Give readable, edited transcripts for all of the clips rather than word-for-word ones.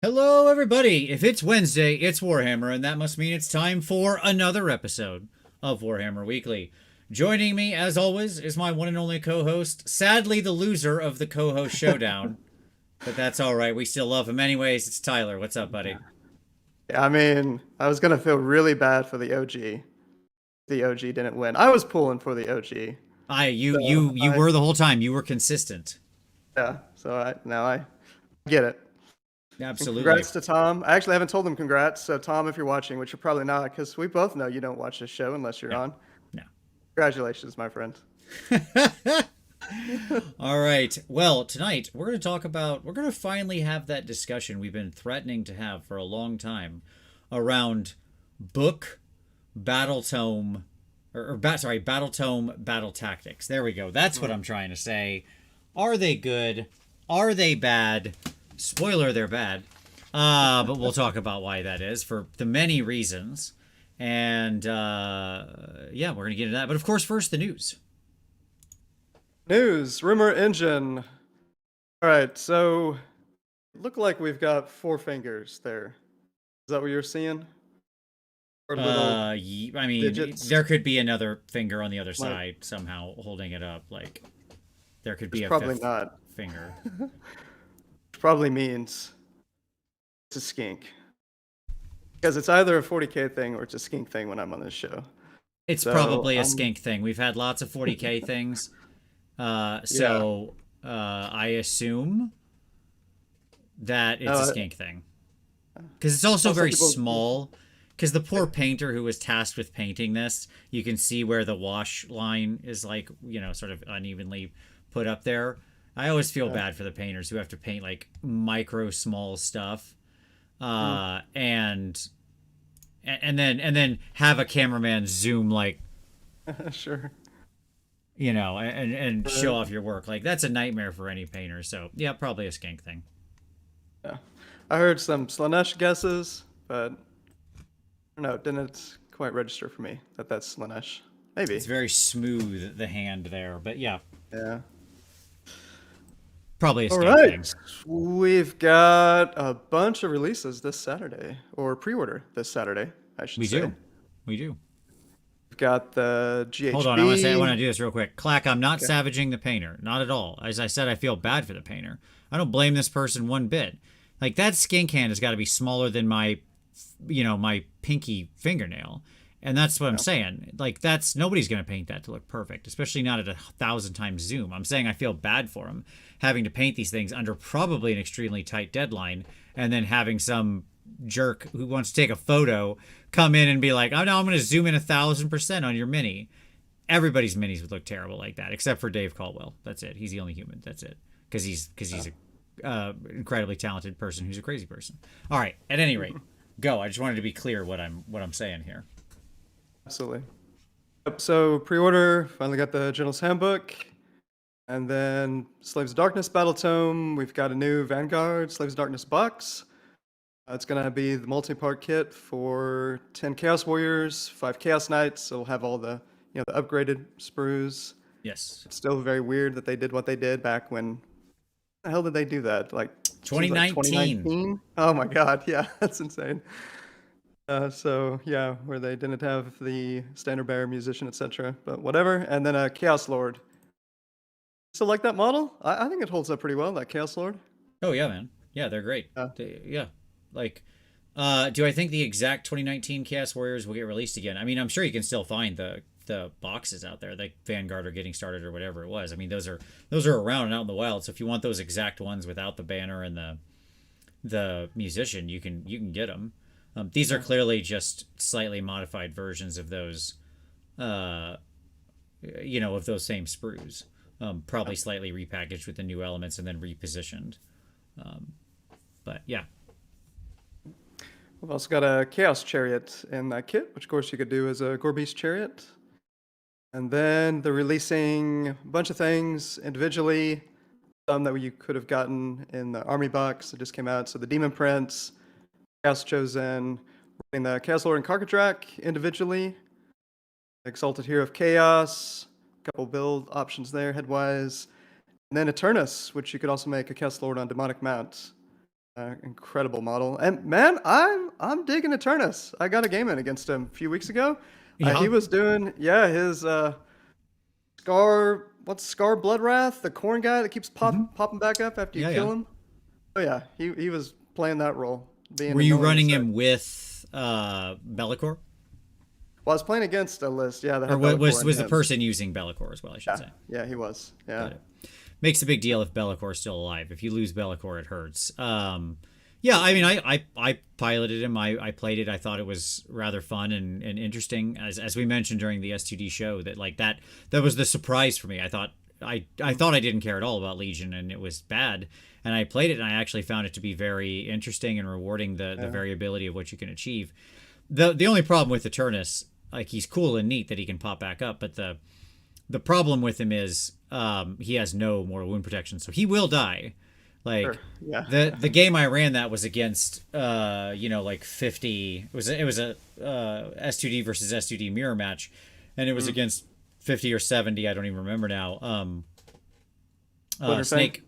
Hello, everybody. If it's Wednesday, it's Warhammer, and that must mean it's time for another episode of Warhammer Weekly. Joining me, as always, is my one and only co host, sadly, the loser of the co host showdown, but that's all right. We still love him anyways. It's Tyler. What's up, buddy? Yeah, I mean, I was gonna feel really bad for the OG. The OG didn't win. I was pulling for the OG. I, you, So you, you I were the whole time. You were consistent. yeah, so I now I get it. And Absolutely. congrats to Tom. I actually haven't told him congrats. So Tom, if you're watching, which you're probably not, because we both know you don't watch this show unless you're No, on. no. Congratulations, my friend. All right. Well, tonight we're going to finally have that discussion we've been threatening to have for a long time around book, battle tome, battle tome, battle tactics. There we go. That's what I'm trying to say. Are they good? Are they bad? Spoiler, they're bad. But we'll talk about why that is for the many reasons. And yeah, we're going to get into that. But of course, first, the news. News, rumor engine. All right, so look like we've got four fingers there. Is that what you're seeing? Or little I mean, digits? there could be another finger on the other Like, side somehow holding it up. Like there could there's be a probably fifth not. finger. Probably means it's a skink. Because it's either a 40K thing or it's a skink thing when I'm on this show. It's So, probably a skink thing. We've had lots of 40k things. yeah. I assume that it's a Uh, skink thing because it's also some very people, small. Because the poor painter who was tasked with painting this, you can see where the wash line is like, sort of unevenly put up there. I always feel uh, bad for the painters who have to paint like micro small stuff, mm, and then have a cameraman zoom like sure. and Uh, show off your work. Like that's a nightmare for any painter. So yeah, probably a skink thing. yeah. I heard some Slanesh guesses, but I don't know, it didn't quite register for me that that's Slanesh. It's Maybe. very smooth the hand there, but yeah, Yeah. probably a All skink thing. right. We've got a bunch of releases this Saturday, or pre-order this Saturday, I should We say. do, we do. We've got the Hold on, I want GHB. to do this real quick. Clack, I'm not Okay. savaging the painter, not at all. As I said, I feel bad for the painter. I don't blame this person one bit. Like that skink hand has got to be smaller than my pinky fingernail. And that's what I'm Yeah. saying. Like that's nobody's gonna paint that to look perfect, especially not at 1,000 times zoom. I'm saying I feel bad for him having to paint these things under probably an extremely tight deadline, and then having some jerk who wants to take a photo come in and be like, "Oh no, I'm gonna zoom in 1,000% on your mini." Everybody's minis would look terrible like that, except for Dave Caldwell. That's it. He's the only human. That's it. Because he's a incredibly talented person who's a crazy person. All right. At any rate, go. I just wanted to be clear what I'm saying here. Absolutely. Yep, so pre-order, finally got the General's Handbook. And then Slaves of Darkness Battle Tome. We've got a new Vanguard Slaves of Darkness box. It's going to be the multi-part kit for 10 Chaos Warriors, 5 Chaos Knights. So we'll have all the upgraded sprues. Yes. It's still very weird that they did what they did back when. The hell did they do that? Like, seems like 2019. 2019? Oh my God. Yeah, that's insane. So yeah, where they didn't have the standard bearer, musician, etc. But whatever. And then a Chaos Lord. Still like that model? I think it holds up pretty well. That Chaos Lord. Oh yeah, man. Yeah, they're great. Uh, Yeah. Like, do I think the exact 2019 Chaos Warriors will get released again? I mean, I'm sure you can still find the boxes out there, like Vanguard or Getting Started or whatever it was. I mean, those are around and out in the wild. So if you want those exact ones without the banner and the musician, you can get them. These are yeah. clearly just slightly modified versions of those, uh, of those same sprues. Yeah. Probably slightly repackaged with the new elements and then repositioned. Um, but yeah, We've also got a Chaos Chariot in that kit, which of course you could do as a Gorbeast Chariot. And then they're releasing a bunch of things individually. Some that you could have gotten in the army box that just came out. So the Demon Prince, Chaos Chosen, we're getting the Chaos Lord and Carcadrak individually. Exalted Hero of Chaos, a couple build options there headwise. And then Eternus, which you could also make a Chaos Lord on Demonic Mount. Incredible model. And man, I'm digging Eternus. I got a game in against him a few weeks ago. Yeah. He was doing his Scar Bloodwrath, the corn guy that keeps popping back up after you Yeah, kill yeah. him. Oh yeah, he was playing that role, being Were you annoying as running heck. him with Bellicor? Well, I was playing against a list, that Or had Bellacore in was the him. person using Bellicor as well, I should say. Yeah, he was. Yeah. Got it. Makes a big deal if Bellicor is still alive. If you lose Bellicor, it hurts. Yeah, I mean, I piloted him. I played it. I thought it was rather fun and interesting. As we mentioned during the S2D show, that like that was the surprise for me. I thought I didn't care at all about Legion, and it was bad. And I played it, and I actually found it to be very interesting and rewarding. The variability of what you can achieve. The only problem with Eternus, like he's cool and neat that he can pop back up, but the problem with him is he has no mortal wound protection, so he will die. Like Sure. Yeah. the game I ran that was against like 50. It was a S2D versus S2D mirror match, and it was against 50 or 70. I don't even remember now. Splinter Snake,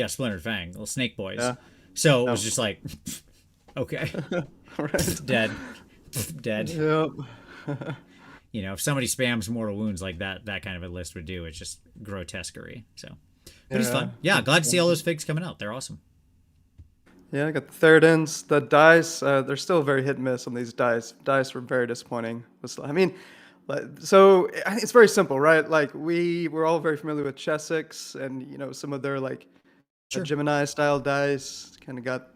Splintered Fang, little Snake boys. Yeah. So it was just like, okay, Right. dead, dead. Yep. If somebody spams mortal wounds like that kind of a list would do, it's just grotesquerie. So, but it's Yeah. fun. Yeah, glad to see all those figs coming out. They're awesome. Yeah, I got the third ends. The dice, they're still very hit and miss on these dice. Dice were very disappointing. I mean, so it's very simple, right? Like we're all very familiar with Chessex and some of their like Sure. Gemini style dice. Kind of got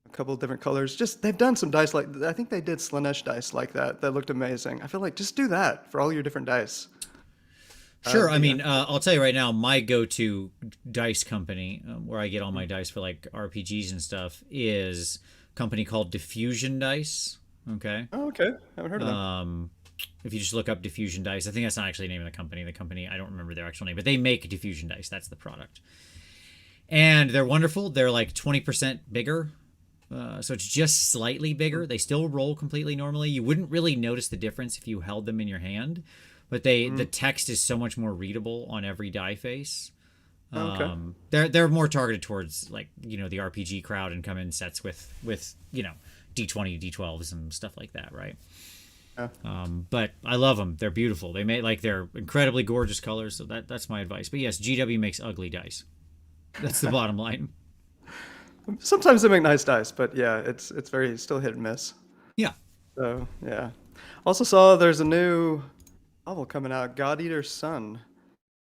a couple of different colors. Just they've done some dice like I think they did Slanesh dice like that. That looked amazing. I feel like just do that for all your different dice. Sure. I mean, I'll tell you right now, my go-to dice company, where I get all my dice for like RPGs and stuff, is a company called Diffusion Dice. Okay. Oh, okay. Haven't heard of them. If you just look up Diffusion Dice, I think that's not actually the name of the company. The company, I don't remember their actual name, but they make Diffusion Dice. That's the product. And they're wonderful. They're like 20% bigger. So it's just slightly bigger. They still roll completely normally. You wouldn't really notice the difference if you held them in your hand. But the text is so much more readable on every die face. Okay. They're more targeted towards like the RPG crowd and come in sets with D20, D12s and stuff like that, right? Yeah. But I love them. They're beautiful. They're incredibly gorgeous colors. So that's my advice. But yes, GW makes ugly dice. That's the bottom line. Sometimes they make nice dice, but yeah, it's very still hit and miss. Yeah. So yeah. Also saw there's a new novel coming out, God Eater's Son,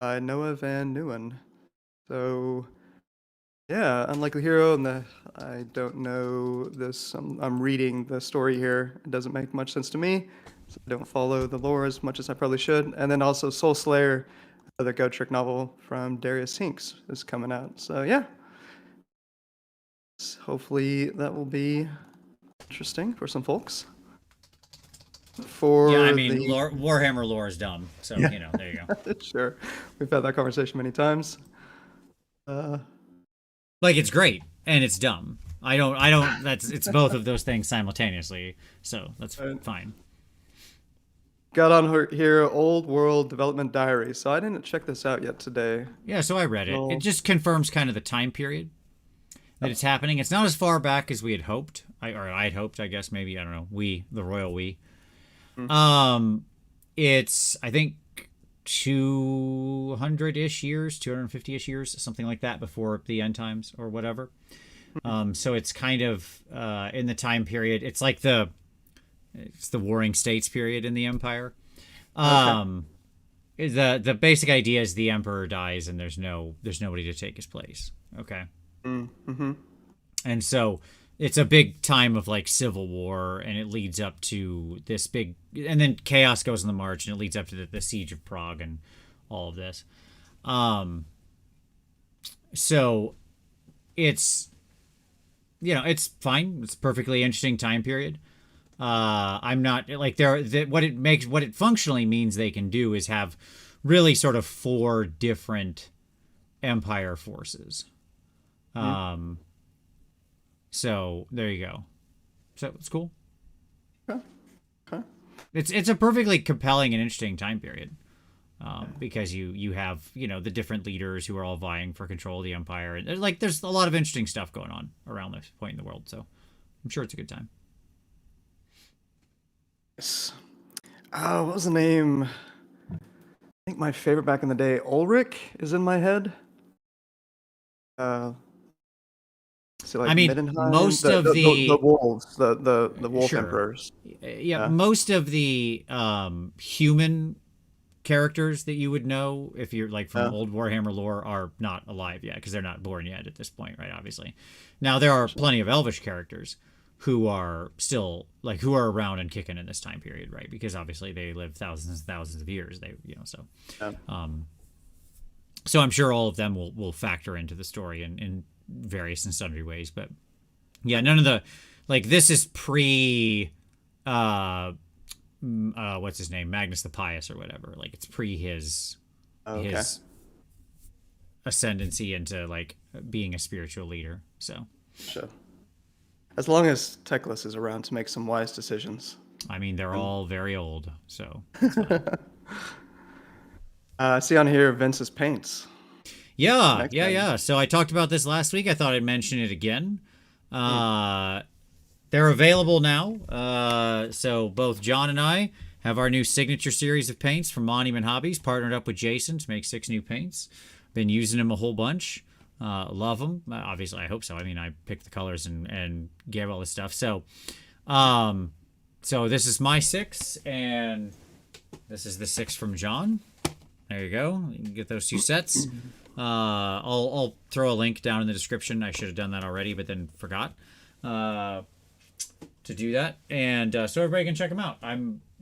by Noah Van Newen. So yeah, Unlikely Hero, and I don't know this. I'm reading the story here. It doesn't make much sense to me. So I don't follow the lore as much as I probably should. And then also Soul Slayer, the Go Trick novel from Darius Hinks, is coming out. So yeah. Hopefully that will be interesting for some folks. Yeah, I mean, Warhammer lore is dumb. So, there you go. Sure. We've had that conversation many times. Like, it's great and it's dumb. It's both of those things simultaneously. So that's fine. Got on here, Old World Development Diary. So I didn't check this out yet today. Yeah, so I read it. It just confirms kind of the time period that it's happening. It's not as far back as we had hoped. I had hoped, I guess, maybe, I don't know, the royal we. It's, I think, 200-ish years, 250-ish years, something like that before the end times or whatever. So it's kind of in the time period. It's like the Warring States period in the Empire. The basic idea is the Emperor dies and there's nobody to take his place. Okay. Mm-hmm. And so it's a big time of like civil war, and it leads up to this big, and then chaos goes in the march, and it leads up to the siege of Prague and all of this. So it's it's fine. It's a perfectly interesting time period. I'm not like what it functionally means they can do is have really sort of 4 different empire forces. So there you go. So it's cool. Okay. It's a perfectly compelling and interesting time period. Because you have, the different leaders who are all vying for control of the empire. And there's a lot of interesting stuff going on around this point in the world. So I'm sure it's a good time. Yes. What was the name? I think my favorite back in the day, Ulrich, is in my head. So like I mean, Middenheim, most of the wolves, the wolf sure, emperors. yeah, most of the human characters that you would know if you're like from Yeah. old Warhammer lore are not alive yet because they're not born yet at this point, right? Obviously, now there are plenty of Elvish characters who are still like who are around and kicking in this time period, right? Because obviously they live thousands and thousands of years. They, so. Yeah. So I'm sure all of them will factor into the story in various and sundry ways. But yeah, none of the like this is pre what's his name, Magnus the Pious or whatever. Like it's pre his ascendancy into like being a spiritual leader. So Sure. As long as Teclis is around to make some wise decisions. I mean, they're all very old, so. I see on here Vince's paints. Yeah. So I talked about this last week. I thought I'd mention it again. They're available now. So both John and I have our new signature series of paints from Monument Hobbies, partnered up with Jason to make 6 new paints. Been using them a whole bunch. Love them. Obviously, I hope so. I mean, I picked the colors and gave all this stuff. So, so this is my 6, and this is the 6 from John. There you go. You can get those 2 sets. I'll throw a link down in the description. I should have done that already, but then forgot to do that. And so everybody can check them out.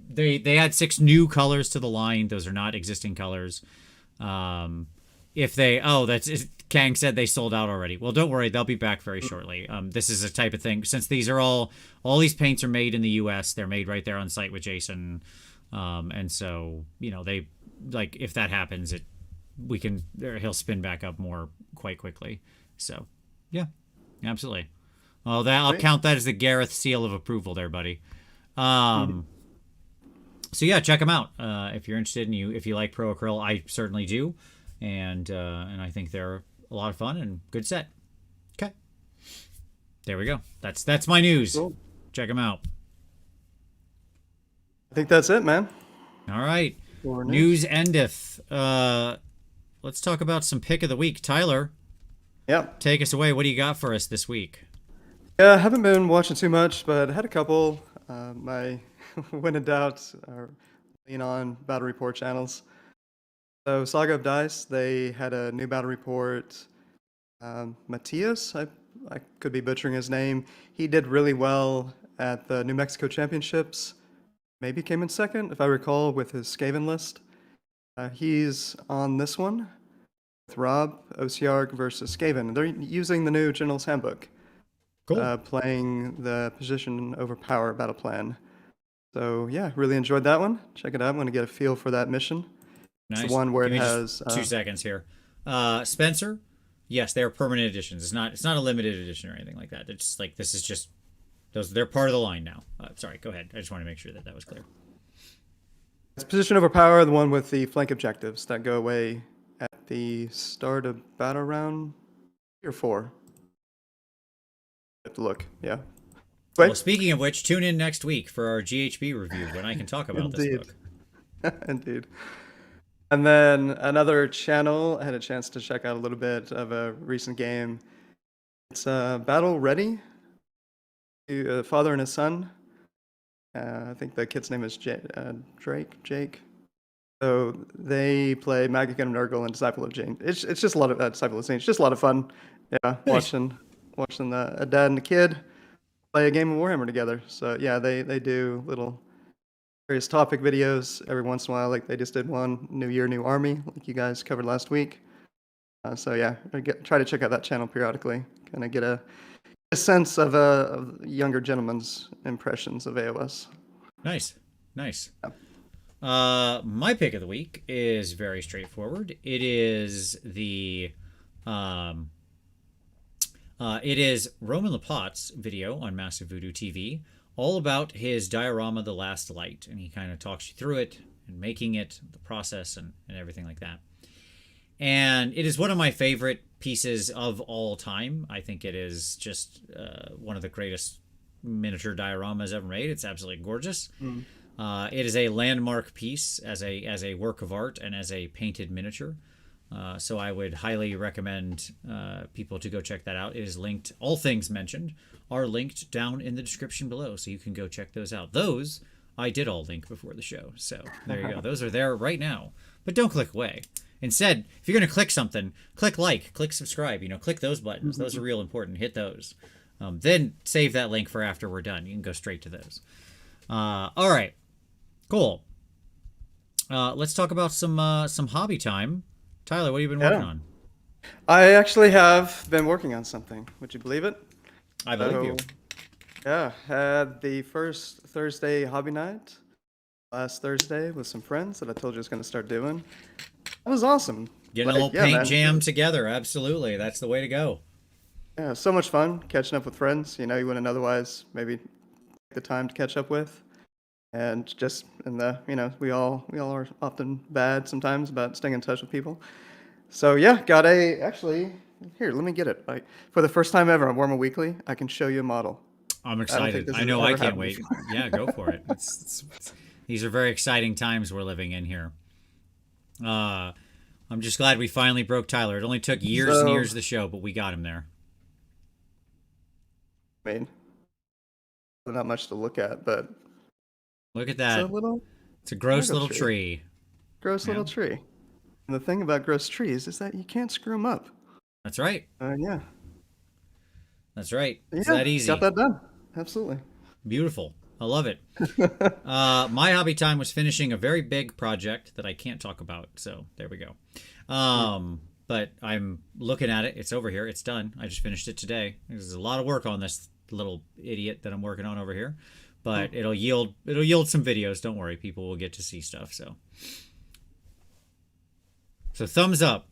They add 6 new colors to the line. Those are not existing colors. Kang said they sold out already. Well, don't worry, they'll be back very shortly. This is a type of thing, since these are all these paints are made in the US, they're made right there on site with Jason. And so, they like if that happens, he'll spin back up more quite quickly. So yeah, absolutely. Well, I'll count that as the Gareth seal of approval there, buddy. So yeah, check them out if you're interested and if you like Pro Acryl. I certainly do, and I think they're a lot of fun and good set. Okay, there we go. That's my news. Cool. Check them out. I think that's it, man. All right, news endeth. Let's talk about some pick of the week, Tyler. Yeah, take us away. What do you got for us this week? Yeah, I haven't been watching too much, but I had a couple. My when in doubt, lean on battle report channels. So Saga of Dice, they had a new battle report. Matthias, I could be butchering his name. He did really well at the New Mexico Championships. Maybe came in second, if I recall, with his Skaven list. He's on this one with Rob, OCR versus Skaven. They're using the new General's Handbook. Cool. Playing the position over power battle plan. So yeah, really enjoyed that one. Check it out. I'm going to get a feel for that mission. Nice. It's the one where it has 2 seconds here. Spencer, yes, they're permanent editions. It's not a limited edition or anything like that. It's like this is just they're part of the line now. Sorry, go ahead. I just want to make sure that was clear. It's position over power, the one with the flank objectives that go away at the start of battle round 3 or 4. Have to look, yeah. Wait. Well, speaking of which, tune in next week for our GHB review when I can talk about this book. Indeed. And then another channel, I had a chance to check out a little bit of a recent game. It's Battle Ready, a father and his son. I think the kid's name is Jake. So they play Magic and Nurgle and Disciple of Jane. It's just a lot of Disciple of Saint. It's just a lot of fun. Yeah, nice. watching a dad and a kid play a game of Warhammer together. So yeah, they do little various topic videos every once in a while. Like they just did one, New Year, New Army, like you guys covered last week. So yeah, try to check out that channel periodically. Kind of get a sense of a younger gentleman's impressions of AOS. Nice. Yeah. My pick of the week is very straightforward. It is it is Roman Lapot's video on Massive Voodoo TV, all about his diorama, The Last Light, and he kind of talks you through it and making it, the process, and everything like that. And it is one of my favorite pieces of all time. I think it is just one of the greatest miniature dioramas ever made. It's absolutely gorgeous. Mm. It is a landmark piece as a work of art and as a painted miniature. So I would highly recommend people to go check that out. It is linked. All things mentioned are linked down in the description below, so you can go check those out. Those I did all link before the show, so there you go. Those are there right now. But don't click away. Instead, if you're going to click something, click like, click subscribe. Click those buttons. Those are real important. Hit those. Then save that link for after we're done. You can go straight to those. All right, cool. Let's talk about some hobby time. Tyler, what have you been working Yeah. on? I actually have been working on something. Would you believe it? I believe you. So, yeah, had the first Thursday hobby night last Thursday with some friends that I told you I was going to start doing. That was awesome. Getting a little Yeah, paint man. jam together. Absolutely. That's the way to go. Yeah, so much fun catching up with friends, you wouldn't otherwise maybe take the time to catch up with. And just in the, we all are often bad sometimes about staying in touch with people. So yeah, actually, here, let me get it. Like, for the first time ever on Warhammer Weekly, I can show you a model. I'm I don't think excited. this I has know I ever can't happened wait. before. Yeah, go for it. These are very exciting times we're living in here. I'm just glad we finally broke Tyler. It only took years and So, years of the show, but we got him there. I mean, not much to look at, but Look at it's a that. little It's a gross Lego little tree. tree. Gross Yeah, little tree. And the thing about gross trees is that you can't screw them up. that's right. Yeah. That's right. It's Yeah, that got easy. that done. Absolutely. Beautiful. I love it. My hobby time was finishing a very big project that I can't talk about. So there we go. But I'm looking at it. It's over here. It's done. I just finished it today. There's a lot of work on this little idiot that I'm working on over here, but it'll yield some videos. Don't worry, people will get to see stuff. So thumbs up.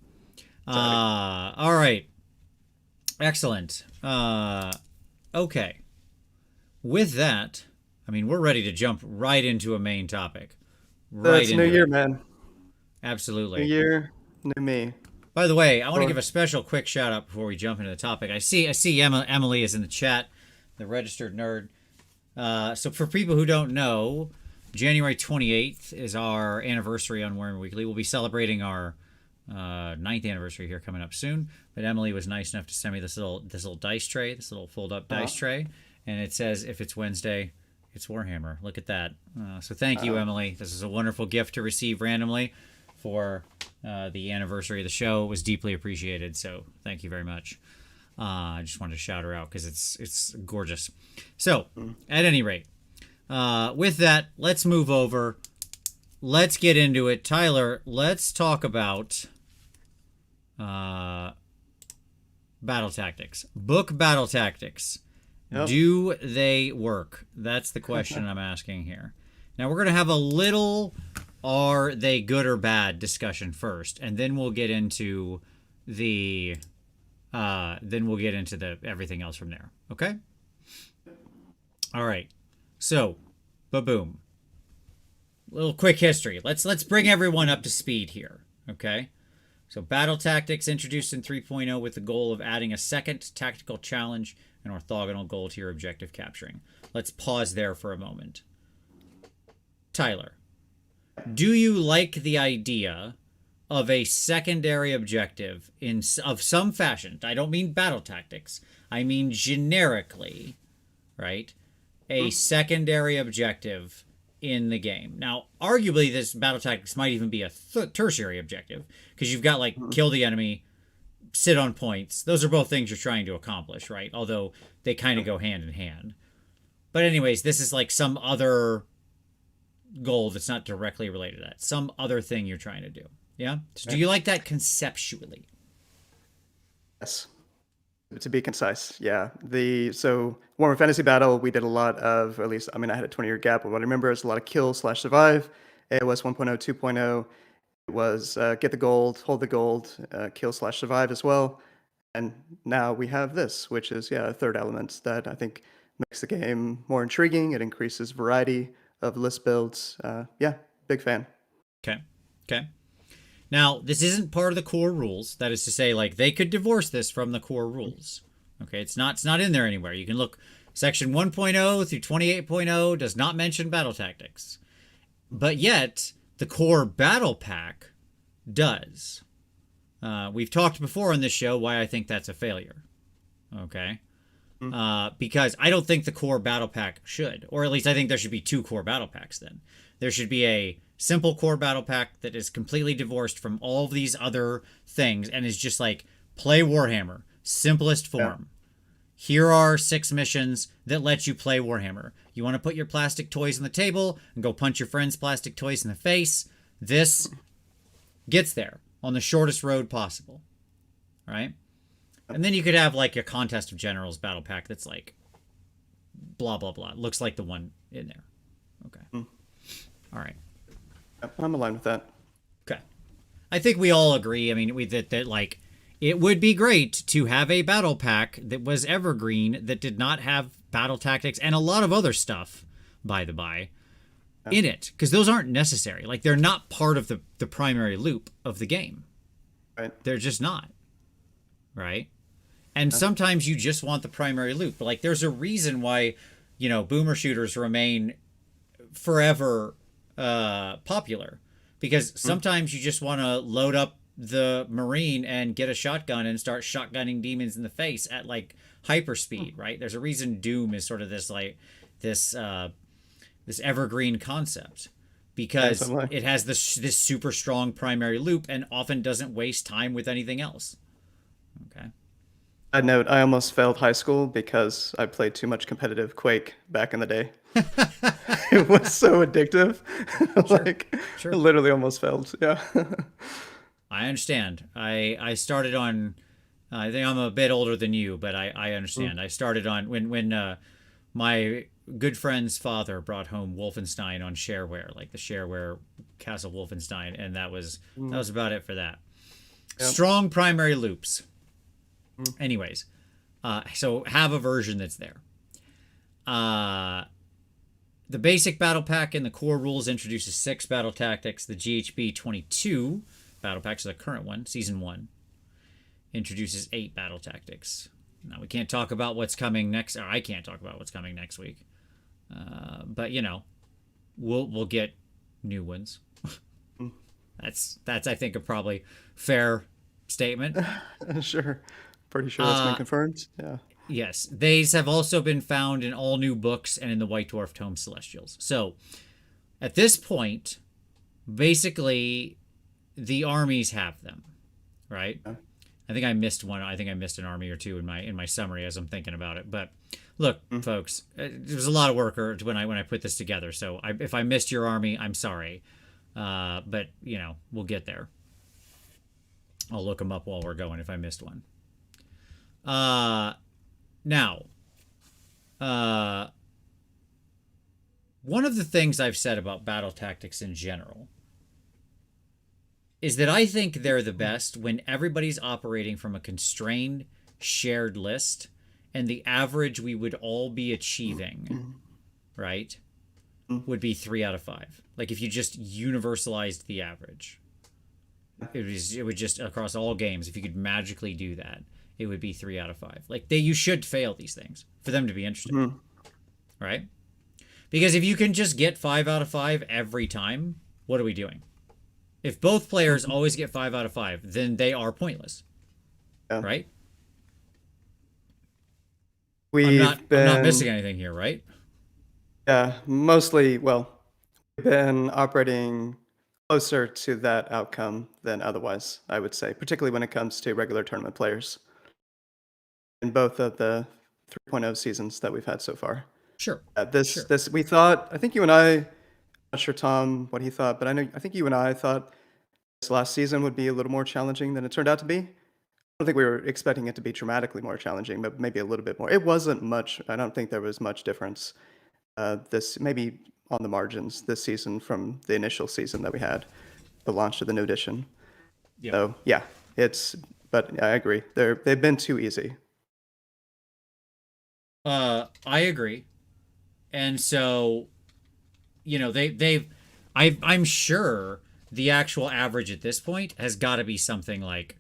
Exciting. All right. Excellent. Okay. With that, I mean, we're ready to jump right into a main topic. Right It's New into Year, it. man. New Absolutely. Year, new me. By the way, I want to Or give a special quick shout out before we jump into the topic. I see Emily is in the chat, the registered nerd. So for people who don't know, January 28th is our anniversary on Warhammer Weekly. We'll be celebrating our ninth anniversary here coming up soon. But Emily was nice enough to send me this little dice tray, this little fold up dice tray, and it says if it's Wednesday, it's Warhammer. Look at that. So thank you, Emily. This is a wonderful gift to receive randomly for the anniversary of the show. It was deeply appreciated. So thank you very much. I just wanted to shout her out because it's gorgeous. So at any rate, with that, let's move over. Let's get into it. Tyler, let's talk about battle tactics. Book battle tactics. Yep. Do they work? That's the question I'm asking here. Now we're gonna have a little are they good or bad discussion first, and then we'll get into the everything else from there. Okay? All right. So, ba-boom. Little quick history. Let's bring everyone up to speed here. Okay? So battle tactics introduced in 3.0 with the goal of adding a second tactical challenge and orthogonal goal to your objective capturing. Let's pause there for a moment. Tyler, do you like the idea of a secondary objective of some fashion? I don't mean battle tactics. I mean generically, right? A secondary objective in the game. Now, arguably, this battle tactics might even be a tertiary objective because you've got like kill the enemy, sit on points. Those are both things you're trying to accomplish, right? Although they kind of go hand in hand. But anyways, this is like some other goal that's not directly related to that. Some other thing you're trying to do. Yeah? So do you like that conceptually? yes, to be concise, yeah. So Warhammer Fantasy Battle, we did a lot of, or at least, I mean, I had a 20-year gap, but what I remember is a lot of kill/survive. AOS 1.0, 2.0, it was get the gold, hold the gold, kill/survive as well. And now we have this, which is, yeah, a third element that I think makes the game more intriguing. It increases variety of list builds. Yeah, big fan. Okay. Okay. Now, this isn't part of the core rules. That is to say, like, they could divorce this from the core rules. Okay, it's not in there anywhere. You can look section 1.0 through 28.0 does not mention battle tactics. But yet, the core battle pack does. We've talked before on this show why I think that's a failure. Okay? Because I don't think the core battle pack should. Or at least I think there should be 2 core battle packs then. There should be a simple core battle pack that is completely divorced from all of these other things and is just like, play Warhammer. Simplest form. Yeah. Here are 6 missions that let you play Warhammer. You want to put your plastic toys on the table and go punch your friend's plastic toys in the face. This gets there on the shortest road possible. Right? And then you could have like a Contest of Generals battle pack that's like blah, blah, blah. It looks like the one in there. Okay. All right. Yep, I'm aligned with that. Okay. I think we all agree. I mean, that like it would be great to have a battle pack that was evergreen that did not have battle tactics and a lot of other stuff, by the by, in it. Because those aren't necessary. Like, they're not part of the primary loop of the game. Right. They're just not. Right? And sometimes you just want the primary loop. But, like, there's a reason why, boomer shooters remain forever popular. Because sometimes you just want to load up the Marine and get a shotgun and start shotgunning demons in the face at like hyper speed, right? There's a reason Doom is sort of this like this evergreen concept, because it has this super strong primary loop and often doesn't waste time with anything else. Okay. Side note, I almost failed high school because I played too much competitive Quake back in the day. It was so addictive. Sure. I literally almost failed. Yeah. I understand. I started on, I think I'm a bit older than you, but I understand. I started on when my good friend's father brought home Wolfenstein on shareware, like the shareware Castle Wolfenstein, and that was about it for that. Yep. Strong primary loops. Anyways, so have a version that's there. The basic battle pack in the core rules introduces 6 battle tactics. The GHB 22 battle pack, so the current one, season 1, introduces 8 battle tactics. Now, we can't talk about what's coming next, or I can't talk about what's coming next week. But we'll get new ones. That's I think a probably fair statement. Sure. Pretty sure that's been confirmed. Yeah. Yes. These have also been found in all new books and in the White Dwarf Tome Celestials. So, at this point, basically, the armies have them, right? Yeah. I think I missed one. I think I missed an army or two in my summary as I'm thinking about it. But look, folks, it was a lot of work when I put this together. So if I missed your army, I'm sorry. But we'll get there. I'll look them up while we're going if I missed one. Now, one of the things I've said about battle tactics in general is that I think they're the best when everybody's operating from a constrained, shared list, and the average we would all be achieving, right, would be 3 out of 5. Like, if you just universalized the average. It would just, across all games, if you could magically do that, it would be 3 out of 5. Like, you should fail these things for them to be interesting, right? Because if you can just get 5 out of 5 every time, what are we doing? If both players always get 5 out of 5, then they are pointless, right? I'm not missing anything here, right? Yeah, mostly, we've been operating closer to that outcome than otherwise, I would say, particularly when it comes to regular tournament players in both of the 3.0 seasons that we've had so far. Sure. This we thought, I think you and I, not sure Tom what he thought, but I think you and I thought this last season would be a little more challenging than it turned out to be. I don't think we were expecting it to be dramatically more challenging, but maybe a little bit more. It wasn't much. I don't think there was much difference. This maybe on the margins this season from the initial season that we had, the launch of the new edition. Yep. So yeah, but I agree. They've been too easy. I agree. And so, I'm sure the actual average at this point has got to be something like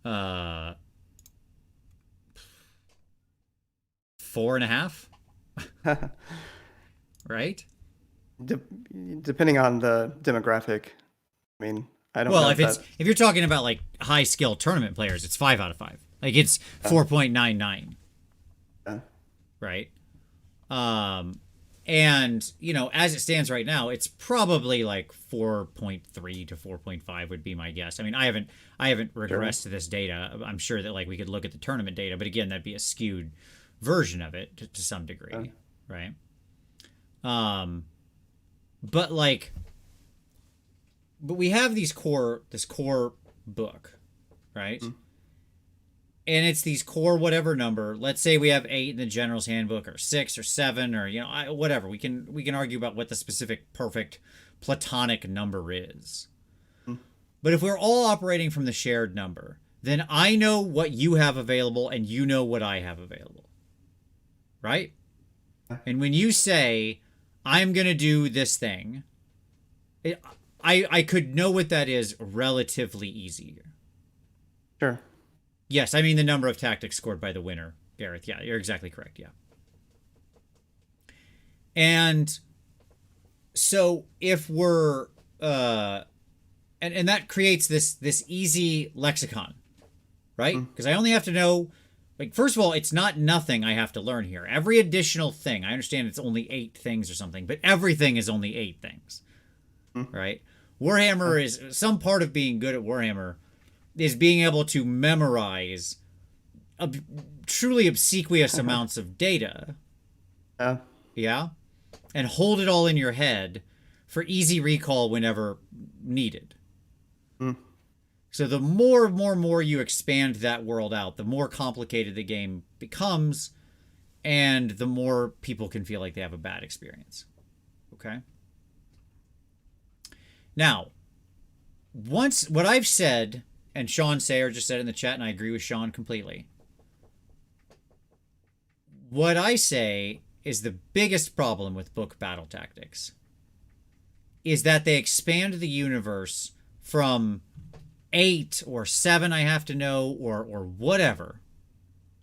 4.5, right? De- Depending on the demographic. I mean, I don't Well, know if if that. if you're talking about like high skill tournament players, it's 5 out of 5. Like it's 4.99, Uh, right? And as it stands right now, it's probably like 4.3 to 4.5 would be my guess. I mean, I haven't regressed to this data. I'm sure that like we could look at the tournament data, but again, that'd be a skewed version of it to some degree, right? But like, but we have this core book, right? And it's these core whatever number. Let's say we have 8 in the general's handbook, or 6 or 7, or whatever. We can argue about what the specific perfect platonic number is. But if we're all operating from the shared number, then I know what you have available and you know what I have available. Right? And when you say I'm going to do this thing, I could know what that is relatively easier. Sure. Yes, I mean the number of tactics scored by the winner, Gareth. Yeah, you're exactly correct. Yeah. And so if we're and that creates this easy lexicon, right? Because I only have to know, like, first of all, it's not nothing I have to learn here. Every additional thing, I understand it's only 8 things or something, but everything is only 8 things, right? Warhammer is some part of being good at Warhammer is being able to memorize truly obsequious amounts of data. Yeah. And hold it all in your head for easy recall whenever needed. So the more you expand that world out, the more complicated the game becomes, and the more people can feel like they have a bad experience. Okay? Now, once what I've said, and Sean Sayer just said in the chat, and I agree with Sean completely. What I say is the biggest problem with book battle tactics is that they expand the universe from 8 or 7 I have to know, or whatever,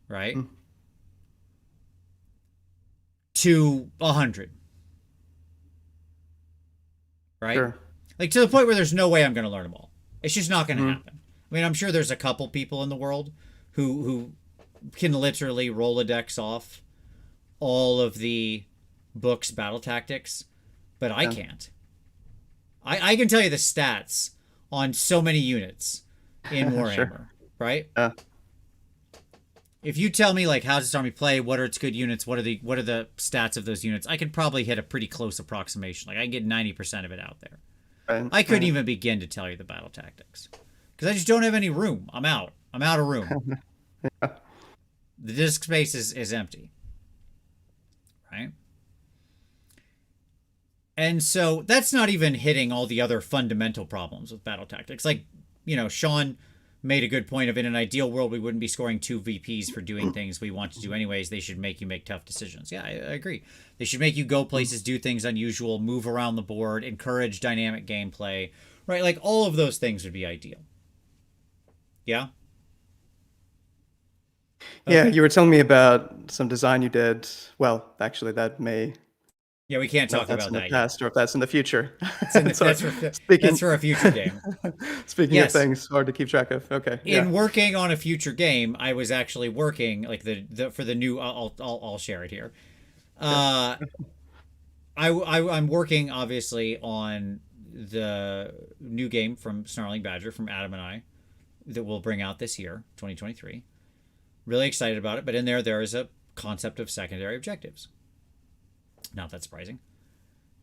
right? To 100. Right? Sure. Like to the point where there's no way I'm going to learn them all. It's just not going to happen. I mean, I'm sure there's a couple people in the world who can literally Rolodex off all of the book's battle tactics, but I can't. I can tell you the stats on so many units in Warhammer, Sure. right? If you tell me like how does this army play, what are its good units, what are the stats of those units, I could probably hit a pretty close approximation. Like I can get 90% of it out there. I couldn't even begin to tell you the battle tactics because I just don't have any room. I'm out of room. The disk space is empty, right? And so that's not even hitting all the other fundamental problems with battle tactics. Like, Sean made a good point of in an ideal world, we wouldn't be scoring 2 VPs for doing things we want to do anyways. They should make you make tough decisions. Yeah, I agree. They should make you go places, do things unusual, move around the board, encourage dynamic gameplay, right? Like all of those things would be ideal. Yeah? Yeah, you were telling me about some design you did. Well, actually, that may. Yeah, we can't Know talk if that's about in that the past or if that's in the future. That's for a future game. Speaking Yes. of things hard to keep track of. Okay. In working on a future game, I was actually working like the for the new. I'll share it here. I'm working obviously on the new game from Snarling Badger from Adam and I that we'll bring out this year, 2023. Really excited about it, but in there is a concept of secondary objectives. Not that surprising.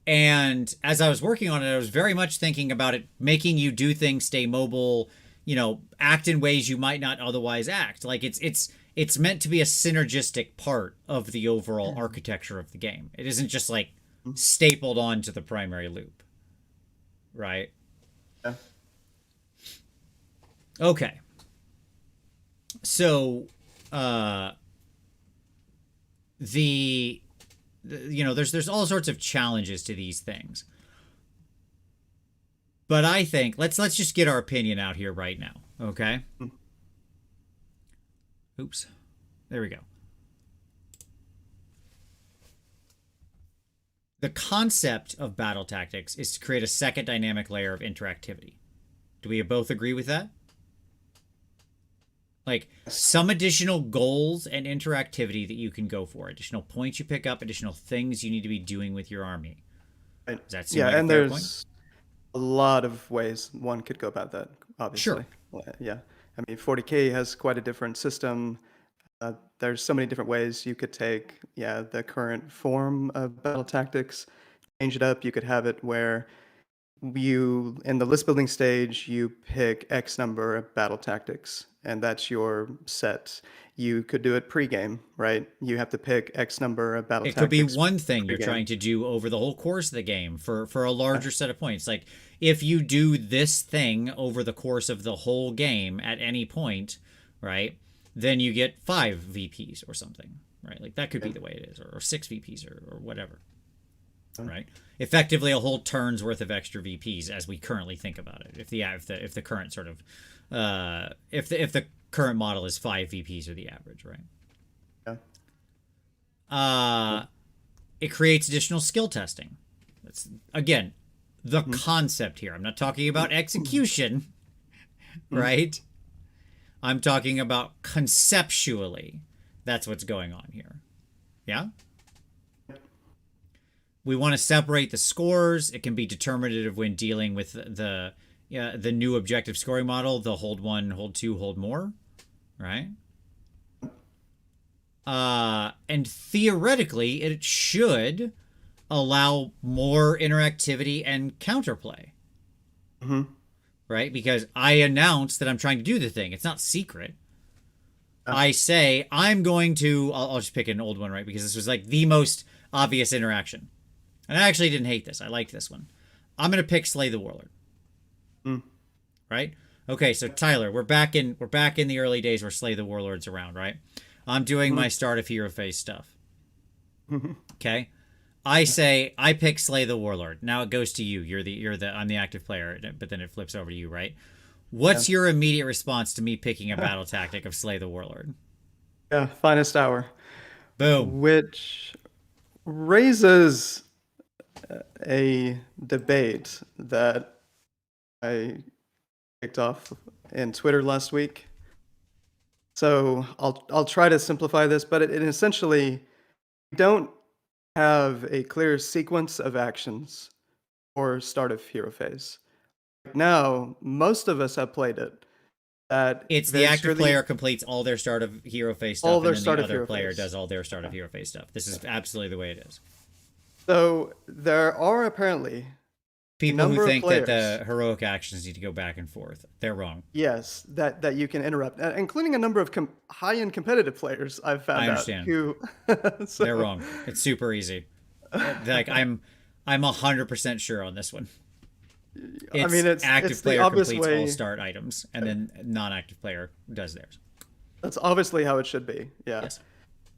And as I was working on it, I was very much thinking about it making you do things, stay mobile, act in ways you might not otherwise act. Like it's meant to be a synergistic part of the overall architecture of the game. It isn't just like stapled onto the primary loop. Right? Yeah. Okay. So there's all sorts of challenges to these things. But I think let's just get our opinion out here right now, okay? Oops. There we go. The concept of battle tactics is to create a second dynamic layer of interactivity. Do we both agree with that? Like some additional goals and interactivity that you can go for, additional points you pick up, additional things you need to be doing with your army. Right. Does that seem Yeah, like a and fair point? there's a lot of ways one could go about that, Sure. obviously. Yeah. I mean, 40K has quite a different system. There's so many different ways you could take, yeah, the current form of battle tactics, change it up. You could have it where you, in the list building stage, you pick X number of battle tactics, and that's your set. You could do it pre-game, right? You have to pick X number of battle It could be tactics one thing you're pre-game. trying to do over the whole course of the game for a larger set of points. Like if you do this thing over the course of the whole game at any point, right? Then you get 5 VPs or something, right? Like that could be the way it is, or 6 VPs or whatever, right? Effectively, a whole turn's worth of extra VPs as we currently think about it. If the current sort of if the current model is 5 VPs or the average, right? Yeah. It creates additional skill testing. That's again the concept here. I'm not talking about execution, right? I'm talking about conceptually. That's what's going on here. Yeah? We want to separate the scores. It can be determinative when dealing with the new objective scoring model, the hold 1, hold 2, hold more, right? And theoretically, it should allow more interactivity and counterplay. Right? Because I announce that I'm trying to do the thing. It's not secret. I say, I'm going to... I'll just pick an old one, right? Because this was like the most obvious interaction. And I actually didn't hate this. I liked this one. I'm going to pick Slay the Warlord. Right? Okay, so Tyler, we're back in the early days where Slay the Warlord's around, right? I'm doing my start of hero phase stuff. Okay? I say I pick Slay the Warlord. Now it goes to you. I'm the active player, but then it flips over to you, right? What's your immediate response to me picking a battle tactic of Slay the Warlord? Yeah, finest hour, Boom. which raises a debate that I kicked off in Twitter last week. So I'll try to simplify this, but it essentially don't have a clear sequence of actions or start of hero phase. Now, most of us have played it. That It's the very active surely player completes all their start of hero phase all stuff, and their then start the of other hero player phase. does all their start of hero phase stuff. This is absolutely the way it is. So there are apparently People who number of think that players. the heroic actions need to go back and forth, they're wrong. Yes, that you can interrupt, including a number of high-end competitive players I've I found out understand. who. They're So, wrong. It's super easy. Like I'm 100% sure on this one. I It's mean, it's active the player obvious completes all way. start items, and then non-active player does theirs. That's obviously how it should be. Yeah. Yes.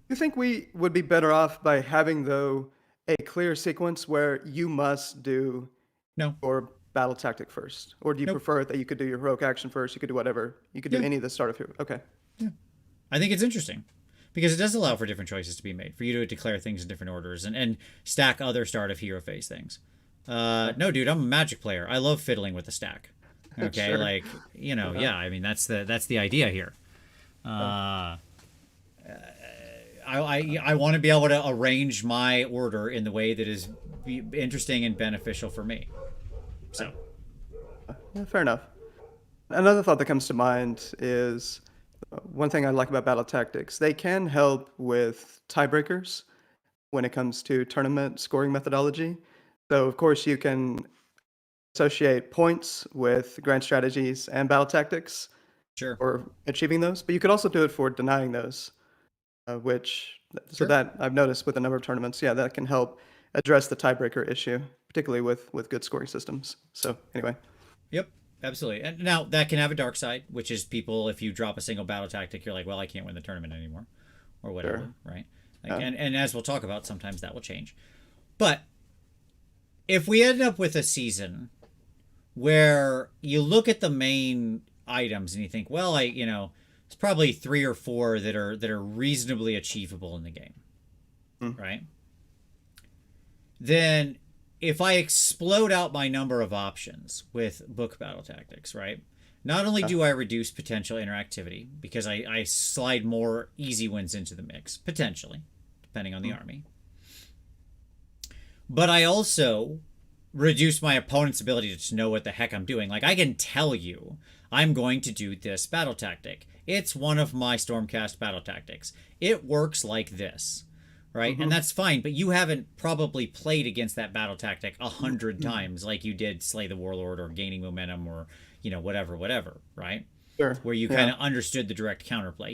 You think we would be better off by having though a clear sequence where you must do No. your battle tactic first, or do you Nope. prefer that you could do your heroic action first? You could do whatever. You could do Yeah. any of the start of hero. Okay. Yeah. I think it's interesting because it does allow for different choices to be made, for you to declare things in different orders and stack other start of hero phase things. No, dude, I'm a Magic player. I love fiddling with the stack. Okay, Sure. like yeah. I mean, that's the idea here. I want to be able to arrange my order in the way that is interesting and beneficial for me. So, Yeah, fair enough. Another thought that comes to mind is one thing I like about battle tactics. They can help with tiebreakers when it comes to tournament scoring methodology. So, of course, you can associate points with grand strategies and battle tactics sure, or achieving those, but you could also do it for denying those, which, so sure. that I've noticed with a number of tournaments, yeah, that can help address the tiebreaker issue, particularly with good scoring systems. So, anyway. Yep, absolutely. And now that can have a dark side, which is people, if you drop a single battle tactic, you're like, well, I can't win the tournament anymore, or whatever, Sure. right? Like, and as we'll talk about, sometimes that will change. But if we end up with a season where you look at the main items and you think, well, it's probably 3 or 4 that are reasonably achievable in the game, right? Then if I explode out my number of options with book battle tactics, right? Not only do I reduce potential interactivity because I slide more easy wins into the mix, potentially, depending on the army, but I also reduce my opponent's ability to know what the heck I'm doing. Like, I can tell you I'm going to do this battle tactic. It's one of my Stormcast battle tactics. It works like this, right? And that's fine, but you haven't probably played against that battle tactic 100 times like you did Slay the Warlord or Gaining Momentum or, whatever, right? Sure. Where you kind of understood the direct counterplay.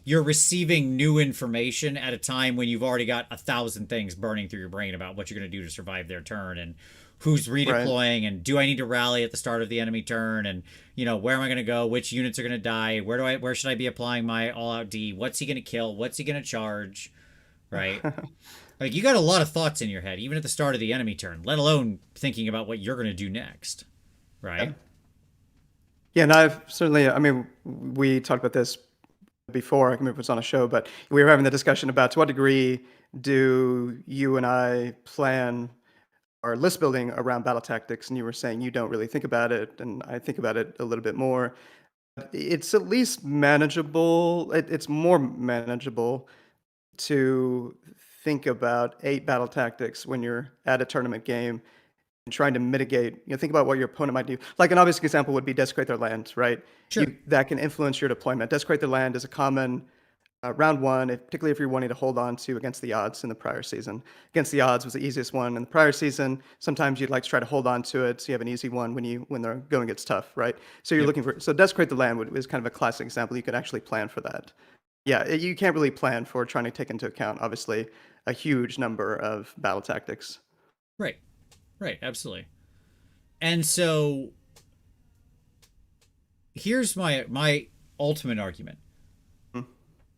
You're receiving new information at a time when you've already got 1,000 things burning through your brain about what you're going to do to survive their turn and who's redeploying and do I need to rally at the start of the enemy turn and where am I going to go, which units are going to die, where should I be applying my all-out D, what's he going to kill, what's he going to charge, right? Like, you got a lot of thoughts in your head even at the start of the enemy turn, let alone thinking about what you're going to do next, right? Yeah, and I've certainly, we talked about this before, I can remember it was on a show, but we were having the discussion about to what degree do you and I plan our list building around battle tactics, and you were saying you don't really think about it, and I think about it a little bit more. It's at least manageable. It's more manageable to think about 8 battle tactics when you're at a tournament game and trying to mitigate, think about what your opponent might do. Like, an obvious example would be desecrate their land, right? Sure. That can influence your deployment. Desecrate their land is a common round one, particularly if you're wanting to hold on to against the odds in the prior season. Against the odds was the easiest one in the prior season. Sometimes you'd like to try to hold on to it so you have an easy one when the going gets tough, right? So you're looking for, so desecrate the land is kind of a classic example. You could actually plan for that. Yeah, you can't really plan for trying to take into account, obviously, a huge number of battle tactics. Right, absolutely. And so here's my ultimate argument.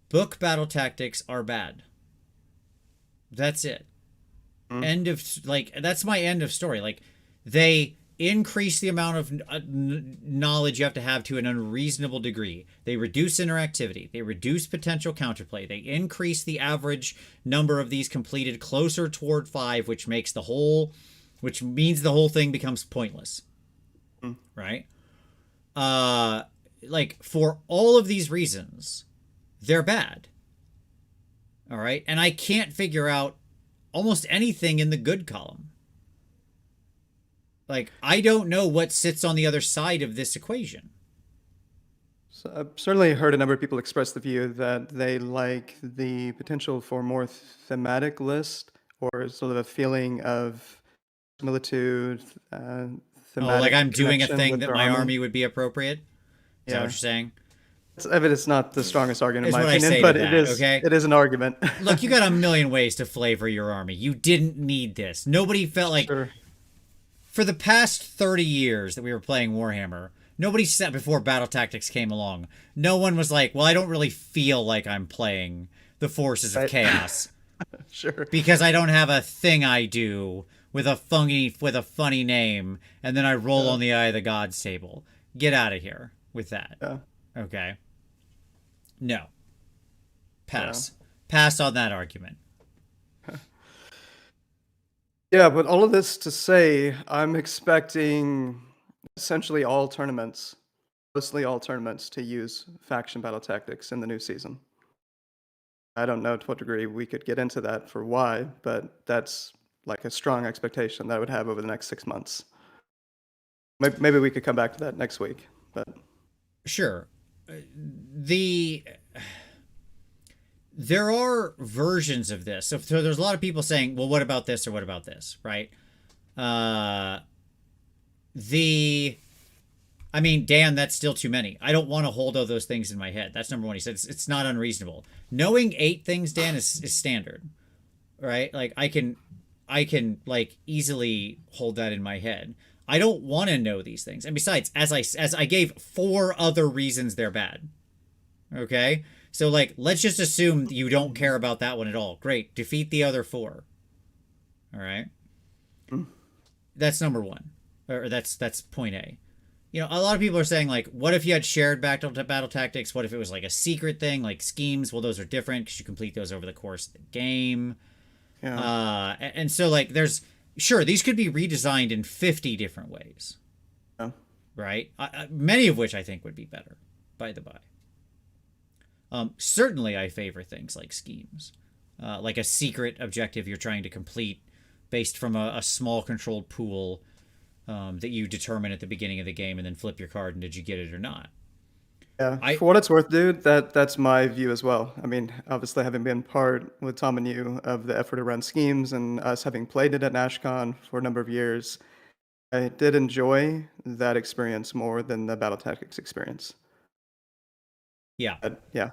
Book battle tactics are bad. That's it. That's my end of story. Like, they increase the amount of knowledge you have to have to an unreasonable degree. They reduce interactivity. They reduce potential counterplay. They increase the average number of these completed closer toward 5, which means the whole thing becomes pointless. Right? For all of these reasons, they're bad. All right? And I can't figure out almost anything in the good column. Like, I don't know what sits on the other side of this equation. So I've certainly heard a number of people express the view that they like the potential for more thematic list, or sort of a feeling of similitude, thematic like I'm doing a connection thing with that their my army would be appropriate? Is that what you're saying? It's not the strongest argument in Is my what I opinion, say but to that, okay? it is an argument. Look, you got a million ways to flavor your army. You didn't need this. Nobody felt like... Sure. For the past 30 years that we were playing Warhammer, nobody said, before battle tactics came along, no one was like, well, I don't really feel like I'm playing the forces of chaos. Sure. Because I don't have a thing I do with a funny name, and then I roll on the Eye of the Gods table. Get out of here with that. Yeah. Okay. No. Pass. Pass on that argument. Yeah, but all of this to say, I'm expecting essentially mostly all tournaments, to use faction battle tactics in the new season. I don't know to what degree we could get into that for why, but that's like a strong expectation that I would have over the next 6 months. Maybe we could come back to that next week, but sure. There are versions of this. So there's a lot of people saying, well, what about this or what about this, right? Dan, that's still too many. I don't want to hold all those things in my head. That's number one. He said it's not unreasonable. Knowing 8 things, Dan, is standard, right? Like, I can like easily hold that in my head. I don't want to know these things. And besides, as I gave 4 other reasons they're bad. Okay? So, like, let's just assume you don't care about that one at all. Great. Defeat the other 4. All right? That's number one. or that's point A. You know, a lot of people are saying like, what if you had shared battle tactics? What if it was like a secret thing, like schemes? Well, those are different because you complete those over the course of the game. Yeah. And so like, there's sure these could be redesigned in 50 different ways, Yeah. right? Many of which I think would be better, by the by. Certainly, I favor things like schemes, like a secret objective you're trying to complete based from a small controlled pool that you determine at the beginning of the game and then flip your card and did you get it or not. Yeah, for what it's worth, dude, that's my view as well. I mean, obviously, having been part with Tom and you of the effort around schemes and us having played it at NashCon for a number of years, I did enjoy that experience more than the battle tactics experience. Yeah. Yeah,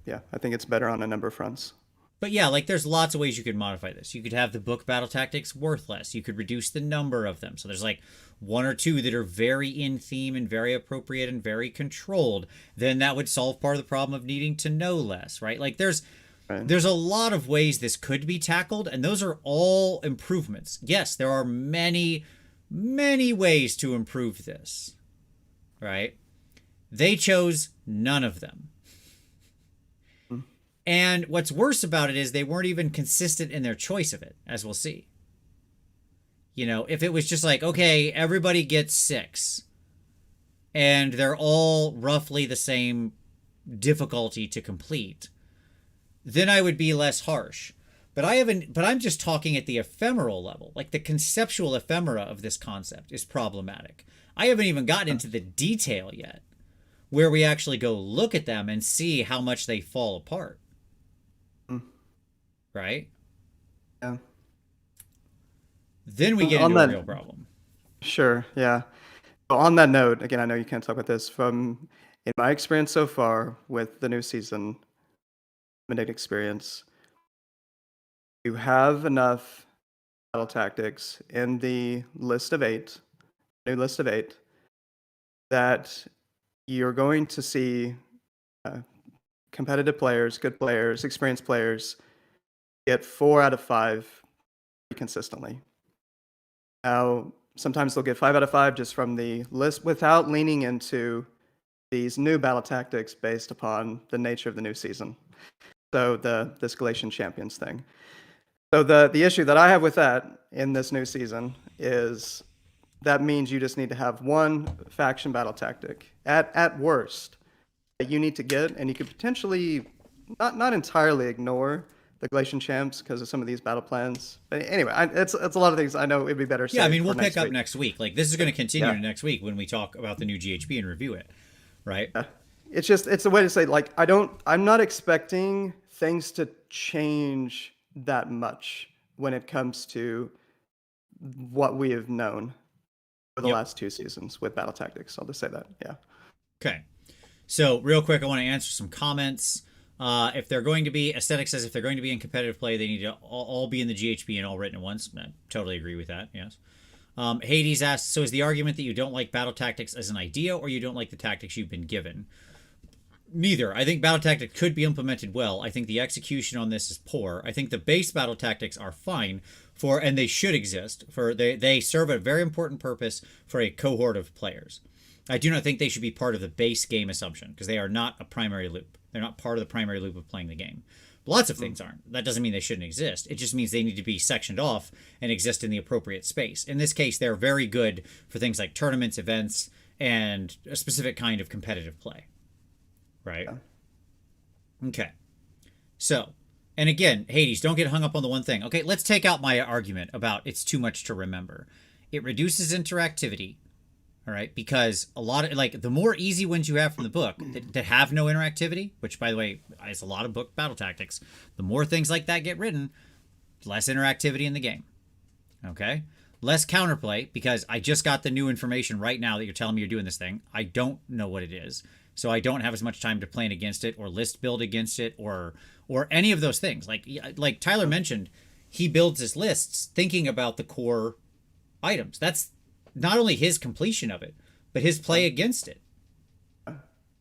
yeah, I think it's better on a number of fronts. But yeah, like there's lots of ways you could modify this. You could have the book battle tactics worth less. You could reduce the number of them. So there's like one or two that are very in theme and very appropriate and very controlled. Then that would solve part of the problem of needing to know less, right? Like there's a lot of ways this could be tackled, and those are all improvements. Yes, there are many, many ways to improve this, right? They chose none of them. And what's worse about it is they weren't even consistent in their choice of it, as we'll see. You know, if it was just like, okay, everybody gets 6, and they're all roughly the same difficulty to complete, then I would be less harsh. But I'm just talking at the ephemeral level. Like the conceptual ephemera of this concept is problematic. I haven't even gotten into the detail yet, where we actually go look at them and see how much they fall apart. Right? Yeah. Then we get into a real problem. Sure, yeah. But on that note, again, I know you can't talk about this. From in my experience so far with the new season, limited experience, you have enough battle tactics in the list of 8, new list of 8, that you're going to see competitive players, good players, experienced players get 4 out of 5 consistently. Now, sometimes they'll get 5 out of 5 just from the list without leaning into these new battle tactics based upon the nature of the new season. So this Galatian Champions thing. So the issue that I have with that in this new season is that means you just need to have one faction battle tactic at worst that you need to get, and you could potentially not entirely ignore the Galatian champs because of some of these battle plans. But anyway, it's a lot of things I know it'd be better. Yeah, I mean, we'll pick up next week. Like this is going to continue next week when we talk about the new GHB and review it, right? It's a way to say like I'm not expecting things to change that much when it comes to what we have known for the last 2 seasons with battle tactics. I'll just say that. Yeah. Okay. So real quick, I want to answer some comments. If they're going to be, Aesthetic says if they're going to be in competitive play, they need to all be in the GHB and all written at once. I totally agree with that, yes. Hades asks, so is the argument that you don't like battle tactics as an idea or you don't like the tactics you've been given? Neither. I think battle tactics could be implemented well. I think the execution on this is poor. I think the base battle tactics are fine and they should exist. They serve a very important purpose for a cohort of players. I do not think they should be part of the base game assumption because they are not a primary loop. They're not part of the primary loop of playing the game. Lots of things aren't. That doesn't mean they shouldn't exist. It just means they need to be sectioned off and exist in the appropriate space. In this case, they're very good for things like tournaments, events, and a specific kind of competitive play. Right? Okay. So, and again, Hades, don't get hung up on the one thing. Okay, let's take out my argument about it's too much to remember. It reduces interactivity. All right, because a lot of like the more easy ones you have from the book that have no interactivity, which by the way is a lot of book battle tactics, the more things like that get written, less interactivity in the game. Okay, less counterplay because I just got the new information right now that you're telling me you're doing this thing. I don't know what it is, so I don't have as much time to plan against it or list build against it or any of those things. Like Tyler mentioned, he builds his lists thinking about the core items. That's not only his completion of it, but his play against it.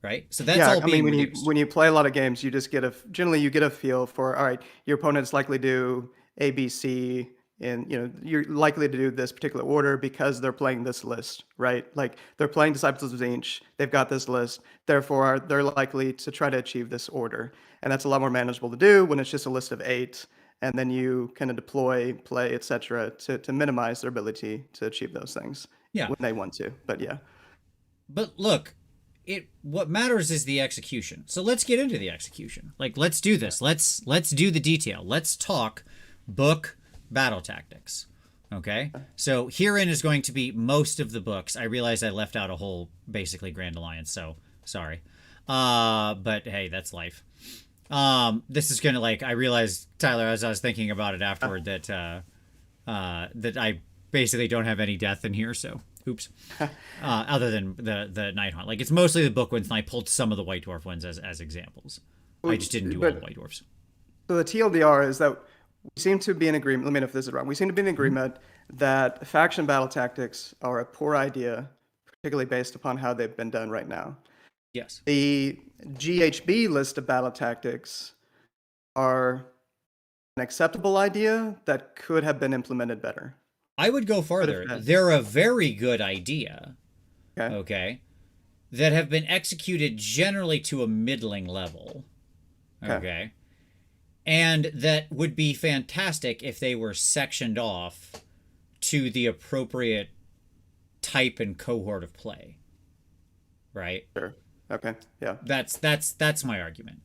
Right? So that's all being reduced. When you play a lot of games, you just generally you get a feel for, all right, your opponent's likely to do A, B, C in, you're likely to do this particular order because they're playing this list, right? Like they're playing Disciples of Zinch, they've got this list, therefore they're likely to try to achieve this order. And that's a lot more manageable to do when it's just a list of 8, and then you kind of deploy, play, etc., to minimize their ability to achieve those things Yeah. when they want to. But yeah. But look, what matters is the execution. So let's get into the execution. Like, let's do this. Let's do the detail. Let's talk book battle tactics. Okay? So herein is going to be most of the books. I realized I left out a whole basically Grand Alliance, so sorry. But hey, that's life. This is gonna, like, I realized, Tyler, as I was thinking about it afterward, that that I basically don't have any death in here, so oops. Other than the Night Haunt. Like, it's mostly the book ones, and I pulled some of the White Dwarf ones as examples. I just didn't do all the White Dwarfs. So the TLDR is that we seem to be in agreement. Let me know if this is wrong. We seem to be in agreement that faction battle tactics are a poor idea, particularly based upon how they've been done right now. Yes. The GHB list of battle tactics are an acceptable idea that could have been implemented better. I would go farther. They're a very good idea, okay, that have been executed generally to a middling level, okay, and that would be fantastic if they were sectioned off to the appropriate type and cohort of play, right? Sure. Okay. Yeah. That's my argument.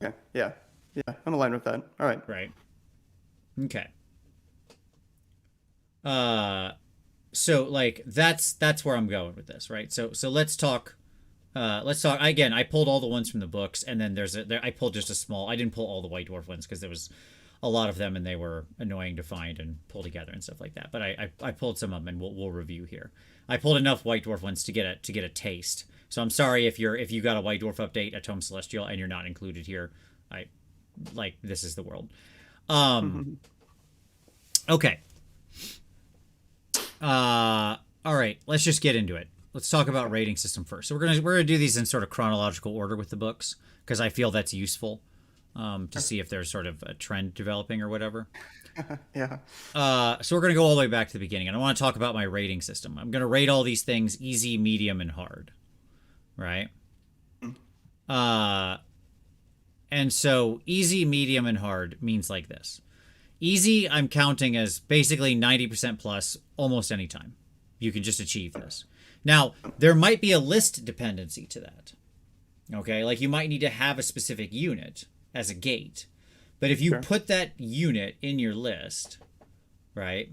Okay. Yeah. Yeah. I'm aligned with that. All right. Right. Okay. So like that's where I'm going with this, right? So let's talk again. I pulled all the ones from the books, and then I pulled just a small. I didn't pull all the White Dwarf ones because there was a lot of them and they were annoying to find and pull together and stuff like that. But I pulled some of them, and we'll review here. I pulled enough White Dwarf ones to get a taste. So I'm sorry if you got a White Dwarf update, a Tome Celestial, and you're not included here. This is the world. Okay. All right, let's just get into it. Let's talk about rating system first. So we're gonna do these in sort of chronological order with the books because I feel that's useful to see if there's sort of a trend developing or whatever. Yeah. So we're gonna go all the way back to the beginning, and I want to talk about my rating system. I'm gonna rate all these things easy, medium, and hard, right? And so easy, medium, and hard means like this. Easy, I'm counting as basically 90% plus almost any time. You can just achieve this. Now, there might be a list dependency to that. Okay, like you might need to have a specific unit as a gate. But if you put that unit in your list, right,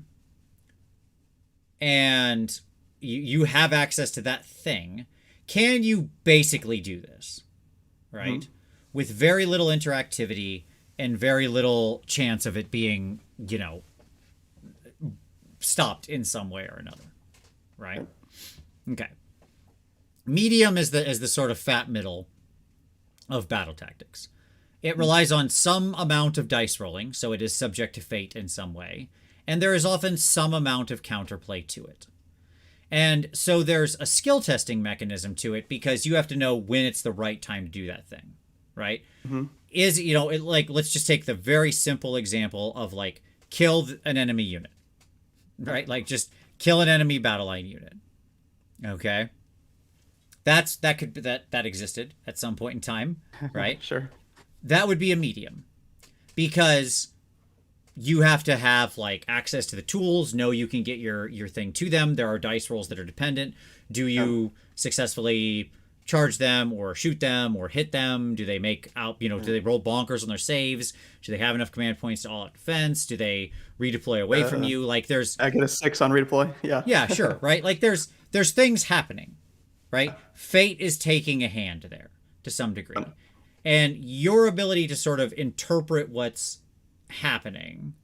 and you have access to that thing, can you basically do this, right? With very little interactivity and very little chance of it being, stopped in some way or another, right? Okay. Medium is the sort of fat middle of battle tactics. It relies on some amount of dice rolling, so it is subject to fate in some way, and there is often some amount of counterplay to it. And so there's a skill testing mechanism to it because you have to know when it's the right time to do that thing, right? Let's just take the very simple example of like kill an enemy unit, right? Like just kill an enemy battle line unit. Okay. That existed at some point in time, right? Sure. That would be a medium because you have to have like access to the tools, know you can get your thing to them. There are dice rolls that are dependent. Do you successfully charge them or shoot them or hit them? Do they make out, do they roll bonkers on their saves? Do they have enough command points to all out defense? Do they redeploy away from you? Like there's... I get a 6 on redeploy. Yeah. Yeah, sure. Right. Like there's things happening, right? Fate is taking a hand there to some degree. And your ability to sort of interpret what's happening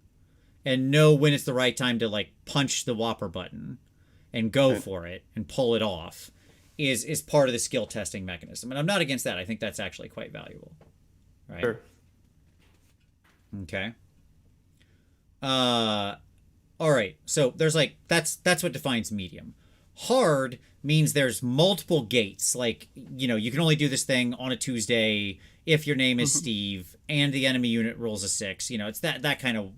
and know when it's the right time to like punch the whopper button and go for it and pull it off is part of the skill testing mechanism. And I'm not against that. I think that's actually quite valuable. Right? Sure. Okay. All right. So there's like that's what defines medium. Hard means there's multiple gates. Like, you can only do this thing on a Tuesday if your name is Steve and the enemy unit rolls a 6. It's that kind of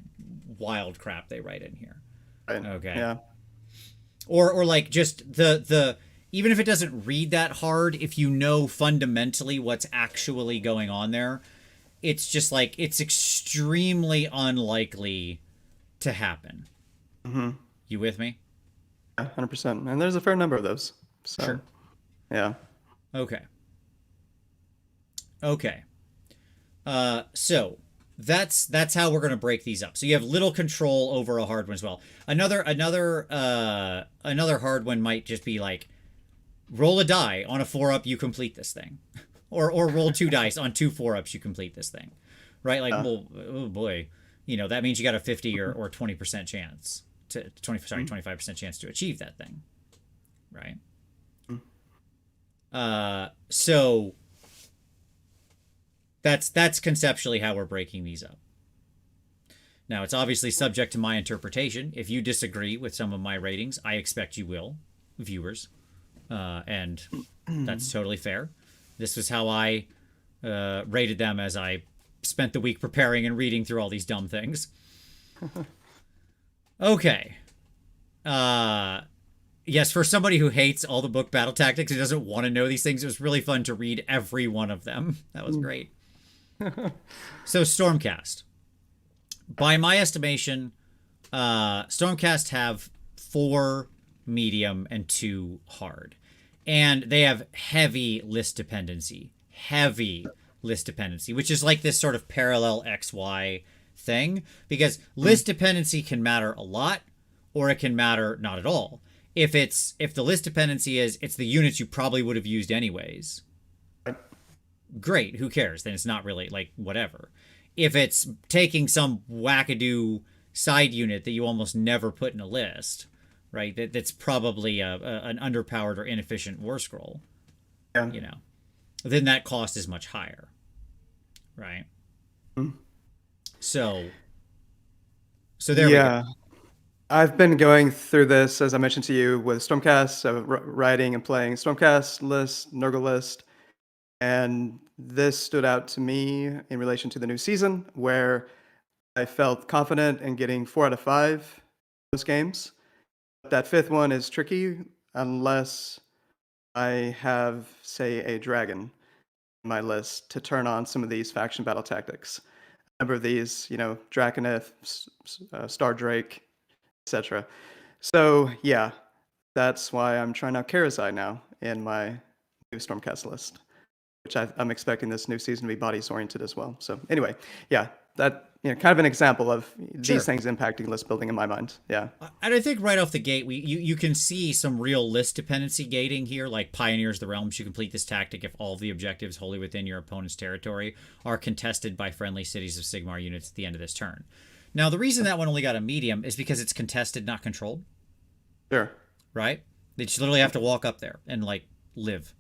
wild crap they write in here. Right. Okay. Yeah. Or like just the even if it doesn't read that hard, if you know fundamentally what's actually going on there, it's just like it's extremely unlikely to happen. Mm-hmm. You with me? 100%. And there's a fair number of those. So, Sure. yeah. Okay. Okay. So that's how we're gonna break these up. So you have little control over a hard one as well. Another hard one might just be like roll a die on a 4-up, you complete this thing, or roll 2 dice on 2 4-ups, you complete this thing, right? Like, well, oh boy, that means you got a 50 or 20% chance to 25% chance to achieve that thing, right? So that's conceptually how we're breaking these up. Now, it's obviously subject to my interpretation. If you disagree with some of my ratings, I expect you will, viewers. And that's totally fair. This was how I rated them as I spent the week preparing and reading through all these dumb things. Okay. Yes, for somebody who hates all the book battle tactics, who doesn't want to know these things, it was really fun to read every one of them. That was great. So, Stormcast. By my estimation, Stormcast have 4 medium and 2 hard. And they have heavy list dependency. Which is like this sort of parallel XY thing. Because list dependency can matter a lot, or it can matter not at all. If the list dependency is it's the units you probably would have used anyways, great, who cares? Then it's not really like whatever. If it's taking some wackadoo side unit that you almost never put in a list, right? That's probably an underpowered or inefficient war scroll. Yeah. Then that cost is much higher, right? So there we go. I've been going through this, as I mentioned to you, with Stormcast, so writing and playing Stormcast list, Nurgle list, and this stood out to me in relation to the new season, where I felt confident in getting 4 out of 5 those games. That 5th one is tricky unless I have, say, a dragon in my list to turn on some of these faction battle tactics. A number of these, Draconith, Star Drake, etc. So yeah, that's why I'm trying out Karazai now in my new Stormcast list, which I'm expecting this new season to be bodies oriented as well. So anyway, yeah, that kind of an example of these things impacting list building in my mind. Yeah, and I think right off the gate, you can see some real list dependency gating here, like Pioneers the Realms. You complete this tactic if all of the objectives wholly within your opponent's territory are contested by friendly Cities of Sigmar units at the end of this turn. Now, the reason that one only got a medium is because it's contested, not controlled. Sure. Right? They just literally have to walk up there and, like, live.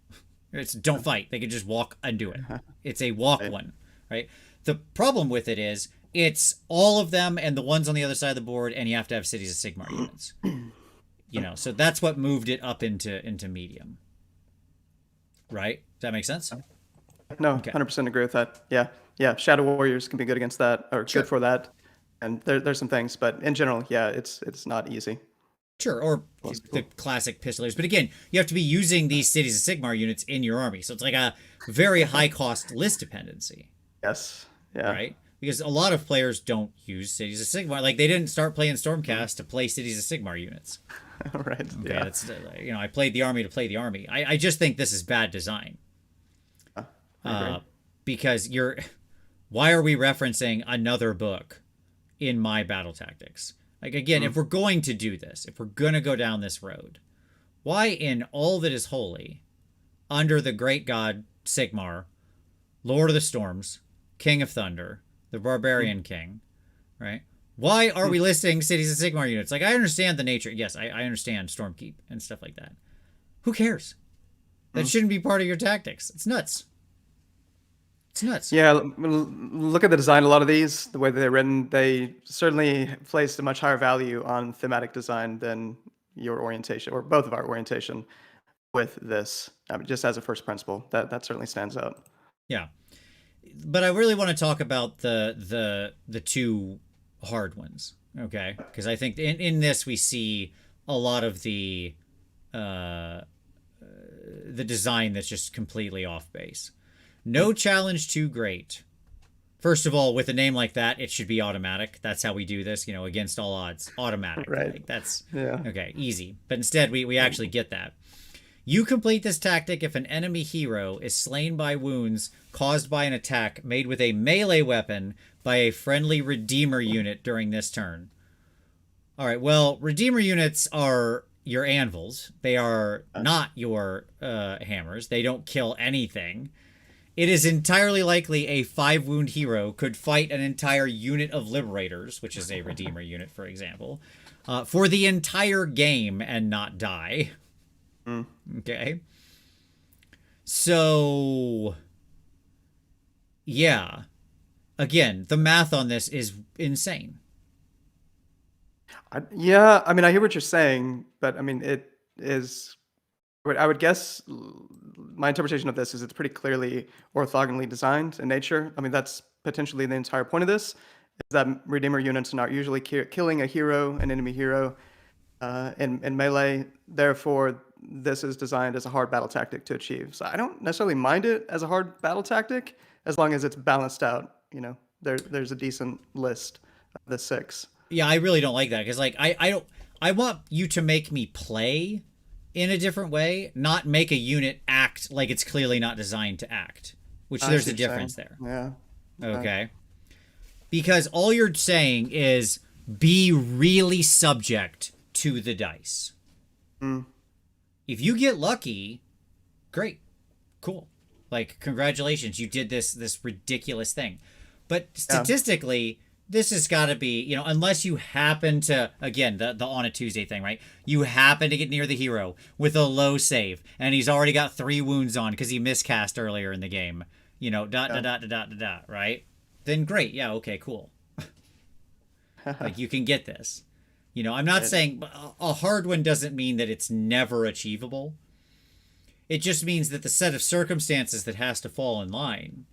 Don't fight. They can just walk and do it. It's a walk one, right? The problem with it is it's all of them and the ones on the other side of the board, and you have to have Cities of Sigmar units. So that's what moved it up into medium. Right? Does that make sense? No, okay. 100% agree with that. Yeah. Shadow Warriors can be good against that, or good for that. And there's some things, but in general, yeah, it's not easy. Sure, or the classic pistolers. But again, you have to be using these Cities of Sigmar units in your army. So it's like a very high-cost list dependency. Yes, yeah. Right? Because a lot of players don't use Cities of Sigmar. Like, they didn't start playing Stormcast to play Cities of Sigmar units. Right, okay, yeah. That's, I played the army to play the army. I just think this is bad design. Because why are we referencing another book in my battle tactics? Like, again, if we're going to do this, if we're going to go down this road, why in all that is holy, under the great god Sigmar, Lord of the Storms, King of Thunder, the Barbarian King, right? Why are we listing Cities of Sigmar units? Like, I understand the nature. Yes, I understand Stormkeep and stuff like that. Who cares? That shouldn't be part of your tactics. It's nuts. It's nuts. Yeah, look at the design. A lot of these, the way that they're written, they certainly place a much higher value on thematic design than your orientation, or both of our orientation with this. I mean, just as a first principle, that certainly stands out. Yeah. But I really want to talk about the two hard ones. Okay, because I think in this we see a lot of the design that's just completely off base. No challenge too great. First of all, with a name like that, it should be automatic. That's how we do this, against all odds. Automatic. Right. Like that's Yeah. okay, easy. But instead we actually get that. You complete this tactic if an enemy hero is slain by wounds caused by an attack made with a melee weapon by a friendly Redeemer unit during this turn. All right, well, Redeemer units are your anvils. They are not your hammers. They don't kill anything. It is entirely likely a 5-wound hero could fight an entire unit of Liberators, which is a Redeemer unit, for example, for the entire game and not die. Okay. So, yeah. Again, the math on this is insane. Yeah, I mean, I hear what you're saying, but I mean, it is. I would guess my interpretation of this is it's pretty clearly orthogonally designed in nature. I mean, that's potentially the entire point of this, is that Redeemer units are not usually killing a hero, an enemy hero, in melee. Therefore, this is designed as a hard battle tactic to achieve. So I don't necessarily mind it as a hard battle tactic, as long as it's balanced out. There's a decent list of the 6. Yeah, I really don't like that because I want you to make me play in a different way, not make a unit act like it's clearly not designed to act. Which there's a difference there. Yeah. Okay. Because all you're saying is be really subject to the dice. If you get lucky, great. Cool. Like, congratulations, you did this ridiculous thing. But statistically, this has got to be, unless you happen to, again, the on a Tuesday thing, right? You happen to get near the hero with a low save, and he's already got 3 wounds on because he miscast earlier in the game. Right? Then great. Yeah, okay, cool. Like, you can get this. I'm not saying a hard one doesn't mean that it's never achievable. It just means that the set of circumstances that has to fall in line,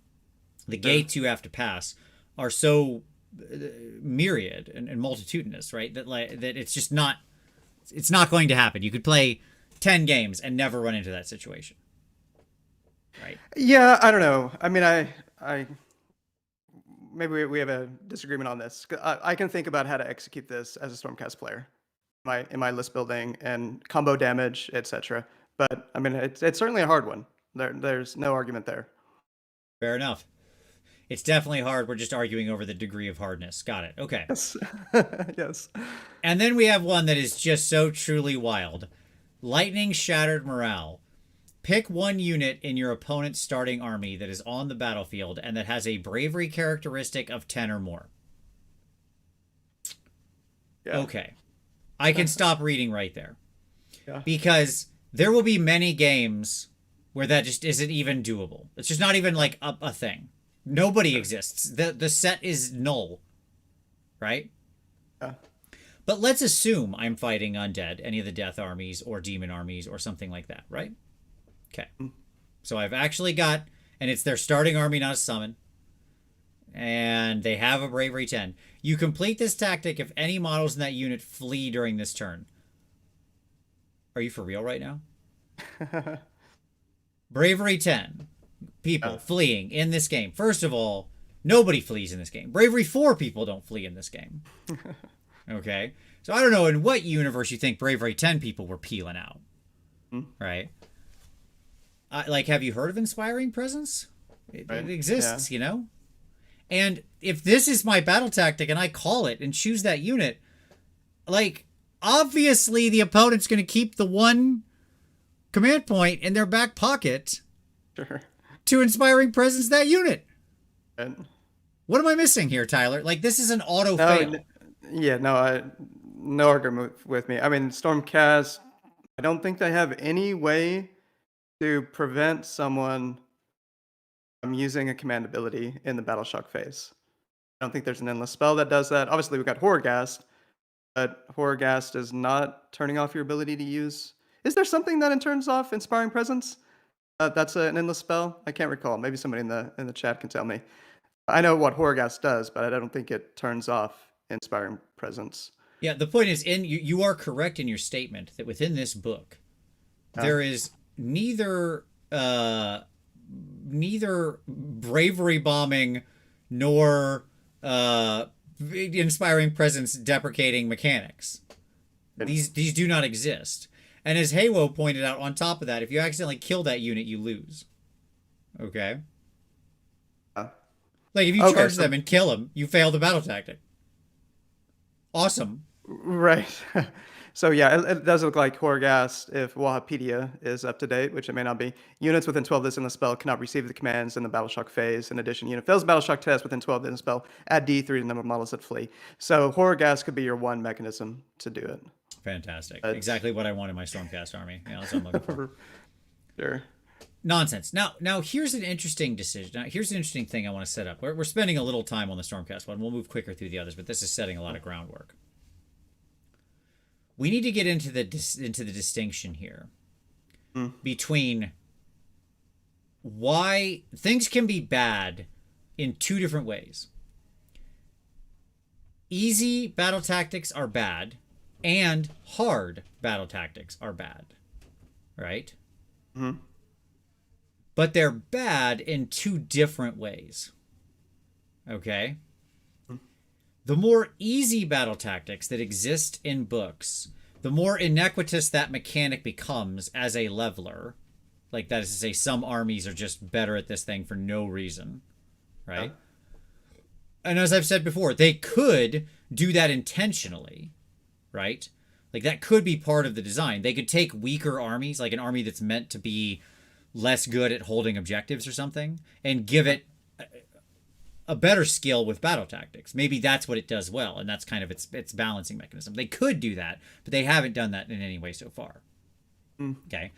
the gates you have to pass, are so myriad and multitudinous, right? That it's just not, it's not going to happen. You could play 10 games and never run into that situation, right? Yeah, I don't know. I mean, I maybe we have a disagreement on this. I can think about how to execute this as a Stormcast player, in my list building and combo damage, etc. But I mean, it's certainly a hard one. There's no argument there. Fair enough. It's definitely hard. We're just arguing over the degree of hardness. Got it. Okay. Yes. Yes. And then we have one that is just so truly wild. Lightning Shattered Morale. Pick one unit in your opponent's starting army that is on the battlefield and that has a bravery characteristic of 10 or more. Yeah. Okay. I can stop reading right there. Yeah. Because there will be many games where that just isn't even doable. It's just not even like a thing. Nobody exists. The set is null. Right? Yeah. But let's assume I'm fighting undead, any of the death armies or demon armies or something like that, right? Okay. So I've actually got, and it's their starting army, not a summon. And they have a bravery 10. You complete this tactic if any models in that unit flee during this turn. Are you for real right now? Bravery 10. People fleeing in this game. First of all, nobody flees in this game. Bravery 4 people don't flee in this game. Okay? So I don't know in what universe you think Bravery 10 people were peeling out. Right? Have you heard of Inspiring Presence? It exists, And if this is my battle tactic and I call it and choose that unit, obviously the opponent's going to keep the one command point in their back pocket. Sure. To Inspiring Presence that unit. And what am I missing here, Tyler? This is an auto fail. No argument with me. I mean, Stormcast, I don't think they have any way to prevent someone from using a command ability in the Battle Shock phase. I don't think there's an endless spell that does that. Obviously, we've got Horrorghast, but Horrorghast is not turning off your ability to use. Is there something that turns off Inspiring Presence? That's an endless spell? I can't recall. Maybe somebody in the chat can tell me. I know what Horrorghast does, but I don't think it turns off inspiring presence. Yeah, the point is, you are correct in your statement that within this book, there is neither bravery bombing nor inspiring presence deprecating mechanics. These do not exist. And as Haywo pointed out, on top of that, if you accidentally kill that unit, you lose. Okay? Like, if you charge them and kill them, you fail the battle tactic. Awesome. Right. So yeah, it does look like Horghast, if Wahapedia is up to date, which it may not be. Units within 12 days in the spell cannot receive the commands in the Battle Shock phase. In addition, unit fails Battle Shock test within 12 days in the spell, add D3 to the number of models that flee. So Horghast could be your one mechanism to do it. Fantastic. Exactly what I want in my Stormcast army. Yeah, that's what I'm looking for. Sure. Nonsense. Now here's an interesting decision. Now, here's an interesting thing I want to set up. We're spending a little time on the Stormcast one. We'll move quicker through the others, but this is setting a lot of groundwork. We need to get into the distinction here between why things can be bad in two different ways. Easy battle tactics are bad, and hard battle tactics are bad, right? Mm-hmm. But they're bad in two different ways. Okay? The more easy battle tactics that exist in books, the more iniquitous that mechanic becomes as a leveler. Like, that is to say, some armies are just better at this thing for no reason, right? And as I've said before, they could do that intentionally, right? Like, that could be part of the design. They could take weaker armies, like an army that's meant to be less good at holding objectives or something, and give it a better skill with battle tactics. Maybe that's what it does well, and that's kind of its balancing mechanism. They could do that, but they haven't done that in any way so far. Okay?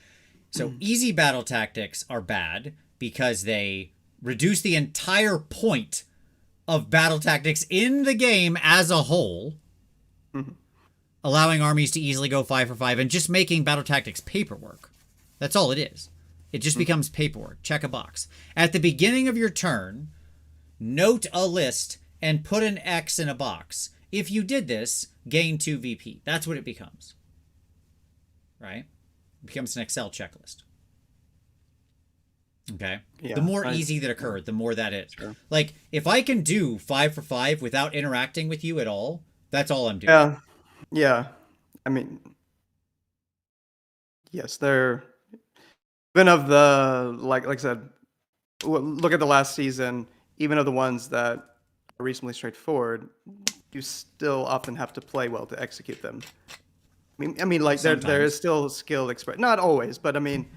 So easy battle tactics are bad because they reduce the entire point of battle tactics in the game as a whole, allowing armies to easily go 5 for 5 and just making battle tactics paperwork. That's all it is. It just becomes paperwork. Check a box. At the beginning of your turn, note a list and put an X in a box. If you did this, gain 2 VP. That's what it becomes. Right? It becomes an Excel checklist. Okay? Yeah, the more easy that occurred, the more that is. Sure. Like, if I can do 5 for 5 without interacting with you at all, that's all I'm doing. Yeah. Yeah. I mean, yes, they're... Even of the, like I said, look at the last season, even of the ones that are reasonably straightforward, you still often have to play well to execute them. I mean, like there is still skill express. Not always, but I mean,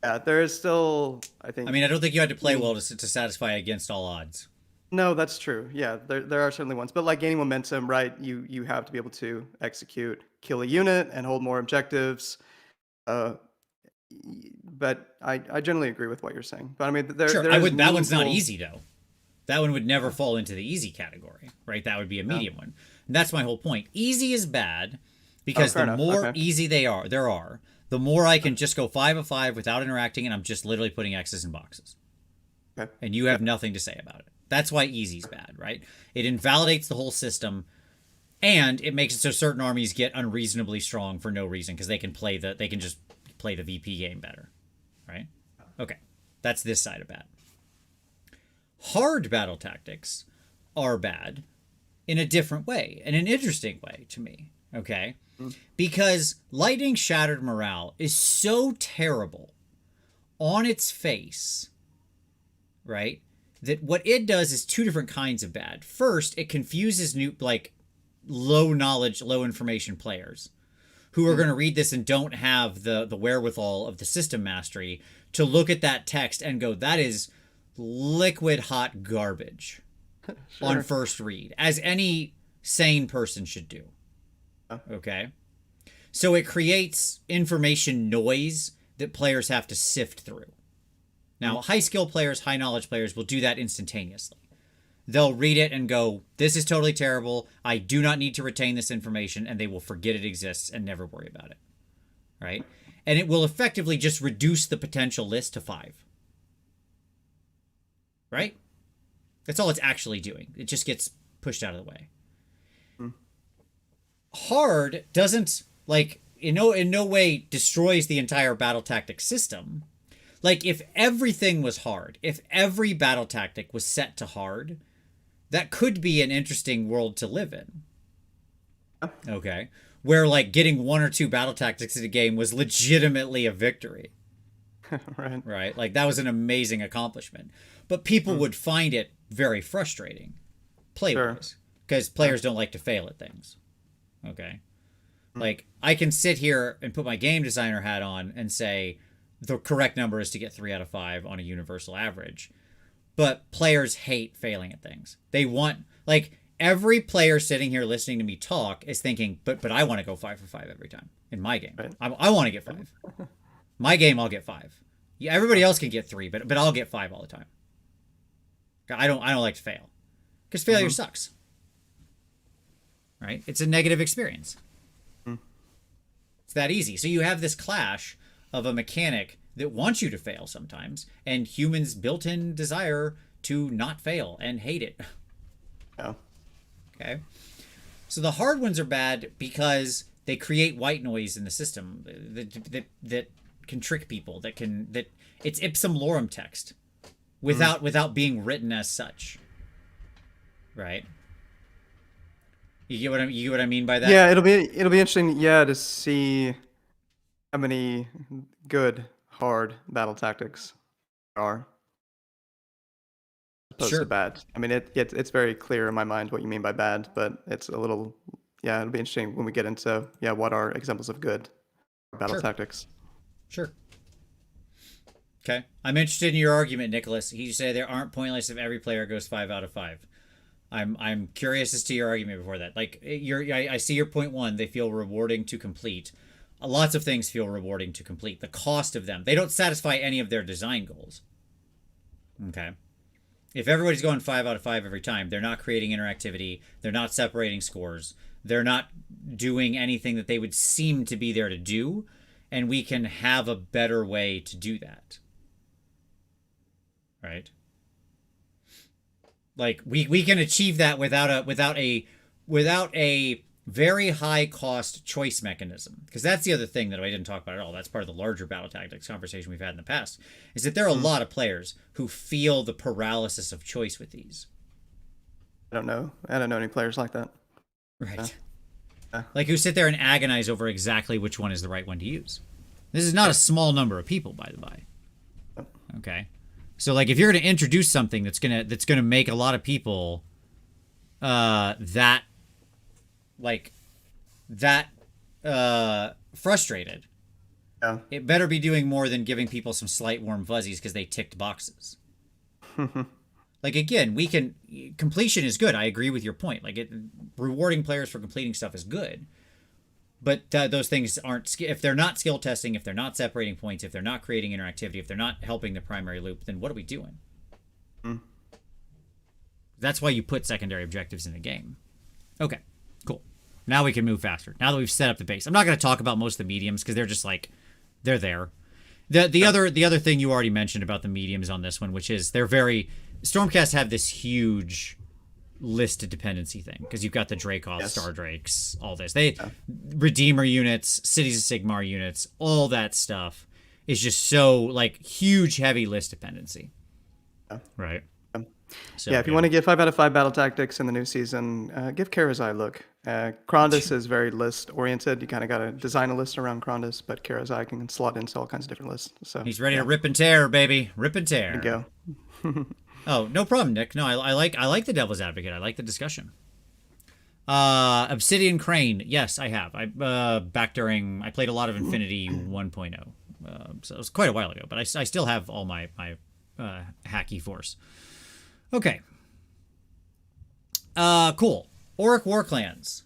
yeah, there is still. I think. I mean, I don't think you had to play well to satisfy against all odds. No, that's true. Yeah, there are certainly ones, but like gaining momentum, right? You have to be able to execute, kill a unit, and hold more objectives. But I generally agree with what you're saying. But I mean, sure, that one's not easy though. That one would never fall into the easy category, right? That would be a medium one. And that's my whole point. Easy is bad because the more easy there are, the more I can just go 5 of 5 without interacting, and I'm just literally putting X's in boxes. Okay. And you have nothing to say about it. That's why easy's bad, right? It invalidates the whole system, and it makes it so certain armies get unreasonably strong for no reason because they can just play the VP game better, right? Okay, that's this side of bad. Hard battle tactics are bad in a different way, in an interesting way to me, okay? Because lightning shattered morale is so terrible on its face, right? That what it does is two different kinds of bad. First, it confuses low knowledge, low information players who are going to read this and don't have the wherewithal of the system mastery to look at that text and go, that is liquid hot garbage on first read, as any sane person should do. Okay? So it creates information noise that players have to sift through. Now, high skill players, high knowledge players will do that instantaneously. They'll read it and go, this is totally terrible. I do not need to retain this information, and they will forget it exists and never worry about it. Right? And it will effectively just reduce the potential list to 5. Right? That's all it's actually doing. It just gets pushed out of the way. hard doesn't like in no way destroys the entire battle tactic system. Like if everything was hard, if every battle tactic was set to hard, that could be an interesting world to live in. Okay. Where like getting one or two battle tactics in a game was legitimately a victory. Right. Right? Like that was an amazing accomplishment. But people would find it very frustrating play-wise because players don't like to fail at things. Okay. Like I can sit here and put my game designer hat on and say the correct number is to get 3 out of 5 on a universal average. But players hate failing at things. They want, like, every player sitting here listening to me talk is thinking, but I want to go 5 for 5 every time in my game. Right. I want to get 5. My game, I'll get 5. Yeah, everybody else can get 3, but I'll get 5 all the time. I don't like to fail because failure sucks. Right? It's a negative experience. It's that easy. So you have this clash of a mechanic that wants you to fail sometimes, and humans' built-in desire to not fail and hate it. Yeah. Okay. So the hard ones are bad because they create white noise in the system that can trick people. That it's ipsum lorem text, without being written as such. Right. You get what I mean by that? Yeah, it'll be interesting, to see how many good hard battle tactics there are opposed Sure. to bad. I mean, it's very clear in my mind what you mean by bad, but it's a little, it'll be interesting when we get into what are examples of good battle tactics. Sure. Okay. I'm interested in your argument, Nicholas. You say there aren't pointless if every player goes 5 out of 5. I'm curious as to your argument before that. Like I see your point 1. They feel rewarding to complete. Lots of things feel rewarding to complete. The cost of them, they don't satisfy any of their design goals. Okay. If everybody's going 5 out of 5 every time, they're not creating interactivity. They're not separating scores. They're not doing anything that they would seem to be there to do. And we can have a better way to do that. Right? Like we can achieve that without a very high cost choice mechanism. Because that's the other thing that I didn't talk about at all. That's part of the larger battle tactics conversation we've had in the past. Is that there are a lot of players who feel the paralysis of choice with these. I don't know any players like that. Right. Like who sit there and agonize over exactly which one is the right one to use. This is not a small number of people, by the by. Okay. So like if you're going to introduce something that's going to make a lot of people frustrated. Yeah. It better be doing more than giving people some slight warm fuzzies because they ticked boxes. Like again, completion is good. I agree with your point. Like rewarding players for completing stuff is good. But those things aren't, if they're not skill testing, if they're not separating points, if they're not creating interactivity, if they're not helping the primary loop, then what are we doing? That's why you put secondary objectives in the game. Okay, cool. Now we can move faster. Now that we've set up the base. I'm not going to talk about most of the mediums because they're just like, they're there. The other thing you already mentioned about the mediums on this one, which is Stormcast have this huge listed dependency thing because you've got the Dracoth, Star Drakes, all this. Redeemer units, Cities of Sigmar units, all that stuff is just so like huge, heavy list dependency. Right. So, if you want to get 5 out of 5 battle tactics in the new season, give Karazai a look. Krondus is very list oriented. You kind of got to design a list around Krondus, but Karazai can slot into all kinds of different lists. So he's ready to rip and tear, baby. Rip and tear. There you go. Oh, no problem, Nick. No, I like the Devil's Advocate. I like the discussion. Obsidian Crane. Yes, I have. I played a lot of Infinity 1.0. So it was quite a while ago, but I still have all my hacky force. Okay. Cool. Orc War Clans.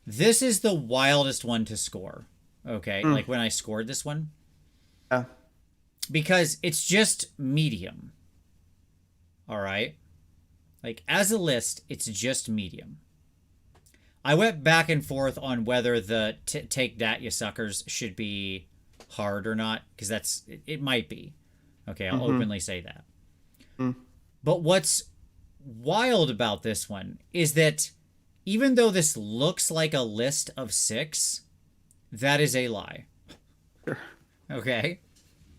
This is the wildest one to score. Okay, like when I scored this one. Because it's just medium. All right. Like as a list, it's just medium. I went back and forth on whether the take that you suckers should be hard or not, because it might be. Okay, I'll openly say that. But what's wild about this one is that even though this looks like a list of 6, that is a lie. Sure. Okay?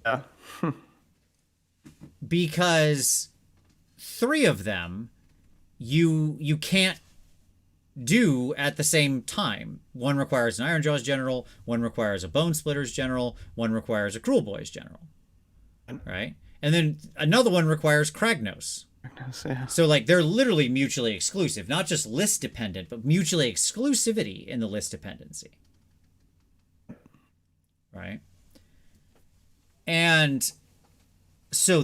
Yeah. Because 3 of them you can't do at the same time. One requires an Ironjaw's general, one requires a Bone Splitter's general, one requires a Cruel Boy's general. Right? And then another one requires Kragnos. Yeah. So like they're literally mutually exclusive, not just list dependent, but mutually exclusivity in the list dependency. Right? And so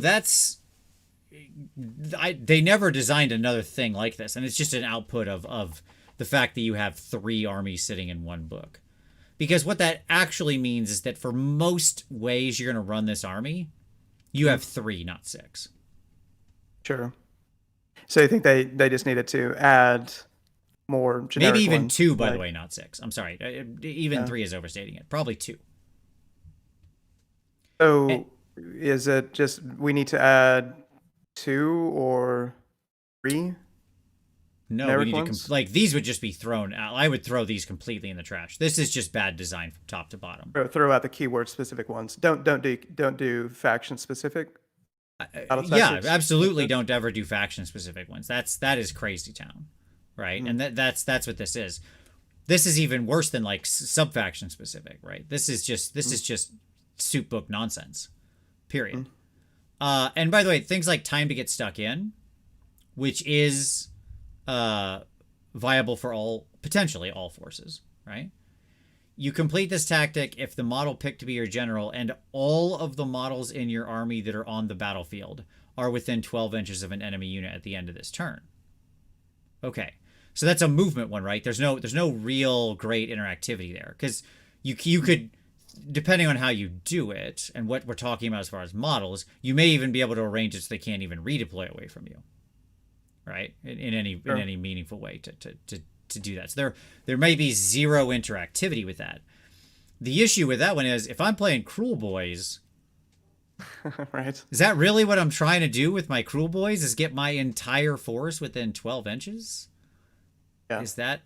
they never designed another thing like this, and it's just an output of the fact that you have 3 armies sitting in one book. Because what that actually means is that for most ways you're going to run this army, you have 3, not 6. Sure. So you think they just needed to add more generic Maybe even ones, 2, by like, the way, not 6. I'm sorry. Even 3 is overstating it. Probably 2. So And, is it just we need to add 2 or 3 no, we generic need ones? to like these would just be thrown out. I would throw these completely in the trash. This is just bad design from top to bottom. Or throw out the keyword specific ones. Don't do faction specific. Battle Yeah, tactics. absolutely. Don't ever do faction specific ones. That is crazy town, right? And that's what this is. This is even worse than like sub faction specific, right? This is just soup book nonsense. Period. And by the way, things like time to get stuck in, which is viable for potentially all forces, right? You complete this tactic if the model picked to be your general and all of the models in your army that are on the battlefield are within 12 inches of an enemy unit at the end of this turn. Okay, so that's a movement one, right? There's no real great interactivity there because you could, depending on how you do it and what we're talking about as far as models, you may even be able to arrange it so they can't even redeploy away from you, right? In any meaningful way to do that. So there may be 0 interactivity with that. The issue with that one is if I'm playing Cruel Boys, Right. is that really what I'm trying to do with my Cruel Boys? Is get my entire force within 12 inches? Yeah. Is that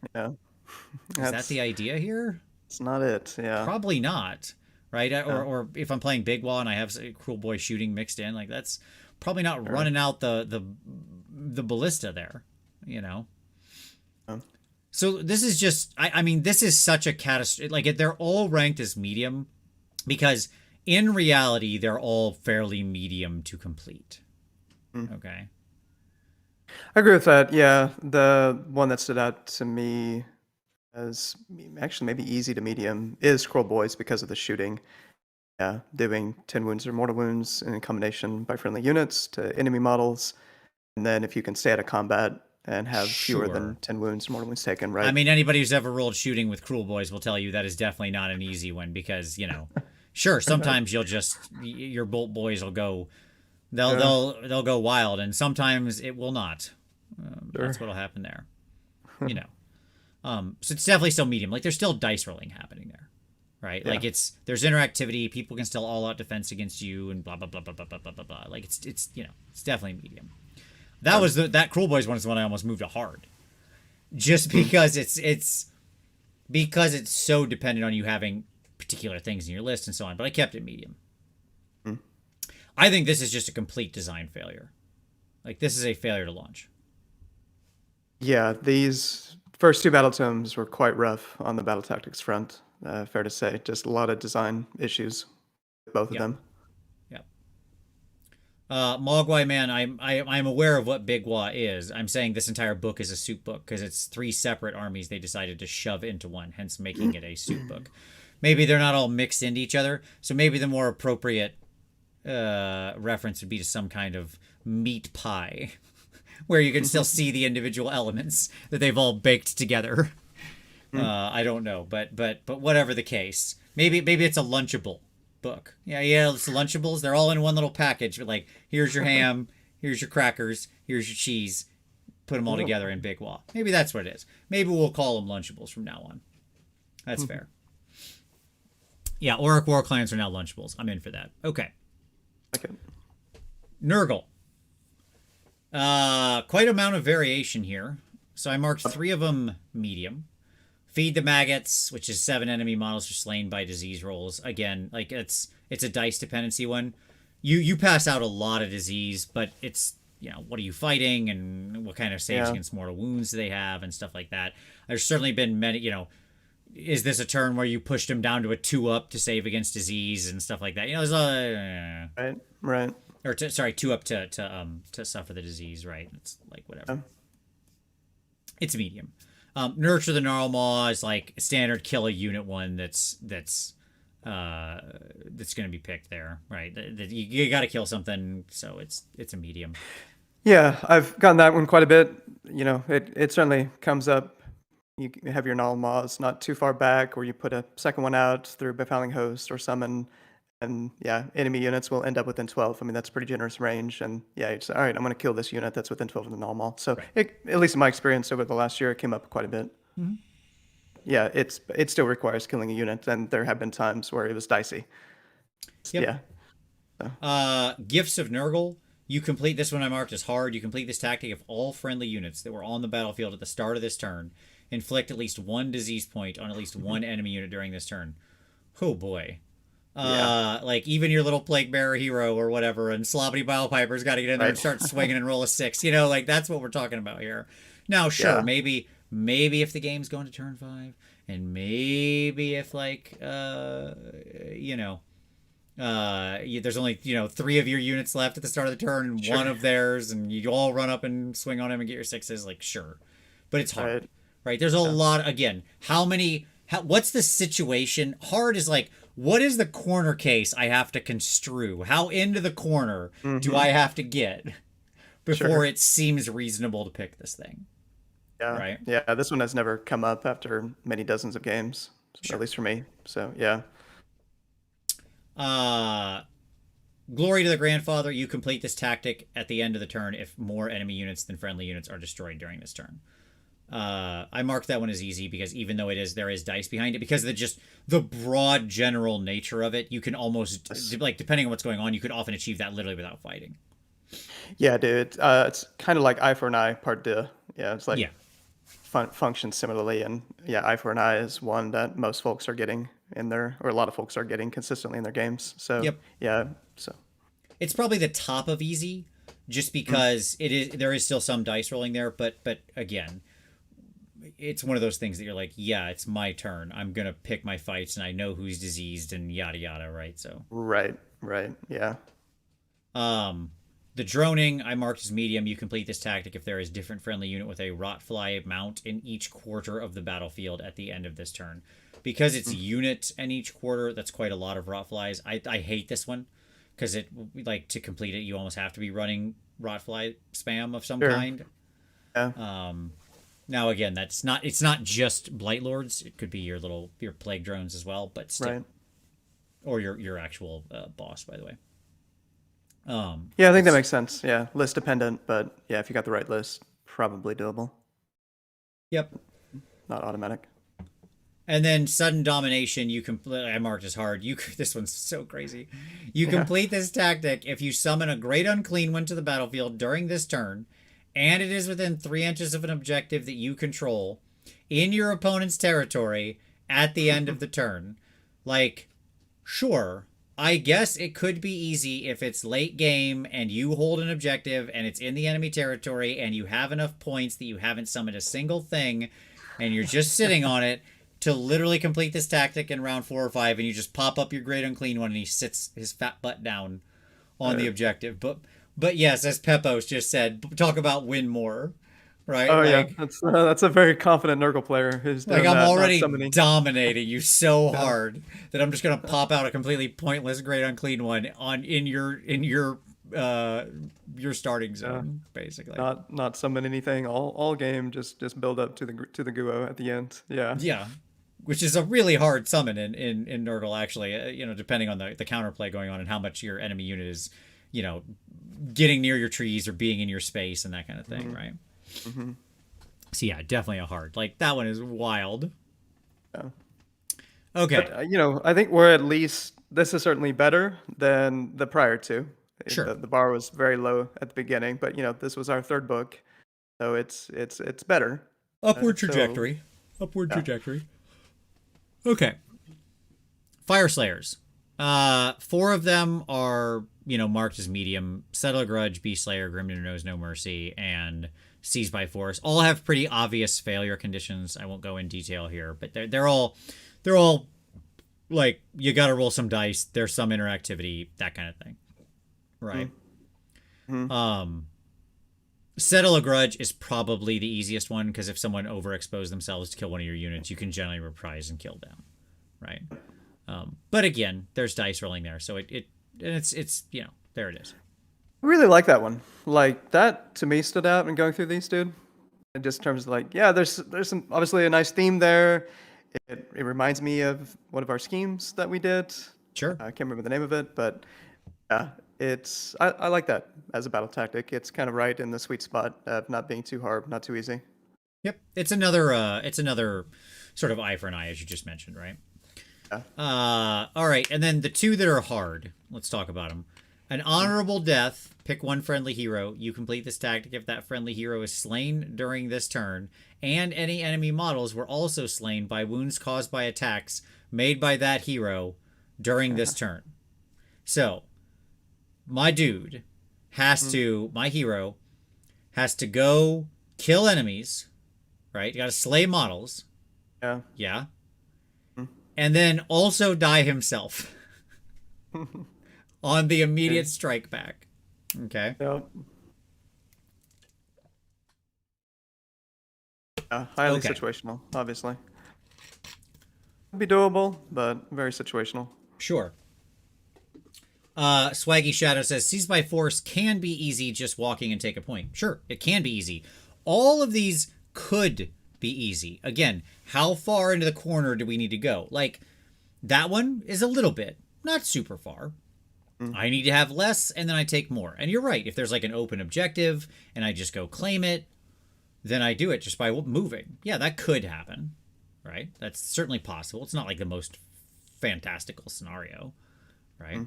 That's the idea here? It's not it. Yeah. Probably not, right? Or if I'm playing Big Wall and I have Cruel Boy shooting mixed in, like that's probably not running out the ballista there, you know. So this is just, I mean, this is such a catastrophe. Like they're all ranked as medium because in reality they're all fairly medium to complete. Okay. I agree with that. Yeah. The one that stood out to me as actually maybe easy to medium is Scroll Boys because of the shooting. Yeah. Doing 10 wounds or mortal wounds in combination by friendly units to enemy models. And then if you can stay out of combat and have fewer than 10 wounds or mortal wounds taken, right? I mean, anybody who's ever rolled shooting with Cruel Boys will tell you that is definitely not an easy one because, you know, sure, sometimes your bolt boys will go, they'll go wild, and sometimes it will not. That's what'll happen there, you know. So it's definitely still medium. Like there's still dice rolling happening there, right? Yeah. Like there's interactivity. People can still all out defense against you and blah blah blah blah blah blah blah blah blah. Like it's you know it's definitely medium. That Cruel Boys one is the one I almost moved to hard, just because it's so dependent on you having particular things in your list and so on. But I kept it medium. I think this is just a complete design failure. Like this is a failure to launch. Yeah, these first 2 battle tomes were quite rough on the battle tactics front. Fair to say, just a lot of design issues with both of them. Mogwai man, I'm aware of what Big Wa is. I'm saying this entire book is a soup book because it's 3 separate armies they decided to shove into one, hence making it a soup book. Maybe they're not all mixed into each other, so maybe the more appropriate reference would be to some kind of meat pie, where you can still see the individual elements that they've all baked together. I don't know, but whatever the case, maybe it's a lunchable book. Yeah, it's Lunchables. They're all in one little package. But like, here's your ham, here's your crackers, here's your cheese. Put them all together in Big Wall. Maybe that's what it is. Maybe we'll call them Lunchables from now on. That's fair. Yeah, Auric War Clans are now Lunchables. I'm in for that. Okay. Nurgle. Quite amount of variation here. So I marked 3 of them medium. Feed the maggots, which is 7 enemy models are slain by disease rolls. Again, like it's a dice dependency one. You pass out a lot of disease, but it's, what are you fighting and what kind of saves against mortal wounds do they have and stuff like that. There's certainly been many, is this a turn where you pushed him down to a 2-up to save against disease and stuff like that? There's right. Or 2-up to suffer the disease, right? It's like whatever. It's medium. Nurture the Gnarl Maw is like standard kill a unit one that's going to be picked there, right? You got to kill something, so it's a medium. Yeah, I've gotten that one quite a bit. It certainly comes up. You have your Gnarl Maws not too far back, or you put a second one out through Befuddling Host or summon, and enemy units will end up within 12. I mean, that's a pretty generous range, and it's all right. I'm going to kill this unit that's within 12 of the Gnarl Maw. So, at least in my experience over the last year, it came up quite a bit. Mm-hmm. Yeah, it still requires killing a unit, and there have been times where it was dicey. Yep. Yeah. Gifts of Nurgle. You complete this one I marked as hard. You complete this tactic if all friendly units that were on the battlefield at the start of this turn inflict at least 1 disease point on at least 1 enemy unit during this turn. Oh boy. Like even your little Plague Bearer hero or whatever, and Sloppity Bilepiper's got to get in there and start swinging and roll a 6. Like that's what we're talking about here. Now, sure, maybe if the game's going to turn 5, and maybe if there's only 3 of your units left at the start of the turn and 1 of theirs, and you all run up and swing on him and get your 6s. Like sure, but it's hard, right? There's a lot. Again, what's the situation? Hard is like, what is the corner case I have to construe? How into the corner do I have to get before it seems reasonable to pick this thing? Yeah. Right. Yeah. This one has never come up after many dozens of games, at least for me. So, yeah. Glory to the Grandfather. You complete this tactic at the end of the turn if more enemy units than friendly units are destroyed during this turn. I marked that one as easy because even though there is dice behind it, because of the broad general nature of it, you can almost, depending on what's going on, you could often achieve that literally without fighting. Yeah, dude. It's kind of like eye for an eye, part 2. Yeah, it's like functions similarly, and eye for an eye is one that most folks are getting or a lot of folks are getting consistently in their games. So so it's probably the top of easy, just because there is still some dice rolling there, but again, it's one of those things that you're like, it's my turn. I'm gonna pick my fights, and I know who's diseased, and yada yada, right? So right, yeah. The Droning I marked as medium. You complete this tactic if there is different friendly unit with a Rotfly mount in each quarter of the battlefield at the end of this turn. Because it's unit in each quarter, that's quite a lot of Rotflies. I hate this one because to complete it, you almost have to be running Rotfly spam of some kind. Yeah. Now again, it's not just Blight Lords. It could be your plague drones as well, but still, or your actual boss, by the way. I think that makes sense. Yeah, list dependent, but if you got the right list, probably doable. Yep. Not automatic. And then Sudden Domination, I marked as hard. This one's so crazy. You complete this tactic if you summon a Great Unclean One to the battlefield during this turn, and it is within 3 inches of an objective that you control in your opponent's territory at the end of the turn. Like, sure, I guess it could be easy if it's late game and you hold an objective and it's in the enemy territory and you have enough points that you haven't summoned a single thing and you're just sitting on it to literally complete this tactic in round 4 or 5, and you just pop up your Great Unclean One and he sits his fat butt down on the objective. But yes, as Pepos just said, talk about win more, right? Oh, that's a very confident Nurgle player who's doing I'm already dominating you so hard that I'm just gonna pop out a completely pointless Great Unclean One in your starting zone, basically. Not summon anything all game. Just build up to the Guo at the end. Yeah. Which is a really hard summon in Nurgle, actually. Depending on the counterplay going on and how much your enemy unit is, getting near your trees or being in your space and that kind of thing, right? Mm-hmm. So definitely a hard. Like that one is wild. Yeah. Okay. But, I think this is certainly better than the prior 2. Sure. The bar was very low at the beginning, but this was our 3rd book, so it's better. Upward So, trajectory. Upward yeah. trajectory. Okay. Fire Slayers. 4 of them are, marked as medium. Settle a Grudge, Beast Slayer, Grimnir Knows No Mercy, and Seize by Force. All have pretty obvious failure conditions. I won't go in detail here, but they're all like, you gotta roll some dice. There's some interactivity, that kind of thing. Right. Mm-hmm. Settle a Grudge is probably the easiest one, because if someone overexposed themselves to kill one of your units, you can generally reprise and kill them, right? But again, there's dice rolling there, so it's there it is. I really like that one. Like that to me stood out in going through these, dude. In just terms of like, yeah, there's some obviously a nice theme there. It reminds me of one of our schemes that we did. Sure. I can't remember the name of it, but yeah, I like that as a battle tactic. It's kind of right in the sweet spot of not being too hard, not too easy. Yep. It's another sort of eye for an eye, as you just mentioned, right? Yeah. All right, and then the 2 that are hard. Let's talk about them. An honorable death. Pick one friendly hero. You complete this tactic if that friendly hero is slain during this turn, and any enemy models were also slain by wounds caused by attacks made by that hero during this turn. So, my dude my hero has to go kill enemies, right? You gotta slay models. Yeah. Yeah. And then also die himself on the immediate strike back. Okay. Yep. Yeah, highly Okay. situational, obviously. Could be doable, but very situational. Sure. Swaggy Shadow says, Seize by Force can be easy just walking and take a point. Sure, it can be easy. All of these could be easy. Again, how far into the corner do we need to go? Like, that one is a little bit, not super far. I need to have less, and then I take more. And you're right, if there's like an open objective, and I just go claim it, then I do it just by moving. Yeah, that could happen, right? That's certainly possible. It's not like the most fantastical scenario, right?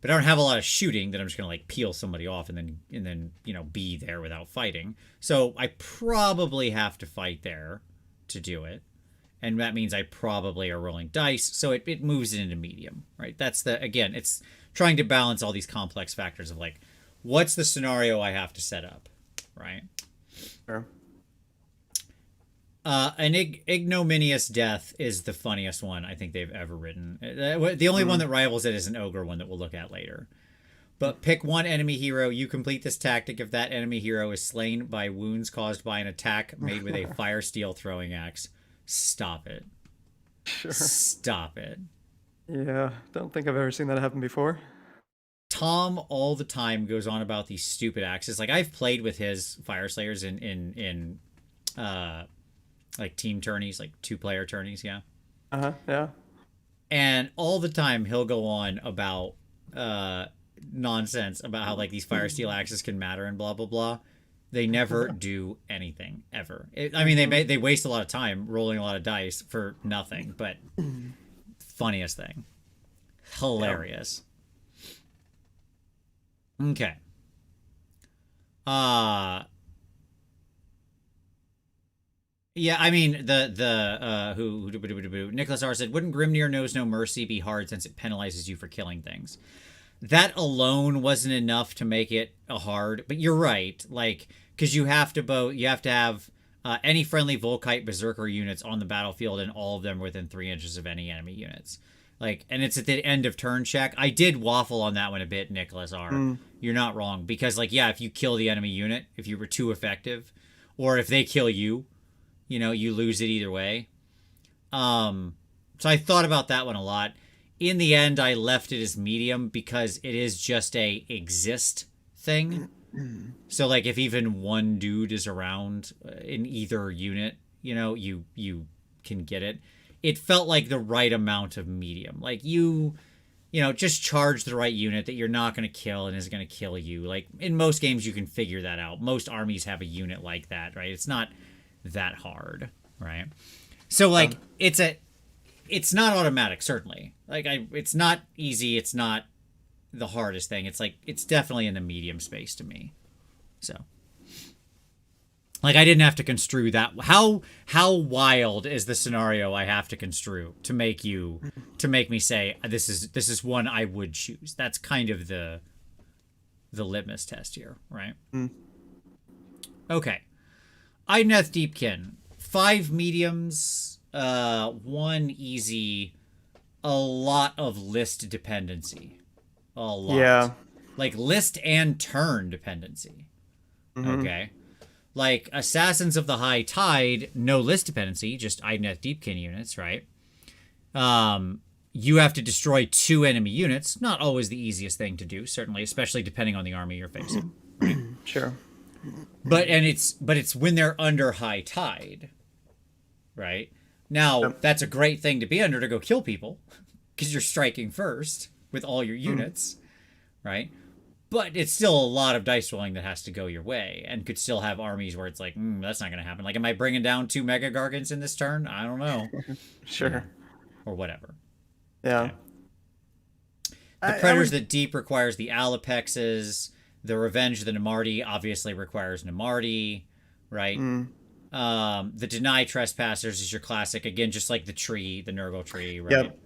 But I don't have a lot of shooting that I'm just gonna like peel somebody off and then be there without fighting. So I probably have to fight there to do it, and that means I probably are rolling dice. So it moves it into medium, right? That's again, it's trying to balance all these complex factors of like, what's the scenario I have to set up, right? Sure. An ignominious death is the funniest one I think they've ever written. The only one that rivals it is an ogre one that we'll look at later. But pick one enemy hero. You complete this tactic if that enemy hero is slain by wounds caused by an attack made with a fire steel throwing axe. Stop it. Sure. Stop it. Yeah, don't think I've ever seen that happen before. Tom all the time goes on about these stupid axes. Like, I've played with his fire slayers in like team tourneys, like 2-player tourneys, yeah. Yeah. And all the time he'll go on about nonsense about how like these fire steel axes can matter and blah blah blah. They never do anything ever. I mean, they waste a lot of time rolling a lot of dice for nothing. But funniest thing, hilarious. Okay. Yeah, I mean who Nicholas R said, wouldn't Grimnir Knows No Mercy be hard since it penalizes you for killing things? That alone wasn't enough to make it a hard, but you're right, like, because you have to have any friendly Volkite Berserker units on the battlefield, and all of them within 3 inches of any enemy units. Like, and it's at the end of turn check. I did waffle on that one a bit, Nicholas R. You're not wrong, because like, yeah, if you kill the enemy unit, if you were too effective, or if they kill you, you lose it either way. So I thought about that one a lot. In the end, I left it as medium because it is just a exist thing. So like, if even one dude is around in either unit, you can get it. It felt like the right amount of medium. Like, just charge the right unit that you're not going to kill and is going to kill you. Like, in most games, you can figure that out. Most armies have a unit like that, right? It's not that hard, right? So like, it's not automatic, certainly. Like, it's not easy. It's not the hardest thing. It's like, it's definitely in the medium space to me. So, Like I didn't have to construe that. How wild is the scenario I have to construe to make me say this is one I would choose. That's kind of the litmus test here, right? Mm. Okay. Idneth Deepkin, 5 mediums, 1 easy, a lot of list dependency. A lot. Yeah. Like list and turn dependency. Mm-hmm. Okay. Like Assassins of the High Tide, no list dependency, just Idneth Deepkin units, right? You have to destroy 2 enemy units. Not always the easiest thing to do, certainly, especially depending on the army you're facing. Right? Sure. But it's when they're under high tide, right? Now that's a great thing to be under to go kill people, because you're striking first with all your units, right? But it's still a lot of dice rolling that has to go your way, and could still have armies where it's like, that's not going to happen. Like, am I bringing down 2 Mega Gargants in this turn? I don't know. Sure. Or whatever. Yeah. Okay. The Predators that Deep requires the Alapexes. The Revenge of the Namarti obviously requires Namarti, right? The Deny Trespassers is your classic. Again, just like the tree, the Nurgle tree, right? Yep.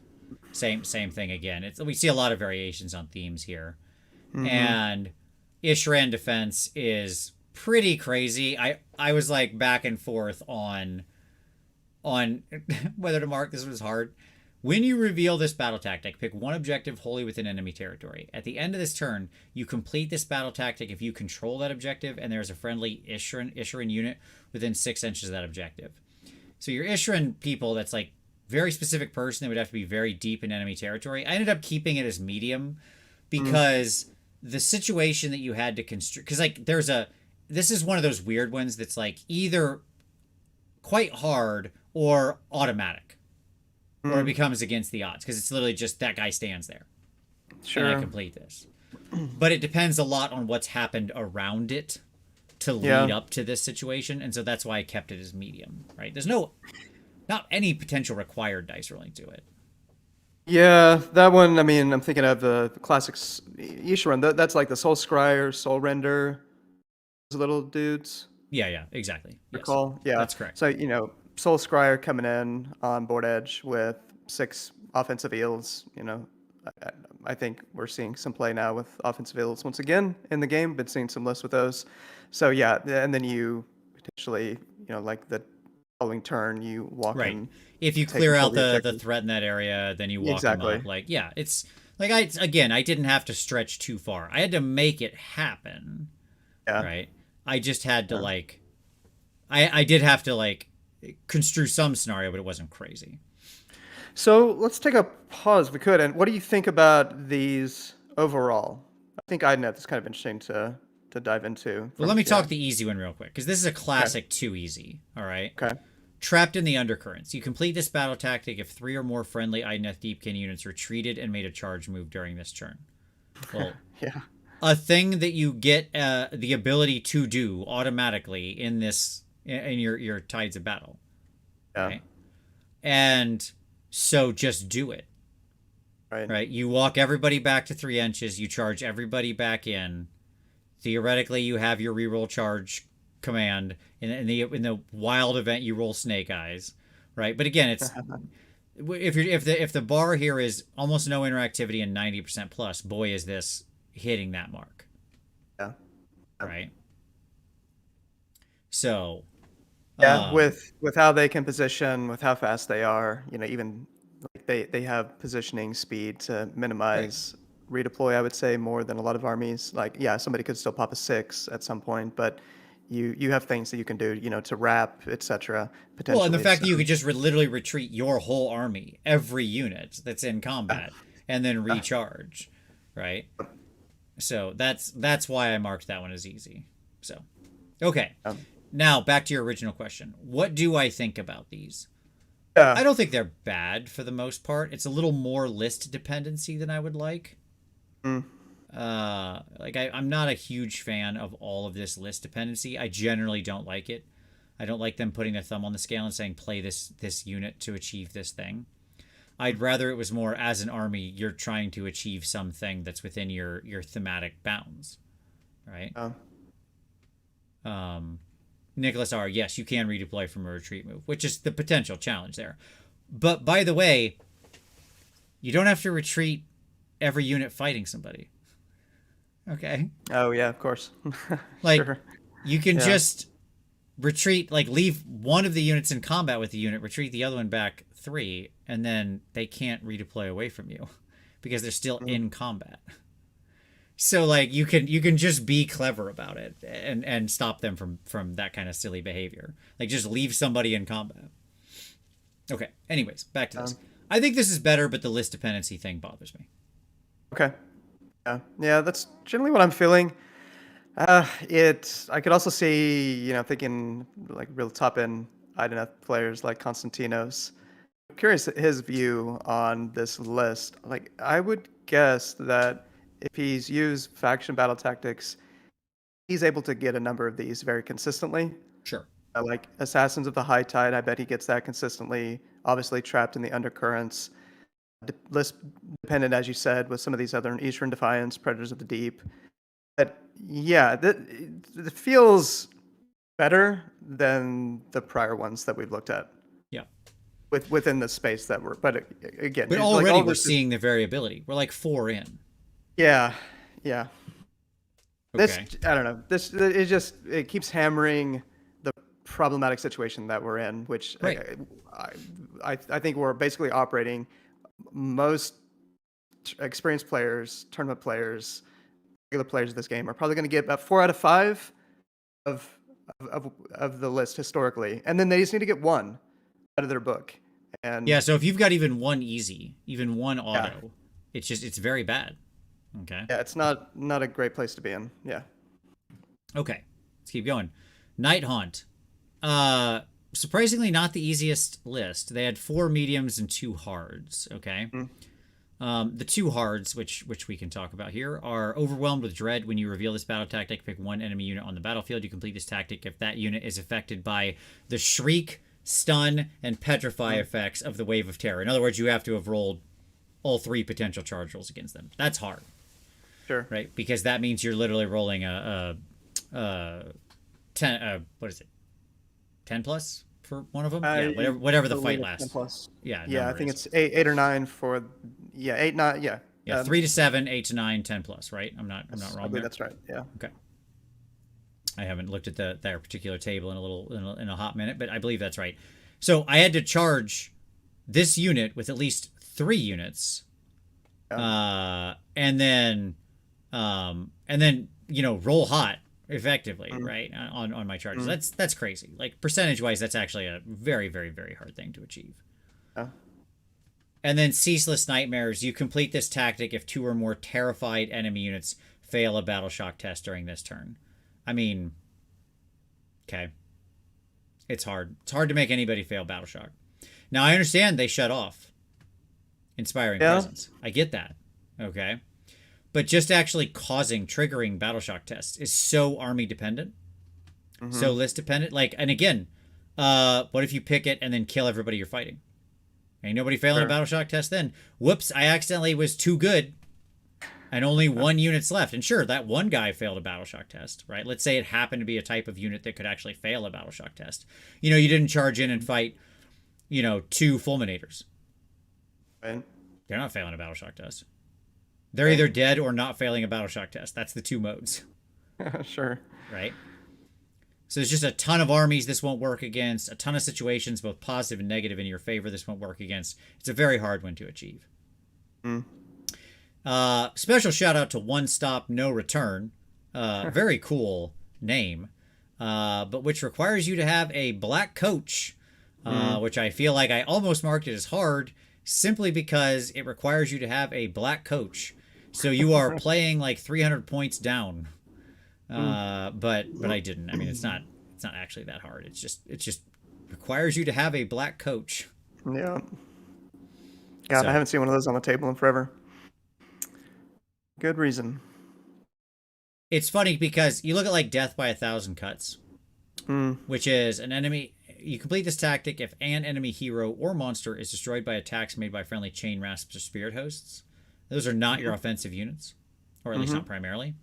Same thing again. We see a lot of variations on themes here. And Ishran Defense is pretty crazy. I was like back and forth on whether to mark this. Was hard. When you reveal this battle tactic, pick 1 objective wholly within enemy territory. At the end of this turn, you complete this battle tactic if you control that objective and there's a friendly Ishran unit within 6 inches of that objective. So your Ishran people, that's like very specific person that would have to be very deep in enemy territory. I ended up keeping it as medium because the situation that you had to construct, because like this is one of those weird ones that's like either quite hard or automatic. Or it becomes against the odds, because it's literally just that guy stands there. Sure. And I complete this. But it depends a lot on what's happened around it to lead up to this situation, and so that's why I kept it as medium, right? There's not any potential required dice rolling to it. Yeah, that one, I mean, I'm thinking of the classics Ishran. That's like the Soul Scryer, Soul Render, those little dudes. Yeah, exactly. Recall? Yes, yeah. that's correct. So, Soul Scryer coming in on board edge with 6 offensive eels, I think we're seeing some play now with offensive eels once again in the game. Been seeing some lists with those. So yeah, and then you potentially, like the following turn, you walk in. If you clear out the threat in that area, then you walk them up. Like, yeah, it's like I didn't have to stretch too far. I had to make it happen. Yeah. Right. I just had to I did have to construe some scenario, but it wasn't crazy. So let's take a pause if we could. And what do you think about these overall? I think Idneth is kind of interesting to dive into. Well, let me talk the easy one real quick, because this is a classic too easy. All right. Okay. Trapped in the Undercurrents. You complete this battle tactic if 3 or more friendly Idneth Deepkin units retreated and made a charge move during this turn. Well, yeah. A thing that you get the ability to do automatically in your Tides of Battle. Yeah. Right? And so just do it. Right. You walk everybody back to 3 inches. You charge everybody back in. Theoretically, you have your reroll charge command. In the wild event, you roll Snake Eyes. Right. But again, it's if the bar here is almost no interactivity and 90% plus, boy, is this hitting that mark. Yeah. Right. So. Yeah, with how they can position, with how fast they are, even they have positioning speed to minimize redeploy. I would say more than a lot of armies. Like, yeah, somebody could still pop a 6 at some point, but you have things that you can do, to wrap, etc. Potentially. Well, and the fact that you could just literally retreat your whole army, every unit that's in combat, and then recharge, right? So that's why I marked that one as easy. So, okay. Now, back to your original question. What do I think about these? Yeah. I don't think they're bad for the most part. It's a little more list dependency than I would like. I'm not a huge fan of all of this list dependency. I generally don't like it. I don't like them putting their thumb on the scale and saying, play this unit to achieve this thing. I'd rather it was more, as an army, you're trying to achieve something that's within your thematic bounds. Right? Nicholas R., yes, you can redeploy from a retreat move, which is the potential challenge there. But by the way, you don't have to retreat every unit fighting somebody. Okay. Oh yeah, of course. Like, Sure. you can Yeah. just retreat, like leave one of the units in combat with the unit, retreat the other one back 3, and then they can't redeploy away from you because they're still in combat. So like you can just be clever about it and stop them from that kind of silly behavior. Like just leave somebody in combat. Okay. Anyways, back to this. I think this is better, but the list dependency thing bothers me. Okay. Yeah. Yeah, that's generally what I'm feeling. I could also see, thinking like real top end IDNF players like Konstantinos. I'm curious his view on this list. Like, I would guess that if he's used faction battle tactics, he's able to get a number of these very consistently. Sure. Like Assassins of the High Tide, I bet he gets that consistently. Obviously, Trapped in the Undercurrents. List dependent, as you said, with some of these other Eastern Defiance, Predators of the Deep. But yeah, it feels better than the prior ones that we've looked at Yeah. within the space that we're. But again, But like already all we're this seeing the variability. We're like 4 in. yeah, yeah. This Okay. I don't know. It keeps hammering the problematic situation that we're in, which Right. I think we're basically operating most experienced players, tournament players, regular players of this game are probably going to get about 4 out of 5 of of the list historically, and then they just need to get 1 out of their book. And Yeah, so if you've got even 1 easy, even 1 yeah, auto, it's very bad. Okay. yeah, it's not a great place to be in. Yeah. Okay. Let's keep going. Night Haunt. Surprisingly not the easiest list. They had 4 mediums and 2 hards, okay? The 2 hards, which we can talk about here, are Overwhelmed with Dread. When you reveal this battle tactic, pick 1 enemy unit on the battlefield. You complete this tactic if that unit is affected by the Shriek, Stun, and Petrify effects of the Wave of Terror. In other words, you have to have rolled all 3 potential charge rolls against them. That's hard. Sure. Right? Because that means you're literally rolling a 10, what is it? 10 plus for one of them? Yeah, whatever the fight lasts. 10 plus. Yeah, Yeah, I number think is. it's eight or 9 for 8, 9. Yeah. Yeah, 3 to 7, 8 to 9, 10 plus, right? I'm not I wrong believe there. that's right. Yeah. Okay. I haven't looked at their particular table in a hot minute, but I believe that's right. So I had to charge this unit with at least 3 units, and then roll hot effectively, right, on my charges. That's crazy. Like percentage wise, that's actually a very, very, very hard thing to achieve. And then Ceaseless Nightmares. You complete this tactic if 2 or more terrified enemy units fail a battle shock test during this turn. I mean, okay. It's hard. It's hard to make anybody fail battle shock. Now, I understand they shut off Inspiring Presence. I get that. Okay. But just actually triggering battle shock tests is so army dependent, so list dependent. Like, and again, what if you pick it and then kill everybody you're fighting? Ain't nobody failing a battle shock test then. Whoops, I accidentally was too good and only 1 unit's left. And sure, that 1 guy failed a battle shock test, right? Let's say it happened to be a type of unit that could actually fail a battle shock test. You didn't charge in and fight, 2 fulminators. Right. They're not failing a battle shock test. They're either dead or not failing a battle shock test. That's the 2 modes. Sure. Right? So there's just a ton of armies this won't work against, a ton of situations, both positive and negative in your favor, this won't work against. It's a very hard one to achieve. Special shout out to One Stop No Return. Very cool name. But which requires you to have a black coach, which I feel like I almost marked it as hard simply because it requires you to have a black coach. So you are playing like 300 points down. But I didn't. I mean, it's not actually that hard. It just requires you to have a black coach. Yeah. God, So- I haven't seen one of those on the table in forever. Good reason. It's funny because you look at like Death by 1,000 Cuts, which is an enemy. You complete this tactic if an enemy hero or monster is destroyed by attacks made by friendly chain rasps or spirit hosts. Those are not your offensive units, or at least not primarily.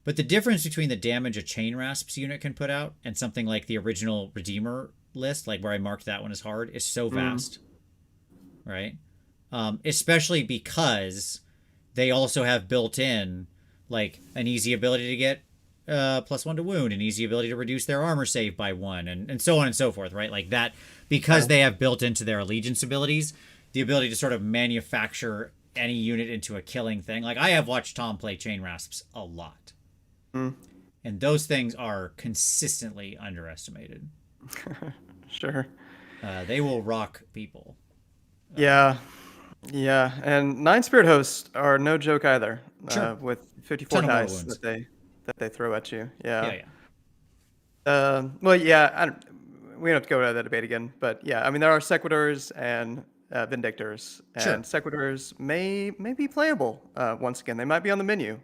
But the difference between the damage a Chain Rasps unit can put out and something like the original Redeemer list, like where I marked that one as hard, is so vast, right? Especially because they also have built in like an easy ability to get +1 to wound, an easy ability to reduce their armor save by 1, and so on and so forth, right? Like that, because they have built into their allegiance abilities the ability to sort of manufacture any unit into a killing thing. Like I have watched Tom play Chain Rasps a lot. And those things are consistently underestimated. Sure. They will rock people. Yeah. And 9 Spirit Hosts are no joke either. Sure. With 54 Ton of mortal dice wounds. that they throw at you. Yeah. Well, yeah, we don't have to go over that debate again, but yeah, I mean, there are Sequitors and Vindictors, and Sequitors may be playable. Once again, they might be on the menu.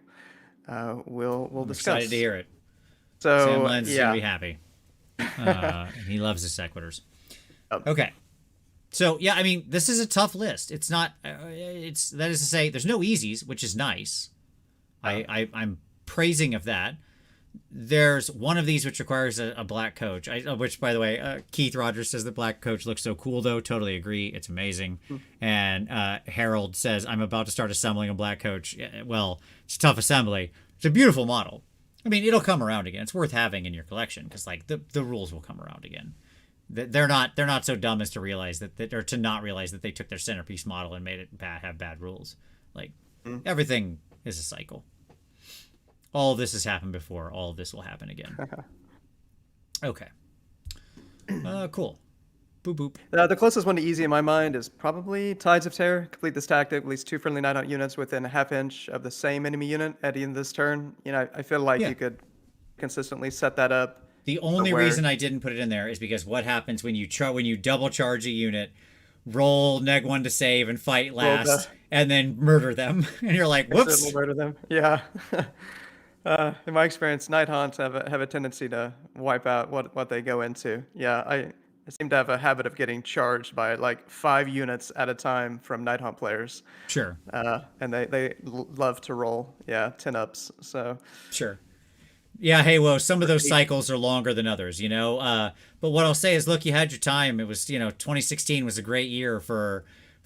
We'll discuss. Excited to hear it. So Sam Lenz is gonna be happy. And he loves his Sequitors. Okay. So yeah, I mean, this is a tough list. It's not. It's that is to say, there's no easies, which is nice. I'm praising of that. There's one of these which requires a black coach. Which, by the way, Keith Rogers says the black coach looks so cool, though. Totally agree. It's amazing. And Harold says, I'm about to start assembling a black coach. Well, it's a tough assembly. It's a beautiful model. I mean, it'll come around again. It's worth having in your collection because, like, the rules will come around again. They're not so dumb as to realize that, or to not realize that they took their centerpiece model and made it have bad rules. Like, everything is a cycle. All of this has happened before. All of this will happen again. Okay. Cool. Boop, boop. The closest one to easy in my mind is probably Tides of Terror. Complete this tactic, at least 2 friendly Nighthawk units within a half inch of the same enemy unit at the end of this turn. You know, I feel like you could consistently set that up. The only reason I didn't put it in there is because what happens when you double charge a unit, roll -1 to save and fight last, and then murder them, and you're like, whoops. Murder them. Yeah. In my experience, Night Haunts have a tendency to wipe out what they go into. Yeah, I seem to have a habit of getting charged by like 5 units at a time from Night Haunt players. Sure. And they love to roll, 10 ups. So sure. Yeah, hey, well, some of those cycles are longer than others, you know. But what I'll say is, look, you had your time. It was, 2016 was a great year for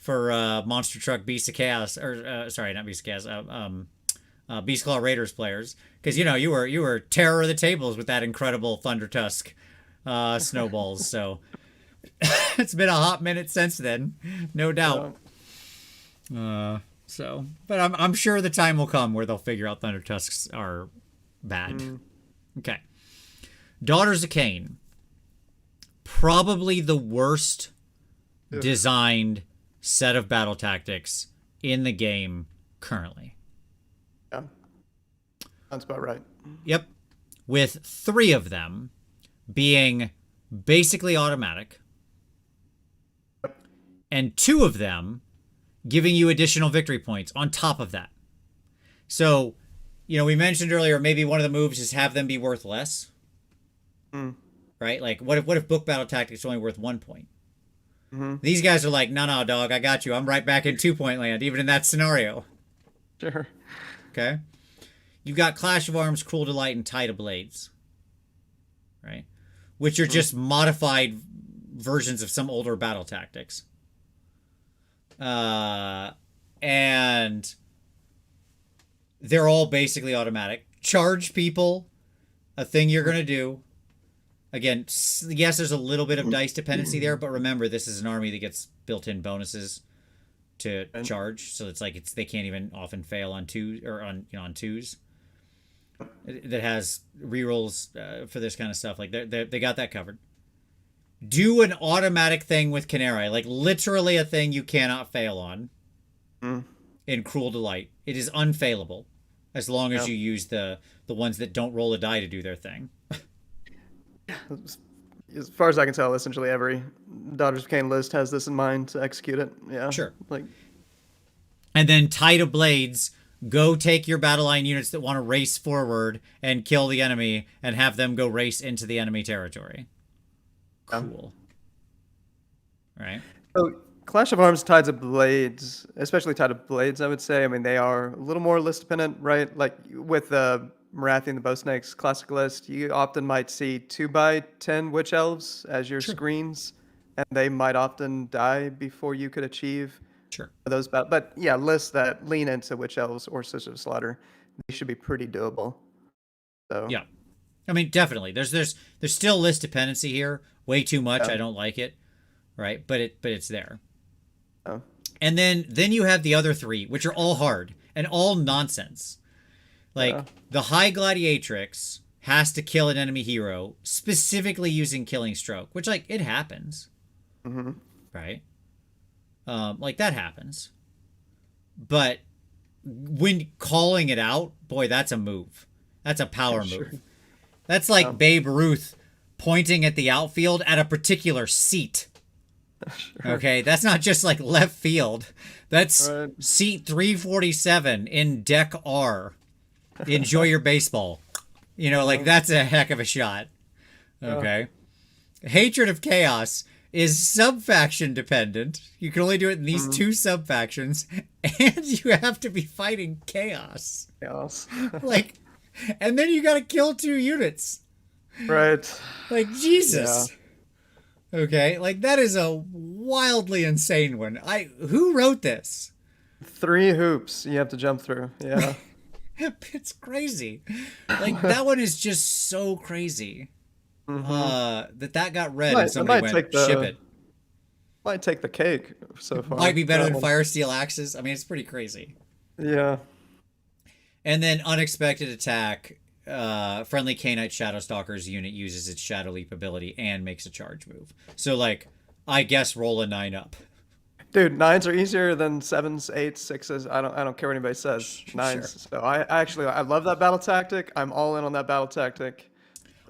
Monster Truck Beast of Chaos, or sorry, not Beast of Chaos, Beast Claw Raiders players, because you were terror of the tables with that incredible Thunder Tusk snowballs. So it's been a hot minute since then, no doubt. But I'm sure the time will come where they'll figure out Thunder Tusks are bad. Okay. Daughters of Cain. Probably the worst designed set of battle tactics in the game currently. Yeah. That's about right. Yep. With 3 of them being basically automatic. And 2 of them giving you additional victory points on top of that. So, we mentioned earlier, maybe one of the moves is have them be worth less. Right? Like, what if book battle tactics is only worth 1 point? These guys are like, no, dog, I got you. I'm right back in 2-point land, even in that scenario. Sure. Okay? You've got Clash of Arms, Cruel Delight, and Tide of Blades. Right? Which are just modified versions of some older battle tactics. And they're all basically automatic. Charge people, a thing you're going to do. Again, yes, there's a little bit of dice dependency there, but remember, this is an army that gets built-in bonuses to charge, so it's like they can't even often fail on 2s or on 2s. That has rerolls for this kind of stuff. Like they got that covered. Do an automatic thing with Canary, like literally a thing you cannot fail on. In Cruel Delight, it is unfailable as long as you use the ones that don't roll a die to do their thing. As far as I can tell, essentially every Daughters of Cain list has this in mind to execute it. Yeah. Sure. Like, and then Tide of Blades, go take your battle line units that want to race forward and kill the enemy and have them go race into the enemy territory. Cool. Right? So Clash of Arms, Tides of Blades, especially Tide of Blades, I would say. I mean, they are a little more list dependent, right? Like with Marathi the Bow Snakes classic list, you often might see 2x10 Witch Elves as your Sure. screens, and they might often die before you could achieve Sure. those. But yeah, lists that lean into Witch Elves or Sisters of Slaughter, they should be pretty doable. So Yeah. I mean, definitely. There's still list dependency here. Way too much. yeah. I don't like it. Right? But it's there. Oh. And then you have the other three, which are all hard and all nonsense. Like Yeah. the High Gladiatrix has to kill an enemy hero specifically using Killing Stroke, which like it happens. Mm-hmm. Right? Like that happens. But when calling it out, boy, that's a move. That's a power Sure. move. That's like Babe Ruth pointing at the outfield at a particular seat. Sure. Okay, that's not just like left field. That's Right. seat 347 in deck R. Enjoy your baseball. You know, like that's a heck of a shot. Okay. Hatred of Chaos is sub-faction dependent. You can only do it in these two sub-factions, and you have to be fighting Chaos. Chaos. Like, and then you gotta kill 2 units. Right. Like, Jesus. Okay, like that is a wildly insane one. Who wrote this? 3 hoops you have to jump through. Yeah. It's crazy. Like that one is just so crazy. That got read and somebody went, ship it. Might take the cake so far. Might be better That than one. Fire Steel Axes. I mean, it's pretty crazy. Yeah. And then unexpected attack. Friendly K-Knight Shadowstalker's unit uses its Shadow Leap ability and makes a charge move. So like, I guess roll a 9 up. Dude, 9s are easier than 7s, 8s, 6s. I don't care what anybody says. 9s. So I love that battle tactic. I'm all in on that battle tactic.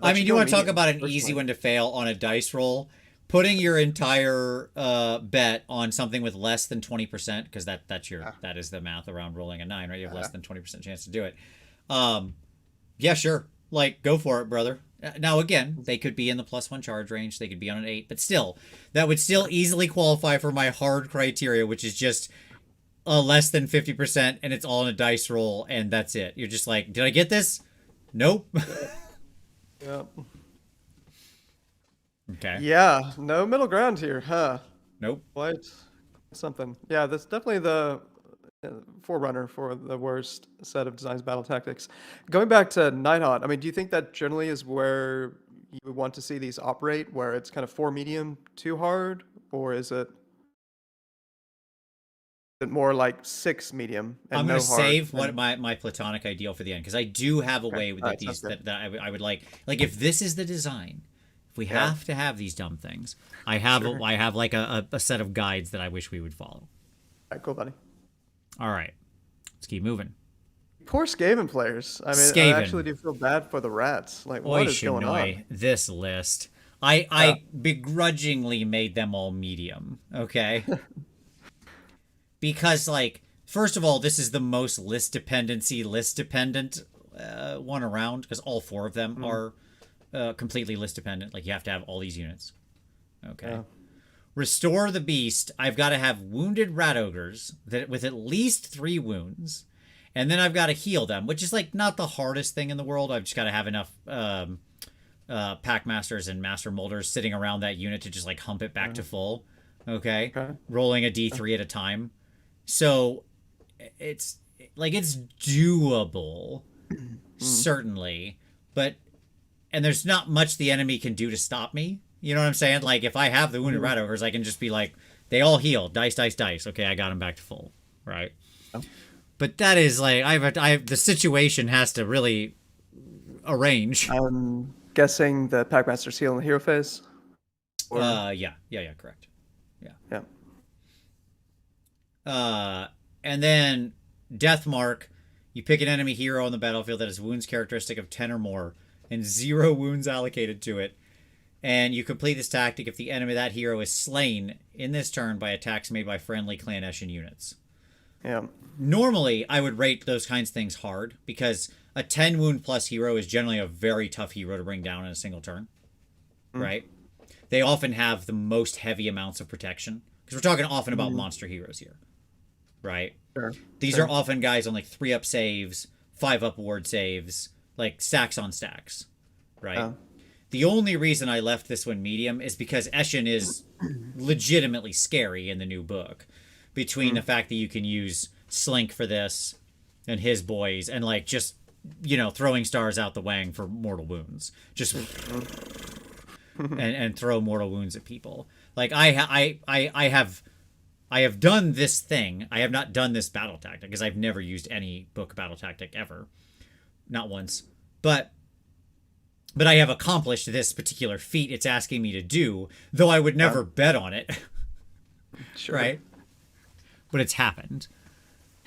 I mean, you want to talk about an easy one to fail on a dice roll? Putting your entire bet on something with less than 20%, because that is the math around rolling a 9, right? You have less than 20% chance to do it. Yeah, sure. Like, go for it, brother. Now, again, they could be in the +1 charge range. They could be on an 8. But still, that would still easily qualify for my hard criteria, which is just less than 50%, and it's all in a dice roll, and that's it. You're just like, did I get this? Nope. Yeah. Okay. Yeah. No middle ground here, huh? Nope. What? Something. Yeah, that's definitely the forerunner for the worst set of designs battle tactics. Going back to Nighthawk, I mean, do you think that generally is where you would want to see these operate, where it's kind of 4 medium, 2 hard, or is it more like 6 medium and I'm no going to hard? save what my platonic ideal for the end, because I do have a way with Alright, these sounds good. that I would like if this is the design, if we have to have these dumb things, I have like a set of guides that I wish we would follow. All right, cool, buddy. All right, let's keep moving. Poor Skaven players. I mean, Skaven. I actually do feel bad for the rats. Like, Oy what is going shinoi, on? this list. I begrudgingly made them all medium, okay? Because, like, first of all, this is the most list dependent one around, because all 4 of them are completely list dependent. Like, you have to have all these units. Okay. Yeah. Restore the Beast. I've got to have wounded rat ogres with at least 3 wounds. And then I've got to heal them, which is like not the hardest thing in the world. I've just got to have enough pack masters and master molders sitting around that unit to just like hump it back to full. Okay? Rolling a d3 at a time. So it's doable, certainly. And there's not much the enemy can do to stop me. You know what I'm saying? Like, if I have the wounded rat ogres, I can just be like, they all heal. Dice, dice, dice. Okay, I got them back to full. Right? Oh. But that is like, the situation has to really arrange. I'm guessing the Packmaster's heal in the hero phase. Yeah, correct. Yeah. And then Deathmark, you pick an enemy hero on the battlefield that has wounds characteristic of 10 or more and 0 wounds allocated to it. And you complete this tactic if the enemy of that hero is slain in this turn by attacks made by friendly Clan Eshin units. Yeah. Normally, I would rate those kinds of things hard, because a 10 wound plus hero is generally a very tough hero to bring down in a single turn. Right? They often have the most heavy amounts of protection, because we're talking often about monster heroes here. Right? Sure. These are often guys on like 3-up saves, 5-up ward saves, like stacks on stacks, right? Oh. The only reason I left this one medium is because Eshin is legitimately scary in the new book. Between the fact that you can use Slink for this and his boys, and like just throwing stars out the wang for mortal wounds, just and throw mortal wounds at people. Like I have done this thing. I have not done this battle tactic because I've never used any book battle tactic ever, not once. But I have accomplished this particular feat it's asking me to do, though I would never bet on it. Sure. Right? But it's happened.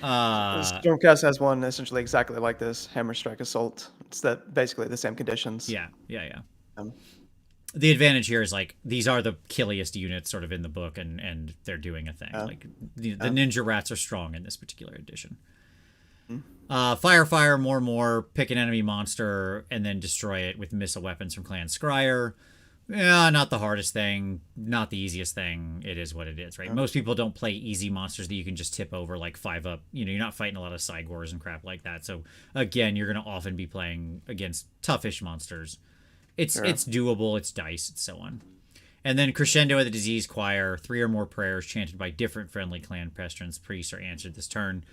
Stormcast has one essentially exactly like this, Hammer Strike Assault. It's basically the same conditions. Yeah. The advantage here is like these are the killiest units sort of in the book, and they're doing a thing. Like the ninja rats are strong in this particular edition. Fire, more, pick an enemy monster, and then destroy it with missile weapons from Clan Scryer. Yeah, not the hardest thing, not the easiest thing. It is what it is, right? Most people don't play easy monsters that you can just tip over like 5-up. You're not fighting a lot of side wars and crap like that. So again, you're going to often be playing against toughish monsters. It's doable, it's dice, it's so on. And then Crescendo of the Disease Choir, 3 or more prayers chanted by different friendly clan pestilence priests are answered this turn.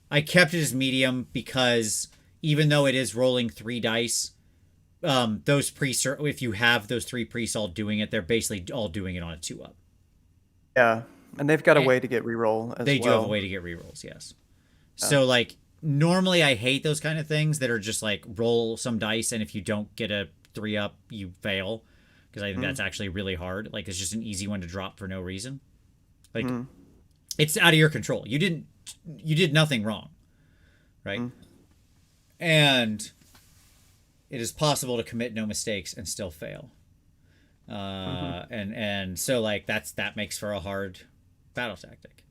I kept it as medium because even though it is rolling 3 dice, those priests are, if you have those 3 priests all doing it, they're basically all doing it on a 2-up. Yeah, and they've got a way to get reroll as well. They do have a way to get rerolls, yes. So like normally I hate those kind of things that are just like roll some dice, and if you don't get a 3-up, you fail, because I think that's actually really hard. Like it's just an easy one to drop for no reason. Like it's out of your control. You did nothing wrong, right? And it is possible to commit no mistakes and still fail. And so like that makes for a hard battle tactic.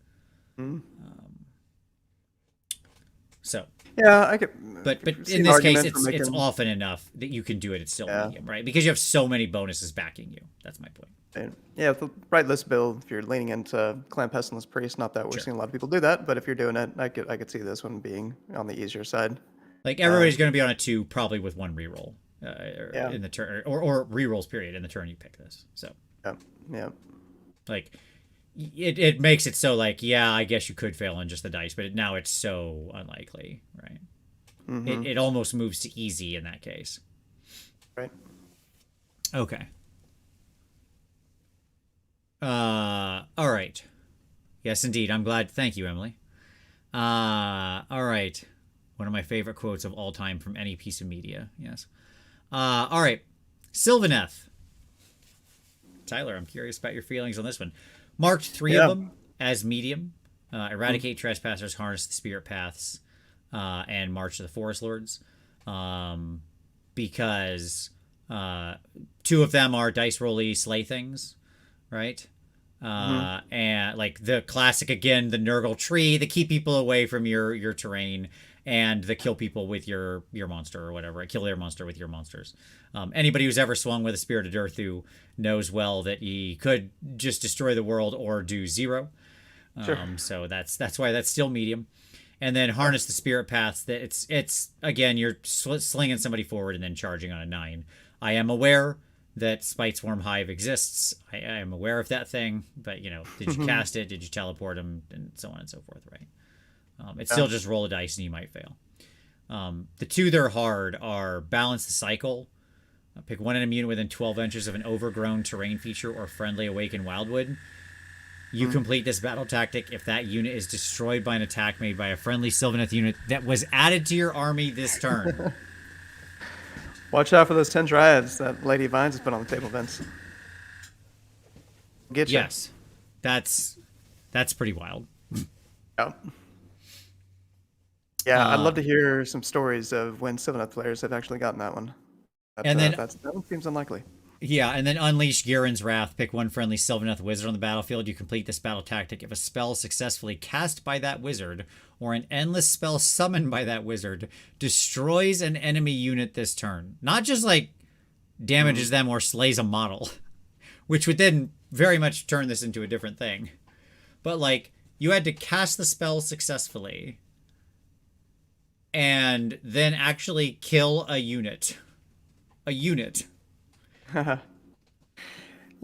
So yeah, I could. But in this case, it's often enough that you can do it. It's still medium, right? Because you have so many bonuses backing you. That's my point. And yeah, the right list build, if you're leaning into Clan Pestilence Priest, not that we're seeing a lot of people do that, but if you're doing it, I could see this one being on the easier side. Like everybody's going to be on a 2, probably with 1 reroll in the turn, or rerolls period in the turn you pick this. So yeah, like it makes it so like I guess you could fail on just the dice, but now it's so unlikely, right? It almost moves to easy in that case. Right. Okay. All right. Yes, indeed. I'm glad. Thank you, Emily. All right. One of my favorite quotes of all time from any piece of media. Yes. All right. Sylvaneth. Tyler, I'm curious about your feelings on this one. Marked 3 of them as medium. Eradicate trespassers, harness the spirit paths, and march to the forest lords. Because 2 of them are dice rolly slay things, right? And like the classic again, the Nurgle tree, the keep people away from your terrain, and the kill people with your monster or whatever. Kill their monster with your monsters. Anybody who's ever swung with a Spirit of Durthu knows well that he could just destroy the world or do 0. So that's why that's still medium. And then harness the spirit paths. That it's again, you're slinging somebody forward and then charging on a 9. I am aware that Spitesworm Hive exists. I am aware of that thing, but did you cast it? Did you teleport him? And so on and so forth, right? It's still just roll a dice and you might fail. The 2 that are hard are balance the cycle. Pick 1 enemy unit within 12 inches of an overgrown terrain feature or friendly awakened wildwood. You complete this battle tactic if that unit is destroyed by an attack made by a friendly Sylvaneth unit that was added to your army this turn. Watch out for those 10 Dryads that Lady Vines has put on the table, Vince. Get you. Yes. That's pretty wild. Yeah, I'd love to hear some stories of when Sylvaneth players have actually gotten that one. But, and then that one seems unlikely. Yeah, and then unleash Garen's Wrath. Pick 1 friendly Sylvaneth wizard on the battlefield. You complete this battle tactic if a spell successfully cast by that wizard or an endless spell summoned by that wizard destroys an enemy unit this turn. Not just like damages them or slays a model, which would then very much turn this into a different thing. But like you had to cast the spell successfully and then actually kill a unit. A unit.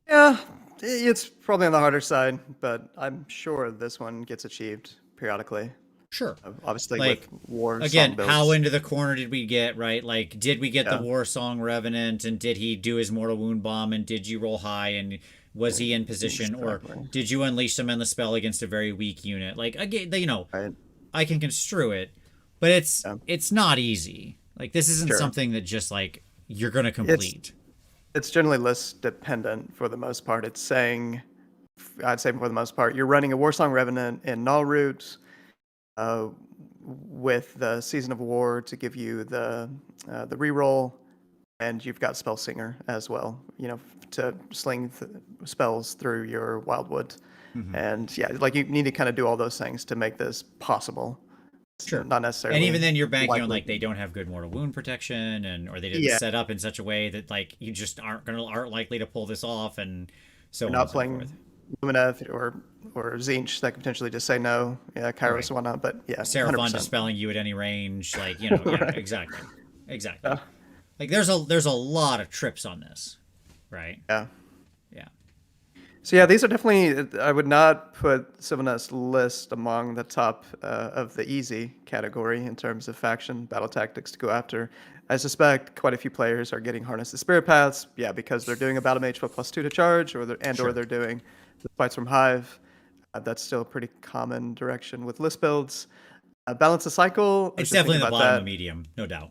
Yeah, it's probably on the harder side, but I'm sure this one gets achieved periodically. Sure. Obviously, with Like, war song again, how builds. into the corner did we get, right? Like, did we get the Yeah, War Song Revenant, and did he do his Mortal Wound Bomb, and did you roll high, and was he in position, or exactly. did you unleash them in the spell against a very weak unit? Like, again, Right. I can construe it, but Yeah, it's not easy. Like, this isn't sure. something that just like you're gonna It's complete. it's generally list dependent for the most part. It's saying, I'd say for the most part, you're running a Warsong Revenant in Null Root, uh, with the Season of War to give you the reroll, and you've got Spell Singer as well. You know, to sling spells through your Wildwood, Hmm. and yeah, like you need to kind of do all those things to make this possible. It's Sure. not And necessarily even then, you're banking on likely. like they don't have good mortal wound protection, and or they didn't Yeah, set up in such a way that like you just aren't likely to pull this off, and so you're on and not so playing forth. Lumineth or Zinch that could potentially just say no. Yeah, Kairos Right. and whatnot. But yeah, Seraphon 100%. dispelling you at any range, like yeah, Right. exactly, exactly. Yeah. Like there's a lot of trips on this, right? Yeah. Yeah. So yeah, these are definitely. I would not put Sylvaneth's list among the top of the easy category in terms of faction battle tactics to go after. I suspect quite a few players are getting Harness the Spirit Paths, yeah, because they're doing a battle mage for +2 to charge, or Sure. they're doing the fights from Hive. That's still a pretty common direction with list builds. Balance the cycle. I was It's just thinking definitely the about bottom of that. medium, no doubt.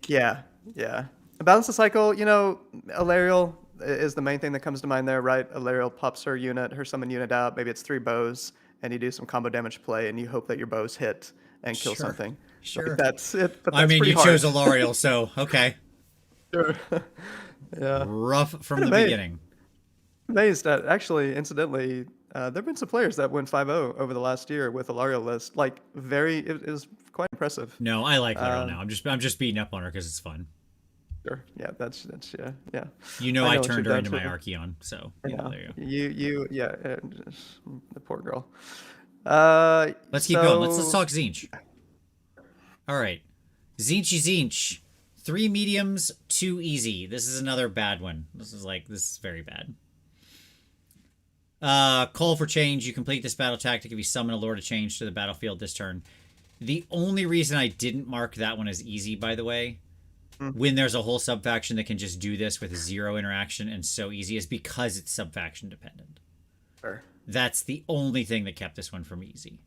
Yeah, yeah. Balance the cycle, Alariel is the main thing that comes to mind there, right? Alariel pops her summon unit out. Maybe it's 3 bows, and you do some combo damage play, and you hope that your bows hit and kill Sure. something. Like Sure. that's it, but I that's mean, pretty you chose hard. Alariel, so okay. Sure. Yeah. Rough from Kind of the beginning. amazed that actually, incidentally, there have been some players that went 5-0 over the last year with Alariel list. Like it is quite impressive. No, I like Laurel now. Um, I'm just beating up on her because it's fun. sure. Yeah, that's yeah, yeah. You know, I I know what you've turned her done into too. my Archeon, so Yeah, there you go. yeah, the poor girl. Let's keep going. Let's So talk Zinch. All right, Zinchy Zinch, 3 mediums, 2 easy. This is another bad one. This is very bad. Call for change. You complete this battle tactic if you summon a Lord of Change to the battlefield this turn. The only reason I didn't mark that one as easy, by the way, mm, when there's a whole subfaction that can just do this with 0 interaction and so easy, is because it's subfaction dependent. sure. That's the only thing that kept this one from easy.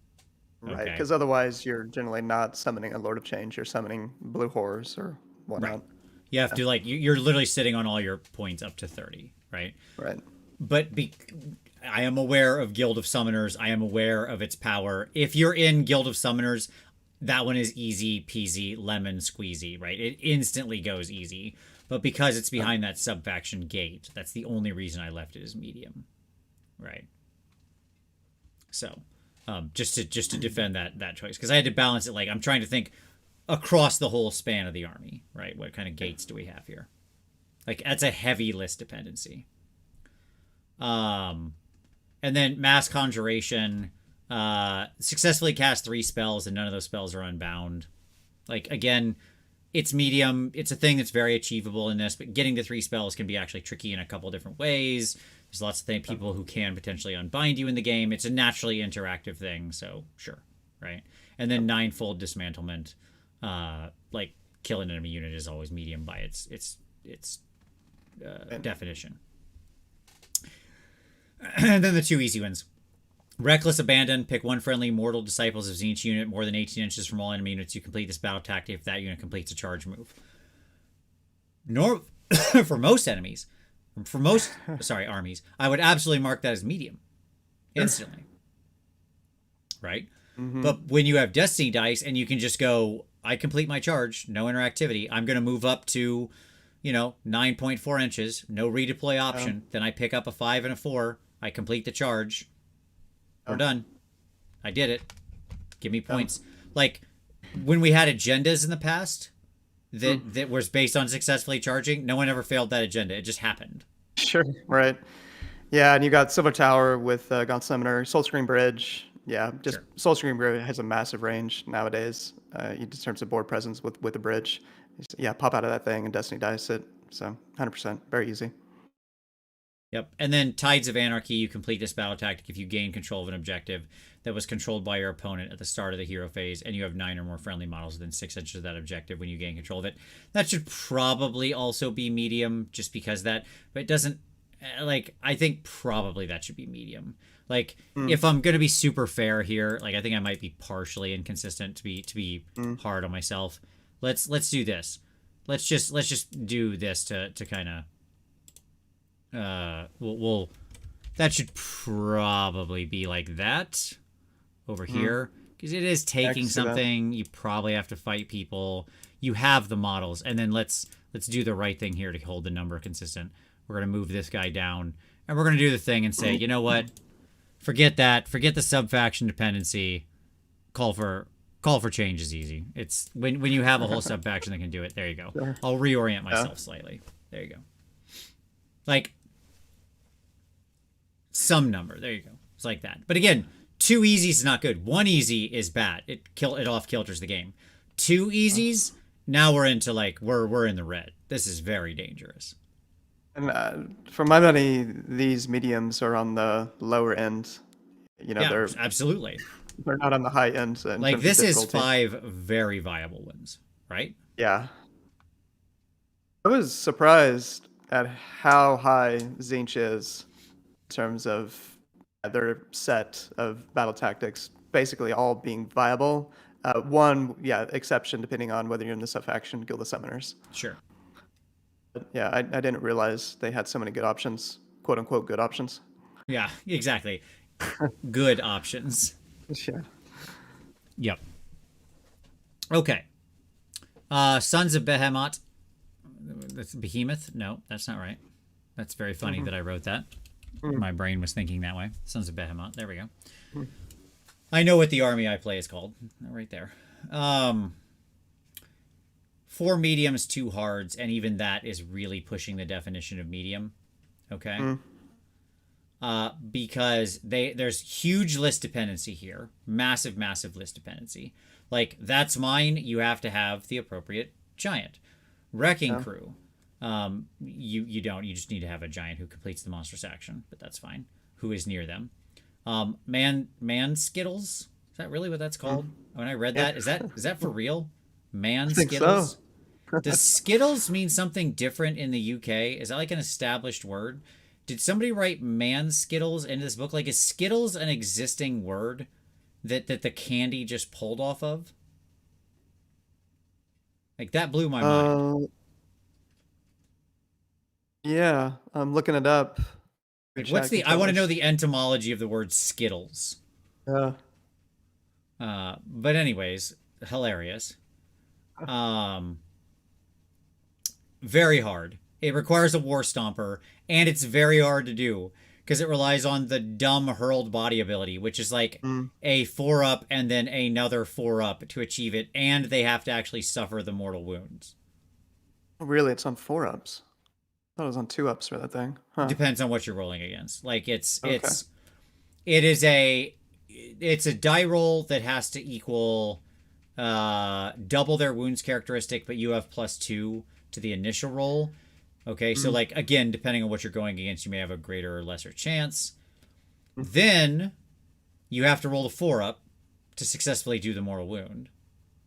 Right, Okay. because otherwise you're generally not summoning a Lord of Change. You're summoning blue horrors or Right. whatnot. You have to like you're literally sitting on all your points up to 30, right? Right. But I am aware of Guild of Summoners. I am aware of its power. If you're in Guild of Summoners, that one is easy peasy lemon squeezy, right? It instantly goes easy. But because it's behind that subfaction gate, that's the only reason I left it as medium, right? So, just to defend that choice, because I had to balance it. Like I'm trying to think across the whole span of the army, right? What kind of gates do we have here? Like that's a heavy list dependency. Um, and then mass conjuration. Successfully cast 3 spells, and none of those spells are unbound. Like again, it's medium. It's a thing that's very achievable in this, but getting to 3 spells can be actually tricky in a couple different ways. There's lots of people who can potentially unbind you in the game. It's a naturally interactive thing, so sure, right? And then ninefold dismantlement, like kill an enemy unit is always medium by its definition. And then the 2 easy ones. Reckless Abandon. Pick one friendly mortal disciples of Zinch unit more than 18 inches from all enemy units. You complete this battle tactic if that unit completes a charge move. Nor for most enemies, armies, I would absolutely mark that as medium instantly, right? Mm-hmm. But when you have Destiny dice and you can just go, I complete my charge, no interactivity. I'm going to move up to, 9.4 inches, no redeploy option. Then I pick up a 5 and a 4. I complete the charge. We're done. I did it. Give me points. Like when we had agendas in the past that was based on successfully charging, no one ever failed that agenda. It just happened. Sure. Right. Yeah, and you got Silver Tower with Gaunt Summoner, Soul Scream Bridge. Yeah, just Sure. Soul Scream Bridge has a massive range nowadays. in terms of board presence with a bridge. Yeah, pop out of that thing and Destiny dice it. So 100%, very easy. Yep. And then Tides of Anarchy, you complete this battle tactic if you gain control of an objective that was controlled by your opponent at the start of the hero phase, and you have 9 or more friendly models within 6 inches of that objective when you gain control of it. That should probably also be medium, just because that, but it doesn't, like, I think probably that should be medium. Like, if I'm gonna be super fair here, like, I think I might be partially inconsistent to be hard on myself. Let's do this. Let's just do this to kind of. We'll that should probably be like that over here, because it is taking something. You probably have to fight people. You have the models, and then let's do the right thing here to hold the number consistent. We're gonna move this guy down, and we're gonna do the thing and say, you know what? Forget that. Forget the sub-faction dependency. Call for change is easy. It's when you have a whole sub-faction that can do it. There you go. Sure. I'll reorient myself slightly. There you go. Like, some number. There you go. It's like that. But again, 2 easy is not good. 1 easy is bad. It off kilters the game. 2 easies, now we're into, like, we're in the red. This is very dangerous. And for my money, these mediums are on the lower end. You know, yeah, absolutely. They're not on the high end. Like, this is 5 very viable ones, right? Yeah. I was surprised at how high Tzeentch is in terms of their set of battle tactics, basically all being viable. One, exception depending on whether you're in the sub-faction Guild of Summoners. Sure. But yeah, I didn't realize they had so many good options, quote unquote good options. Yeah, exactly. Good options. Yeah. Yep. Okay. Sons of Behemoth. That's Behemoth? No, that's not right. That's very funny that I wrote that. My brain was thinking that way. Sons of Behemoth. There we go. I know what the army I play is called. Right there. 4 mediums, 2 hards, and even that is really pushing the definition of medium. Okay? Because there's huge list dependency here. Massive list dependency. Like, that's mine. You have to have the appropriate giant. Wrecking Crew. You don't. You just need to have a giant who completes the monstrous action, but that's fine. Who is near them. Man Skittles? Is that really what that's called? When I read that, is that for real? Man Skittles? So. Does Skittles mean something different in the UK? Is that like an established word? Did somebody write man Skittles into this book? Like, is Skittles an existing word that the candy just pulled off of? Like, that blew my mind. Yeah, I'm looking it up. Like, I want to know the etymology of the word Skittles. Yeah. But anyways, hilarious. Very hard. It requires a War Stomper, and it's very hard to do because it relies on the dumb hurled body ability, which is like a 4-up and then another 4-up to achieve it, and they have to actually suffer the mortal wounds. Really, it's on 4-ups. I thought it was on 2-ups for that thing. Huh. Depends on what you're rolling against. Like, it's a die roll that has to equal double their wounds characteristic, but you have +2 to the initial roll. Okay, so like, again, depending on what you're going against, you may have a greater or lesser chance. Then you have to roll the 4-up to successfully do the mortal wound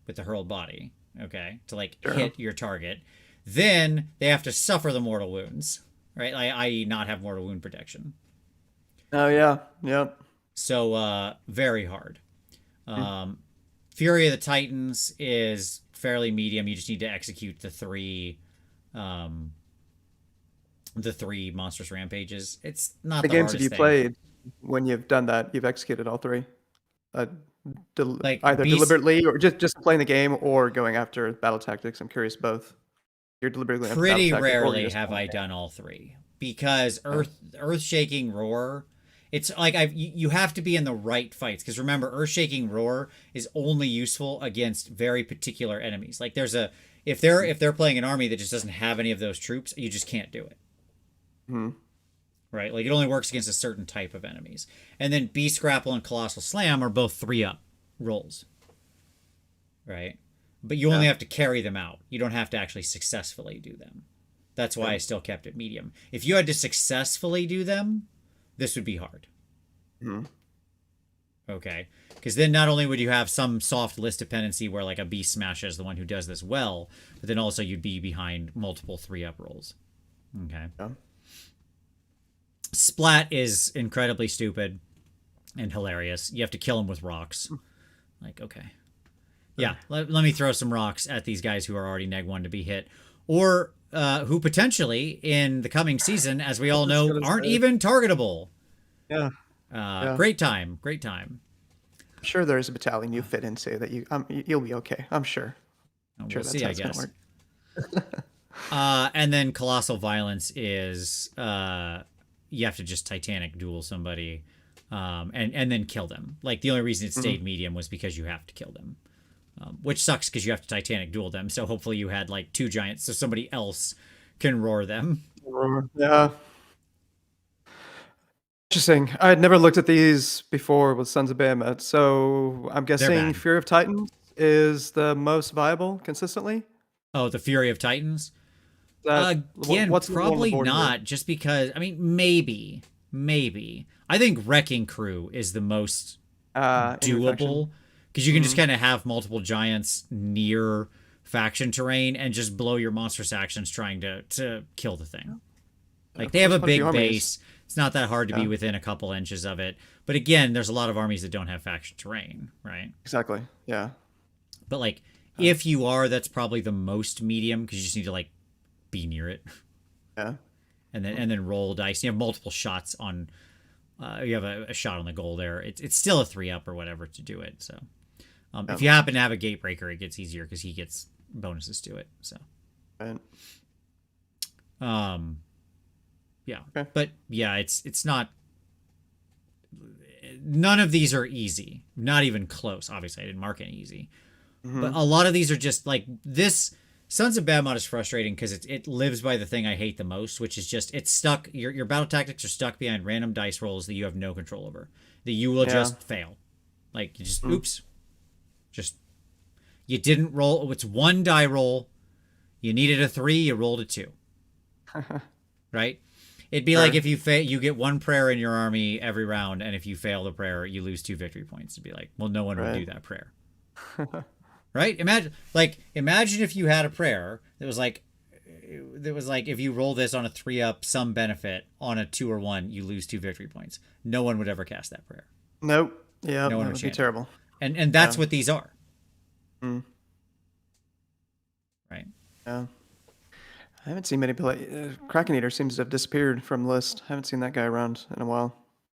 with the hurled body. Okay, to like hit your target. Then they have to suffer the mortal wounds, right? I.e. not have mortal wound protection. Oh yeah, yep. So very hard. Fury of the Titans is fairly medium. You just need to execute the 3 monstrous rampages. It's not the games that you thing. played when you've done that. You've executed all 3, like either deliberately or just playing the game or going after battle tactics. I'm curious both. You're deliberately pretty rarely have I done all 3 because Earth-Shaking Roar. It's like you have to be in the right fights, because remember, Earth-Shaking Roar is only useful against very particular enemies. Like, if they're playing an army that just doesn't have any of those troops, you just can't do it. Right? Like, it only works against a certain type of enemies. And then Beast Grapple and Colossal Slam are both 3-up rolls. right? But you only have to carry them out. You don't have to actually successfully do them. That's why I still kept it medium. If you had to successfully do them, this would be hard. Mm-hmm. Okay. Because then not only would you have some soft list dependency where like a beast smasher is the one who does this well, but then also you'd be behind multiple 3-up rolls. Okay. Yeah. Splat is incredibly stupid and hilarious. You have to kill him with rocks. Like, okay. Yeah, let me throw some rocks at these guys who are already neg 1 to be hit. Or who potentially, in the coming season, as we all know, aren't even targetable. Yeah. Great time. Great time. I'm sure there's a battalion you fit into that you'll be okay. I'm sure. We'll see, I guess. And then Colossal Violence is you have to just Titanic duel somebody and then kill them. Like, the only reason it stayed medium was because you have to kill them. Which sucks because you have to Titanic duel them. So hopefully you had like 2 giants so somebody else can roar them. Yeah. Interesting. I had never looked at these before with Sons of Bahamut, so I'm guessing Fury of Titans is the most viable consistently. Oh, the Fury of Titans? Again, what's probably not, just because, I mean, maybe. I think Wrecking Crew is the most doable, because you can just kind of have multiple giants near faction terrain and just blow your monstrous actions trying to kill the thing. Like, they have a big base. It's not that hard to be within a couple inches of it. But again, there's a lot of armies that don't have faction terrain, right? Exactly. Yeah. But like, if you are, that's probably the most medium, because you just need to like be near it. Yeah. And then roll dice. You have multiple shots on. You have a shot on the goal there. It's still a 3-up or whatever to do it. So, if you happen to have a Gatebreaker, it gets easier because he gets bonuses to it. So. Right. Yeah. Okay. But yeah, it's not. None of these are easy. Not even close. Obviously, I didn't mark any easy. But a lot of these are just like this. Sons of Bahamut is frustrating because it lives by the thing I hate the most, which is just it's stuck. Your battle tactics are stuck behind random dice rolls that you have no control over. That you will just fail. Like, you just oops. Just you didn't roll. It's 1 die roll. You needed a 3. You rolled a 2. Right. It'd be like if you you get 1 prayer in your army every round, and if you fail the prayer, you lose 2 victory points. It'd be like, well, no one would do that prayer. Right? Imagine if you had a prayer that was like if you roll this on a 3-up, some benefit on a 2 or 1, you lose 2 victory points. No one would ever cast that prayer. Nope. Yeah, no one that would be terrible. And that's what these are. Mm. Right. Yeah. I haven't seen many play. Kraken Eater seems to have disappeared from the list. I haven't seen that guy around in a while.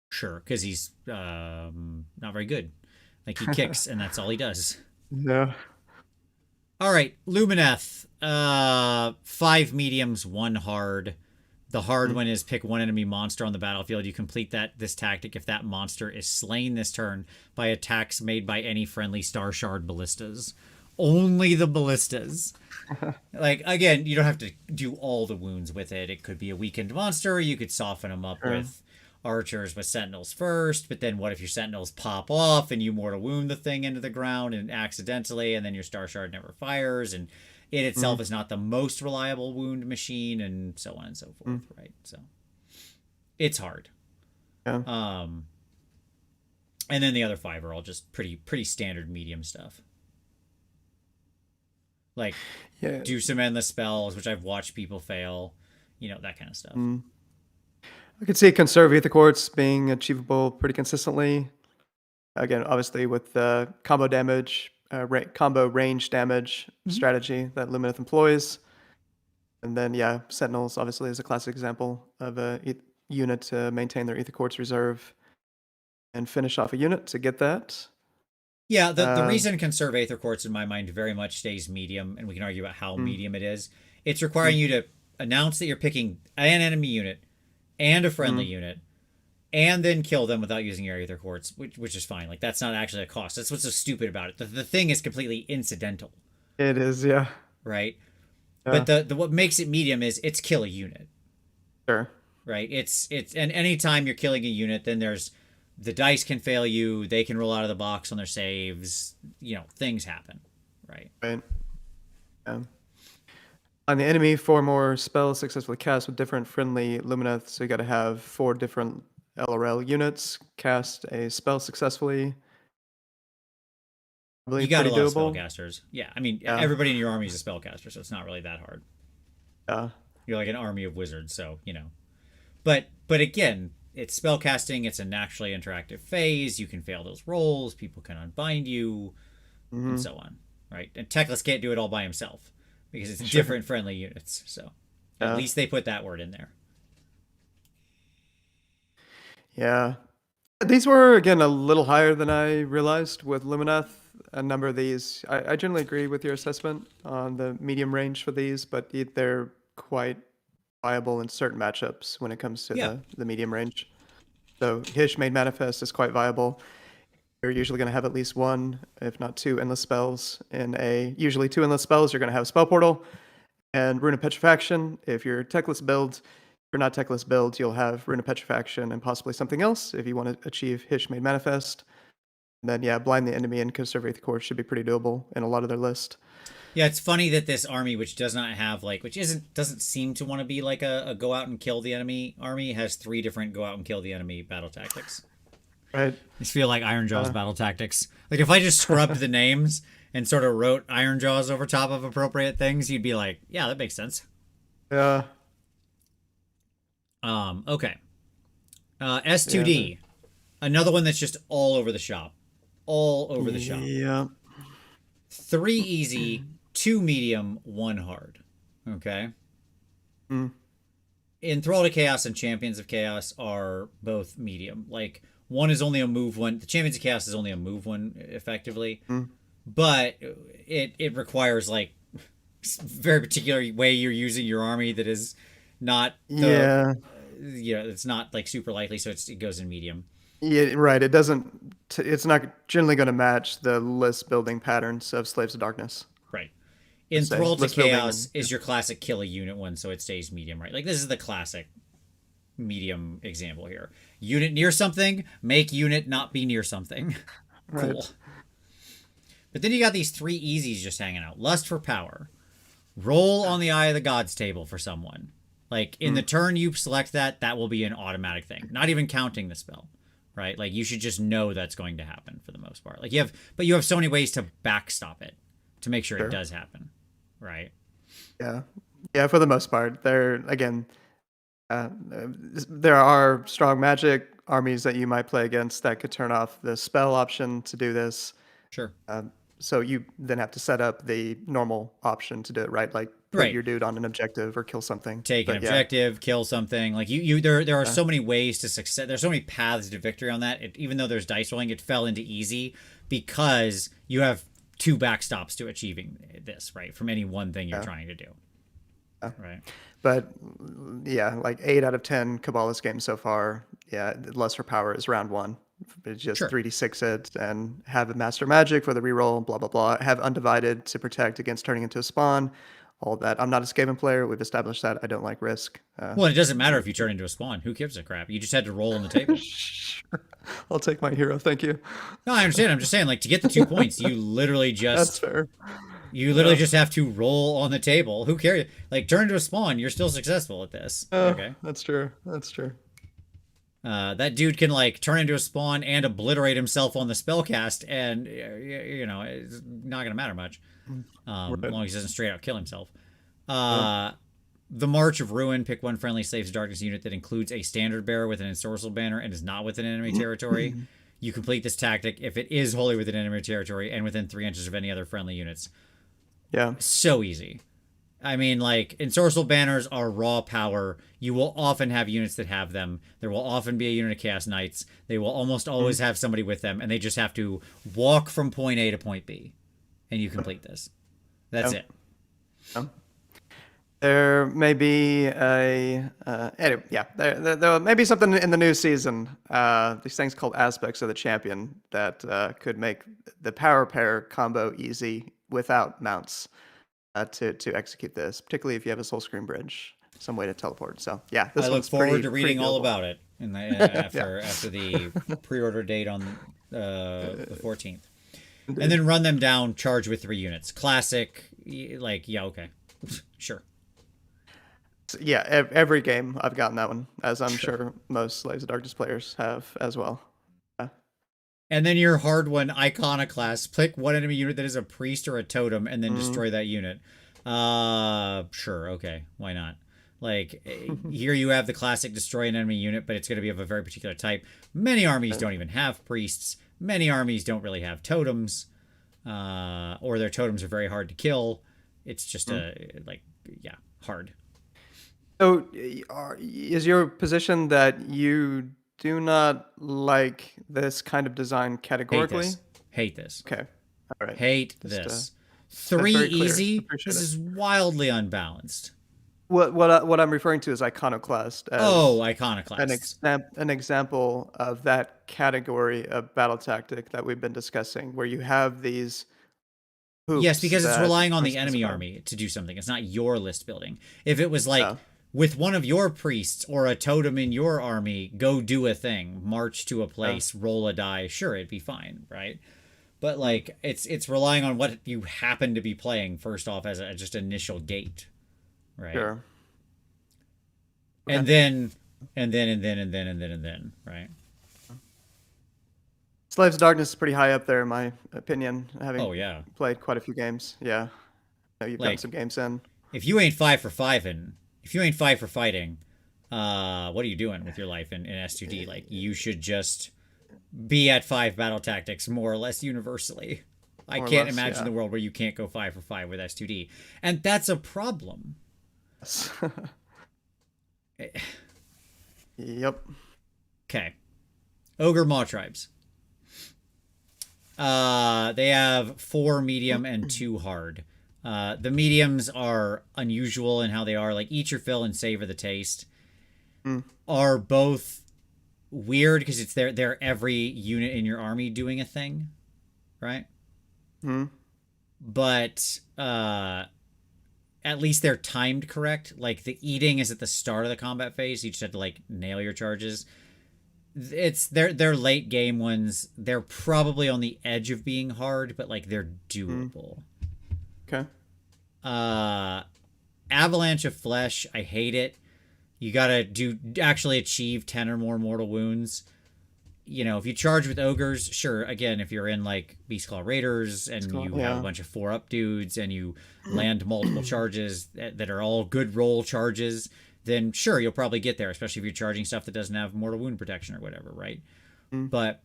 Sure, because he's not very good. Like, he kicks, and that's all he does. Yeah. All right, Lumineth. 5 mediums, 1 hard. The hard one is pick 1 enemy monster on the battlefield. You complete this tactic if that monster is slain this turn by attacks made by any friendly Star Shard ballistas. Only the ballistas. Like, again, you don't have to do all the wounds with it. It could be a weakened monster. You could soften them up with archers with sentinels first. But then what if your sentinels pop off and you mortal wound the thing into the ground and accidentally, and then your Star Shard never fires, and it itself is not the most reliable wound machine, and so on and so forth, right? So it's hard. Yeah. And then the other 5 are all just pretty standard medium stuff. Like, do some endless spells, which I've watched people fail, that kind of stuff. I could see Conserve Ether Quartz being achievable pretty consistently. Again, obviously with the combo damage, combo range damage strategy that Lumineth employs. And then, Sentinels obviously is a classic example of a unit to maintain their Ether Quartz reserve and finish off a unit to get that. Yeah, the reason Conserve Aether Quartz in my mind very much stays medium, and we can argue about how medium it is, it's requiring you to announce that you're picking an enemy unit and a friendly unit, and then kill them without using your Aether Quartz, which is fine. Like, that's not actually a cost. That's what's so stupid about it. The thing is completely incidental. It is, yeah. Right? Yeah. But the what makes it medium is it's kill a unit. Sure. Right? And anytime you're killing a unit, then the dice can fail you. They can roll out of the box on their saves. Things happen, right? Right. On the enemy, 4 more spells successfully cast with different friendly Lumineth. So you got to have 4 different LRL units cast a spell successfully. Probably You got a pretty lot of doable. spellcasters. Yeah, I mean, Yeah. everybody in your army is a spellcaster, so it's not really that hard. Yeah. You're like an army of wizards, so you know. But again, it's spellcasting. It's a naturally interactive phase. You can fail those rolls. People can unbind you, and so on, right? And Teclis can't do it all by himself because it's different friendly units. So at least they put that word in there. Yeah. These were, again, a little higher than I realized with Lumineth. A number of these, I generally agree with your assessment on the medium range for these, but they're quite viable in certain matchups when it comes to the medium range. So Hish Made Manifest is quite viable. You're usually going to have at least 1, if not 2, endless spells in usually 2 endless spells. You're going to have Spell Portal and Rune of Petrifaction. If you're Teclis build, if you're not Teclis build, you'll have Rune of Petrifaction and possibly something else if you want to achieve Hish Made Manifest. And then, yeah, Blind the Enemy and Conserve the Core should be pretty doable in a lot of their list. Yeah, it's funny that this army, which does not have doesn't seem to want to be like a go out and kill the enemy army, has 3 different go out and kill the enemy battle tactics. Right. These feel like Ironjaw's battle tactics. Like if I just scrubbed the names and sort of wrote Ironjaws over top of appropriate things, you'd be like, yeah, that makes sense. Yeah. Okay. S2D, another one that's just all over the shop. All over the shop. Yeah. 3 easy, 2 medium, 1 hard. Okay. Enthralled to Chaos and Champions of Chaos are both medium. Like, one is only a move one. The Champions of Chaos is only a move one, effectively. But it requires, like, very particular way you're using your army that is not it's not, like, super likely, so it goes in medium. Yeah, right. It's not generally going to match the list building patterns of Slaves of Darkness. Right. Enthralled to list building Chaos is your classic kill a unit one, so it stays medium, right? Like, this is the classic medium example here. Unit near something, make unit not be near something. Cool. Right. But then you got these 3 easies just hanging out. Lust for Power. Roll on the Eye of the Gods table for someone. Like, in the turn you select that will be an automatic thing. Not even counting the spell. Right? Like, you should just know that's going to happen for the most part. Like, you have so many ways to backstop it to make sure it does happen. Right? Yeah. Yeah, for the most part. There are strong magic armies that you might play against that could turn off the spell option to do this. Sure. So you then have to set up the normal option to do it, right? Like put your dude on an objective or kill something. Take an objective, kill something. Like there are so many ways to success. There's so many paths to victory on that. Even though there's dice rolling, it fell into easy because you have 2 backstops to achieving this, right? From any one thing you're trying to do. Right. But yeah, like 8 out of 10 Kabbalist games so far, Lust for Power is round 1. It's just 3d6 it and have a Master Magic for the reroll, blah, blah, blah. Have Undivided to protect against turning into a spawn. All that. I'm not a Skaven player. We've established that. I don't like risk. Well, it doesn't matter if you turn into a spawn. Who gives a crap? You just had to roll on the table. Sure. I'll take my hero. Thank you. No, I understand. I'm just saying, like, to get the 2 points, you literally just... That's fair. You literally just have to roll on the table. Who cares? Like, turn into a spawn. You're still successful at this. Okay. That's true. That's true. That dude can, like, turn into a spawn and obliterate himself on the spellcast, and, you know, it's not going to matter much. As long as he doesn't straight out kill himself. The March of Ruin, pick 1 friendly Slaves of Darkness unit that includes a standard bearer with an ensorcel banner and is not within enemy territory. You complete this tactic if it is wholly within enemy territory and within 3 inches of any other friendly units. Yeah. So easy. I mean, like, ensorcel banners are raw power. You will often have units that have them. There will often be a unit of Chaos Knights. They will almost always have somebody with them, and they just have to walk from point A to point B, and you complete this. That's it. There may be there may be something in the new season. These things called aspects of the champion that could make the power pair combo easy without mounts to execute this, particularly if you have a soul screen bridge, some way to teleport. So yeah, I look forward to reading all about it after the pre-order date on the 14th. and then run them down, charge with 3 units. Classic, like, yeah, okay. Sure. Yeah, every game I've gotten that one, as I'm sure most Slaves of Darkness players have as well. And then your hard one, Iconoclast. Pick one enemy unit that is a priest or a totem, and then destroy that unit. Sure, okay, why not? Like, here you have the classic destroy an enemy unit, but it's going to be of a very particular type. Many armies don't even have priests. Many armies don't really have totems, or their totems are very hard to kill. It's just hard. So, is your position that you do not like this kind of design categorically? Hate this. Okay. All right. Hate Just, this. that's 3 very clear. easy. Appreciate This it. is wildly unbalanced. What I'm referring to is Iconoclast. As Iconoclast. an example of that category of battle tactic that we've been discussing, where you have these hoops. Yes, because it's that relying on are the enemy specified. army to do something. It's not your list building. If it was like Oh. with one of your priests or a totem in your army, go do a thing, march to a place, roll a die, sure, it'd be fine, right? But like it's relying on what you happen to be playing first off as a just initial gate, right? Sure. And then, right? Slaves of Darkness is pretty high up there, in my opinion, having Oh yeah. played quite a few games. Yeah. I know you've gotten Like- some games in. If you ain't 5 for 5 if you ain't 5 for fighting, what are you doing with your life in S2D? Like, you should just be at 5 battle tactics more or less universally. I More or can't less, imagine yeah. the world where you can't go 5 for 5 with S2D. And that's a problem. Yep. Okay. Ogre Maw Tribes. They have 4 medium and 2 hard. The mediums are unusual in how they are. Like, eat your fill and savor the taste. Are both weird because it's they're every unit in your army doing a thing, right? But at least they're timed correct. Like, the eating is at the start of the combat phase. You just have to like nail your charges. It's they're late game ones. They're probably on the edge of being hard, but like they're doable. Okay. Avalanche of Flesh, I hate it. You gotta actually achieve 10 or more mortal wounds. You know, if you charge with ogres, sure, again, if you're in like Beastclaw Raiders and you have a bunch of 4-up dudes and you land multiple charges that are all good roll charges, then sure, you'll probably get there, especially if you're charging stuff that doesn't have mortal wound protection or whatever, right? But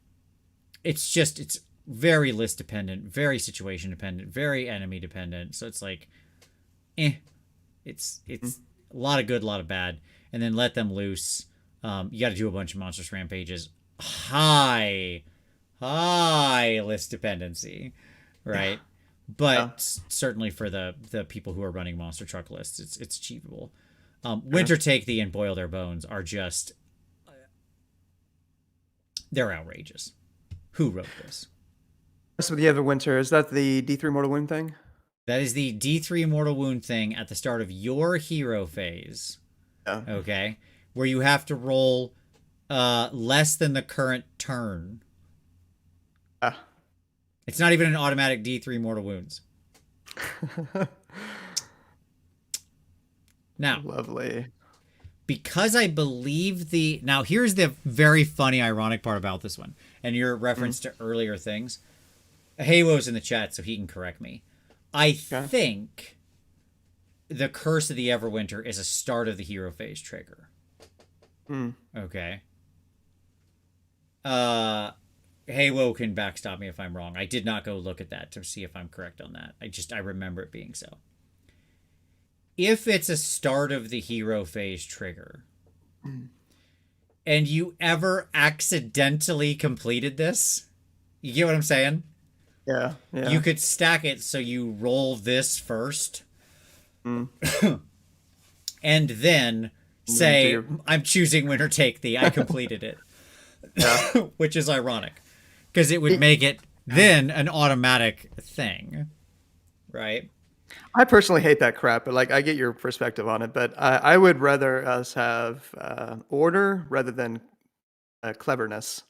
it's very list dependent, very situation dependent, very enemy dependent. So it's like, it's a lot of good, a lot of bad, and then let them loose. You got to do a bunch of monstrous rampages. High list dependency, right? But certainly for the people who are running monster truck lists, it's achievable. Winter Take Thee and Boil Their Bones are just, they're outrageous. Who wrote this? So the other winter, is that the D3 Mortal Wound thing? That is the D3 Mortal Wound thing at the start of your hero phase. Yeah. Okay? Where you have to roll less than the current turn. It's not even an automatic D3 Mortal Wounds. Now, Lovely. because I believe now here's the very funny, ironic part about this one, and your reference to earlier things. Halo's in the chat, so he can correct me. I think the Curse of the Everwinter is a start of the hero phase trigger. Okay. Halo can backstop me if I'm wrong. I did not go look at that to see if I'm correct on that. I remember it being so. If it's a start of the hero phase trigger, and you ever accidentally completed this, you get what I'm saying? Yeah. You could stack it so you roll this first, and then say, I'm choosing Winter Take Thee. I completed it. Which is ironic, because it would make it then an automatic thing, right? I personally hate that crap, but like I get your perspective on it. But I would rather us have order rather than cleverness.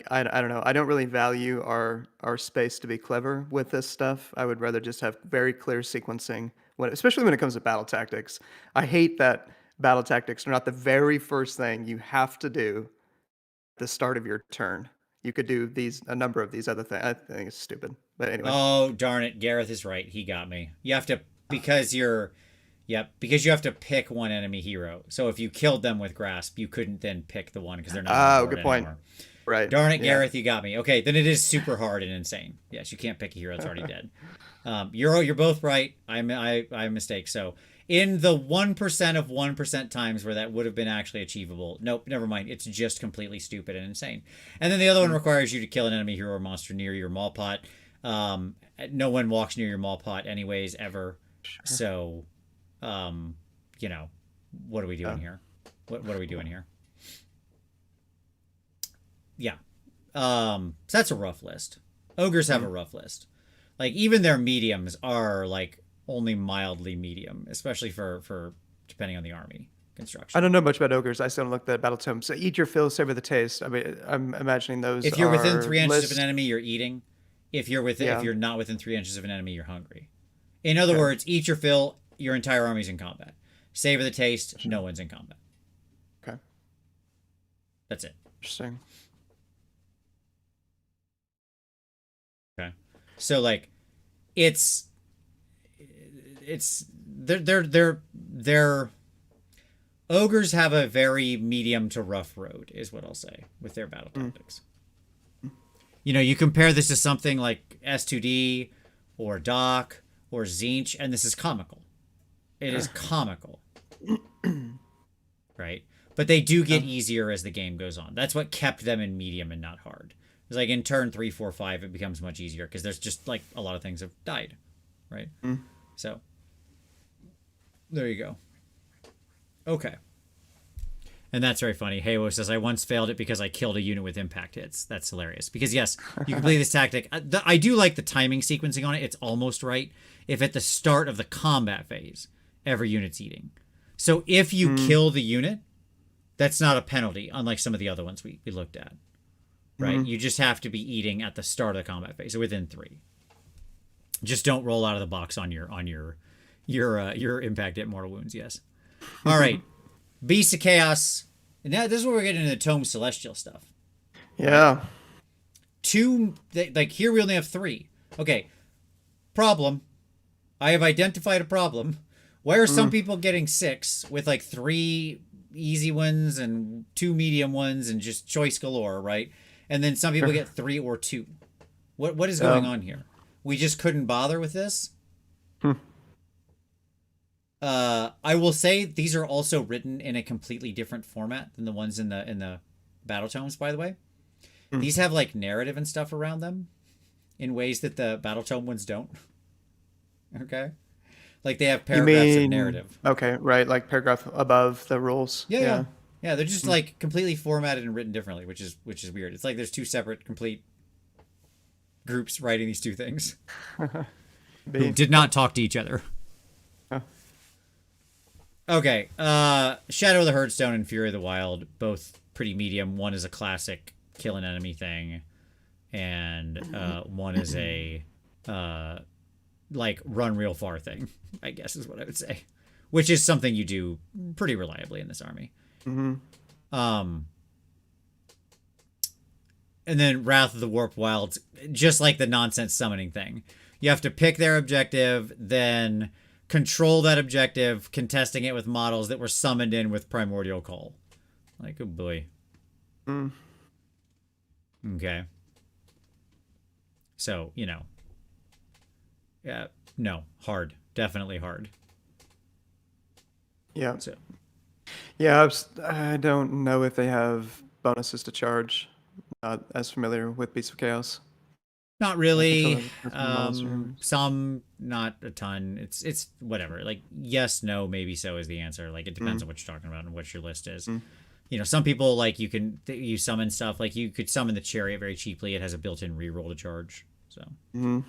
I don't know. I don't really value our space to be clever with this stuff. I would rather just have very clear sequencing, especially when it comes to battle tactics. I hate that battle tactics are not the very first thing you have to do at the start of your turn. You could do a number of these other things. I think it's stupid. But anyway. Oh, darn it. Gareth is right. He got me. You have to, because you're, yep, because you have to pick one enemy hero. So if you killed them with Grasp, you couldn't then pick the one because they're not on the board good point. anymore. Right. Darn it, Gareth, you got me. Okay, then it is super hard and insane. Yes, you can't pick a hero that's already dead. You're both right. I a mistake. So in the 1% of 1% times where that would have been actually achievable, nope, never mind. It's just completely stupid and insane. And then the other one requires you to kill an enemy hero or monster near your mall pot. No one walks near your mall pot anyways, ever. Sure. So, you know, what are we doing here? What are we doing here? Yeah. So that's a rough list. Ogres have a rough list. Like, even their mediums are, like, only mildly medium, especially for depending on the army construction. I don't know much about ogres. I still haven't looked at battletome. So eat your fill, savor the taste. I mean, I'm imagining those. If you're within 3 inches of an enemy, you're eating. If you're if you're not within 3 inches of an enemy, you're hungry. In other words, eat your fill. Your entire army's in combat. Savor the taste. No one's in combat. Okay. That's it. Interesting. Okay. So, like, they're ogres have a very medium to rough road, is what I'll say, with their battle tactics. You know, you compare this to something like S2D or Doc or Zinch, and this is comical. It is comical. Right? But they do get easier as the game goes on. That's what kept them in medium and not hard. It's like in turn 3, 4, 5, it becomes much easier because there's just, like, a lot of things have died. Right? So, there you go. Okay. And that's very funny. Heywo says, I once failed it because I killed a unit with impact hits. That's hilarious. Because, yes, you can play this tactic. I do like the timing sequencing on it. It's almost right. If at the start of the combat phase, every unit's eating. So if you kill the unit, that's not a penalty, unlike some of the other ones we looked at. Right? You just have to be eating at the start of the combat phase, so within 3. Just don't roll out of the box on your impact hit mortal wounds, yes. All right. Beasts of Chaos. Now, this is where we're getting into the Tome Celestial stuff. Yeah. 2, like, here we only have 3. Okay. Problem. I have identified a problem. Why are some people getting 6 with, like, 3 easy ones and 2 medium ones and just choice galore, right? And then some people get 3 or 2. What is going on here? We just couldn't bother with this? I will say these are also written in a completely different format than the ones in the battle tomes, by the way. These have, like, narrative and stuff around them in ways that the battle tome ones don't. Okay? Like, they have paragraphs of narrative. Okay, right, like paragraph above the rules. Yeah, they're just like completely formatted and written differently, which is weird. It's like there's 2 separate complete groups writing these 2 things. Who did not talk to each other. Okay, Shadow of the Herdstone and Fury of the Wild, both pretty medium. One is a classic kill an enemy thing, and one is a like run real far thing, I guess is what I would say, which is something you do pretty reliably in this army. And then Wrath of the Warped Wilds, just like the nonsense summoning thing. You have to pick their objective, then control that objective, contesting it with models that were summoned in with Primordial Call. Like, oh boy. Okay. So, you know. Yeah, no, hard. Definitely hard. Yeah. So. Yeah, I don't know if they have bonuses to charge. Not as familiar with Beasts of Chaos. Not really. Some, not a ton. It's whatever. Like, yes, no, maybe so is the answer. Like, it depends on what you're talking about and what your list is. You know, some people, like, you summon stuff. Like, you could summon the Chariot very cheaply. It has a built-in reroll to charge. So.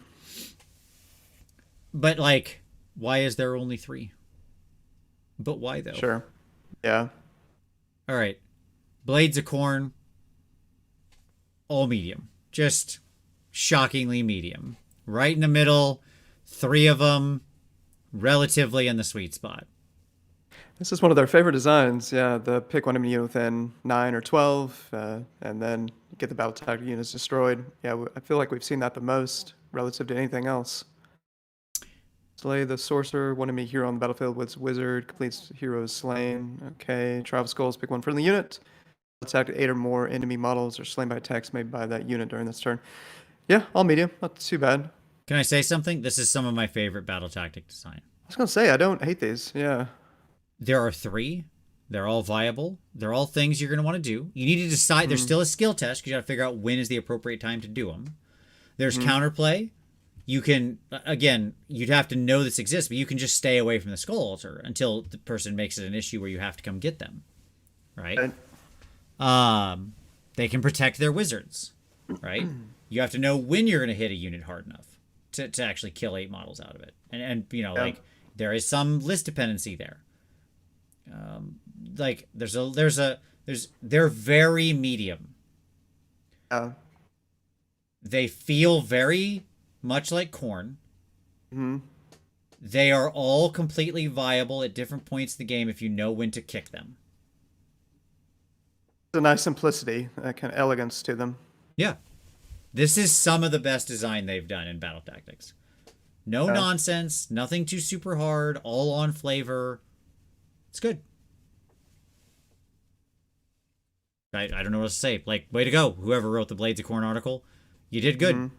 But, like, why is there only 3? But why, though? Sure. Yeah. All right. Blades of Corn. all medium. Just shockingly medium. Right in the middle, 3 of them, relatively in the sweet spot. This is one of their favorite designs. Yeah, the pick one enemy unit within 9 or 12, and then get the battle tactic units destroyed. Yeah, I feel like we've seen that the most relative to anything else. Slay the sorcerer, one enemy hero on the battlefield with wizard, completes heroes slain. Okay, Trial of Skulls, pick one friendly unit. Attack 8 or more enemy models are slain by attacks made by that unit during this turn. Yeah, all medium, not too bad. Can I say something? This is some of my favorite battle tactic design. I was gonna say, I don't hate these, yeah. There are 3. They're all viable. They're all things you're going to want to do. You need to decide. There's still a skill test because you got to figure out when is the appropriate time to do them. There's counterplay. You can, again, you'd have to know this exists, but you can just stay away from the skull altar until the person makes it an issue where you have to come get them. Right? They can protect their wizards. Right? You have to know when you're going to hit a unit hard enough to actually kill 8 models out of it. And you know, like, there is some list dependency there. Like they're very medium. They feel very much like corn. They are all completely viable at different points of the game if you know when to kick them. It's a nice simplicity, kind of elegance to them. Yeah. This is some of the best design they've done in battle tactics. No nonsense, nothing too super hard, all on flavor. It's good. I don't know what to say. Like, way to go, whoever wrote the Blades of Corn article. You did good.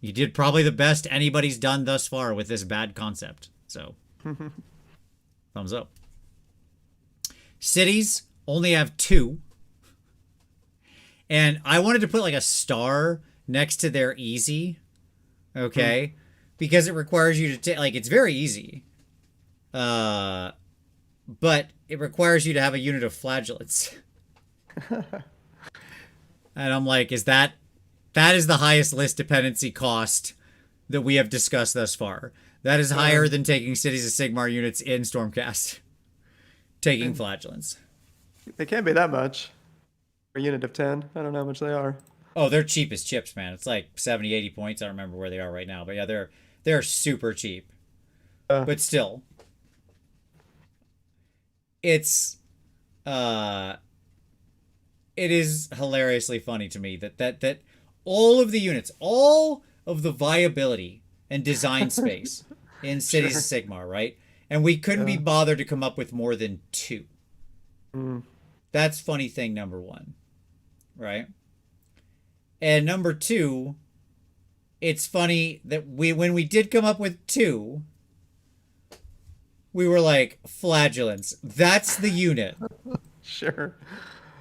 You did probably the best anybody's done thus far with this bad concept. So, thumbs up. Cities only have 2. And I wanted to put like a star next to their easy. Okay? Because it requires you to take, like, it's very easy. But it requires you to have a unit of flagellants. And I'm like, that is the highest list dependency cost that we have discussed thus far. That is higher than taking Cities of Sigmar units in Stormcast. Taking flagellants. They can't be that much. For a unit of 10. I don't know how much they are. Oh, they're cheap as chips, man. It's like 70, 80 points. I don't remember where they are right now. But yeah, they're super cheap. But still. It is hilariously funny to me that all of the units, all of the viability and design space in Cities of Sigmar, right? And we couldn't be bothered to come up with more than 2. That's funny thing number 1, right? And number 2, it's funny that when we did come up with 2, we were like, flagellants. That's the unit. Sure.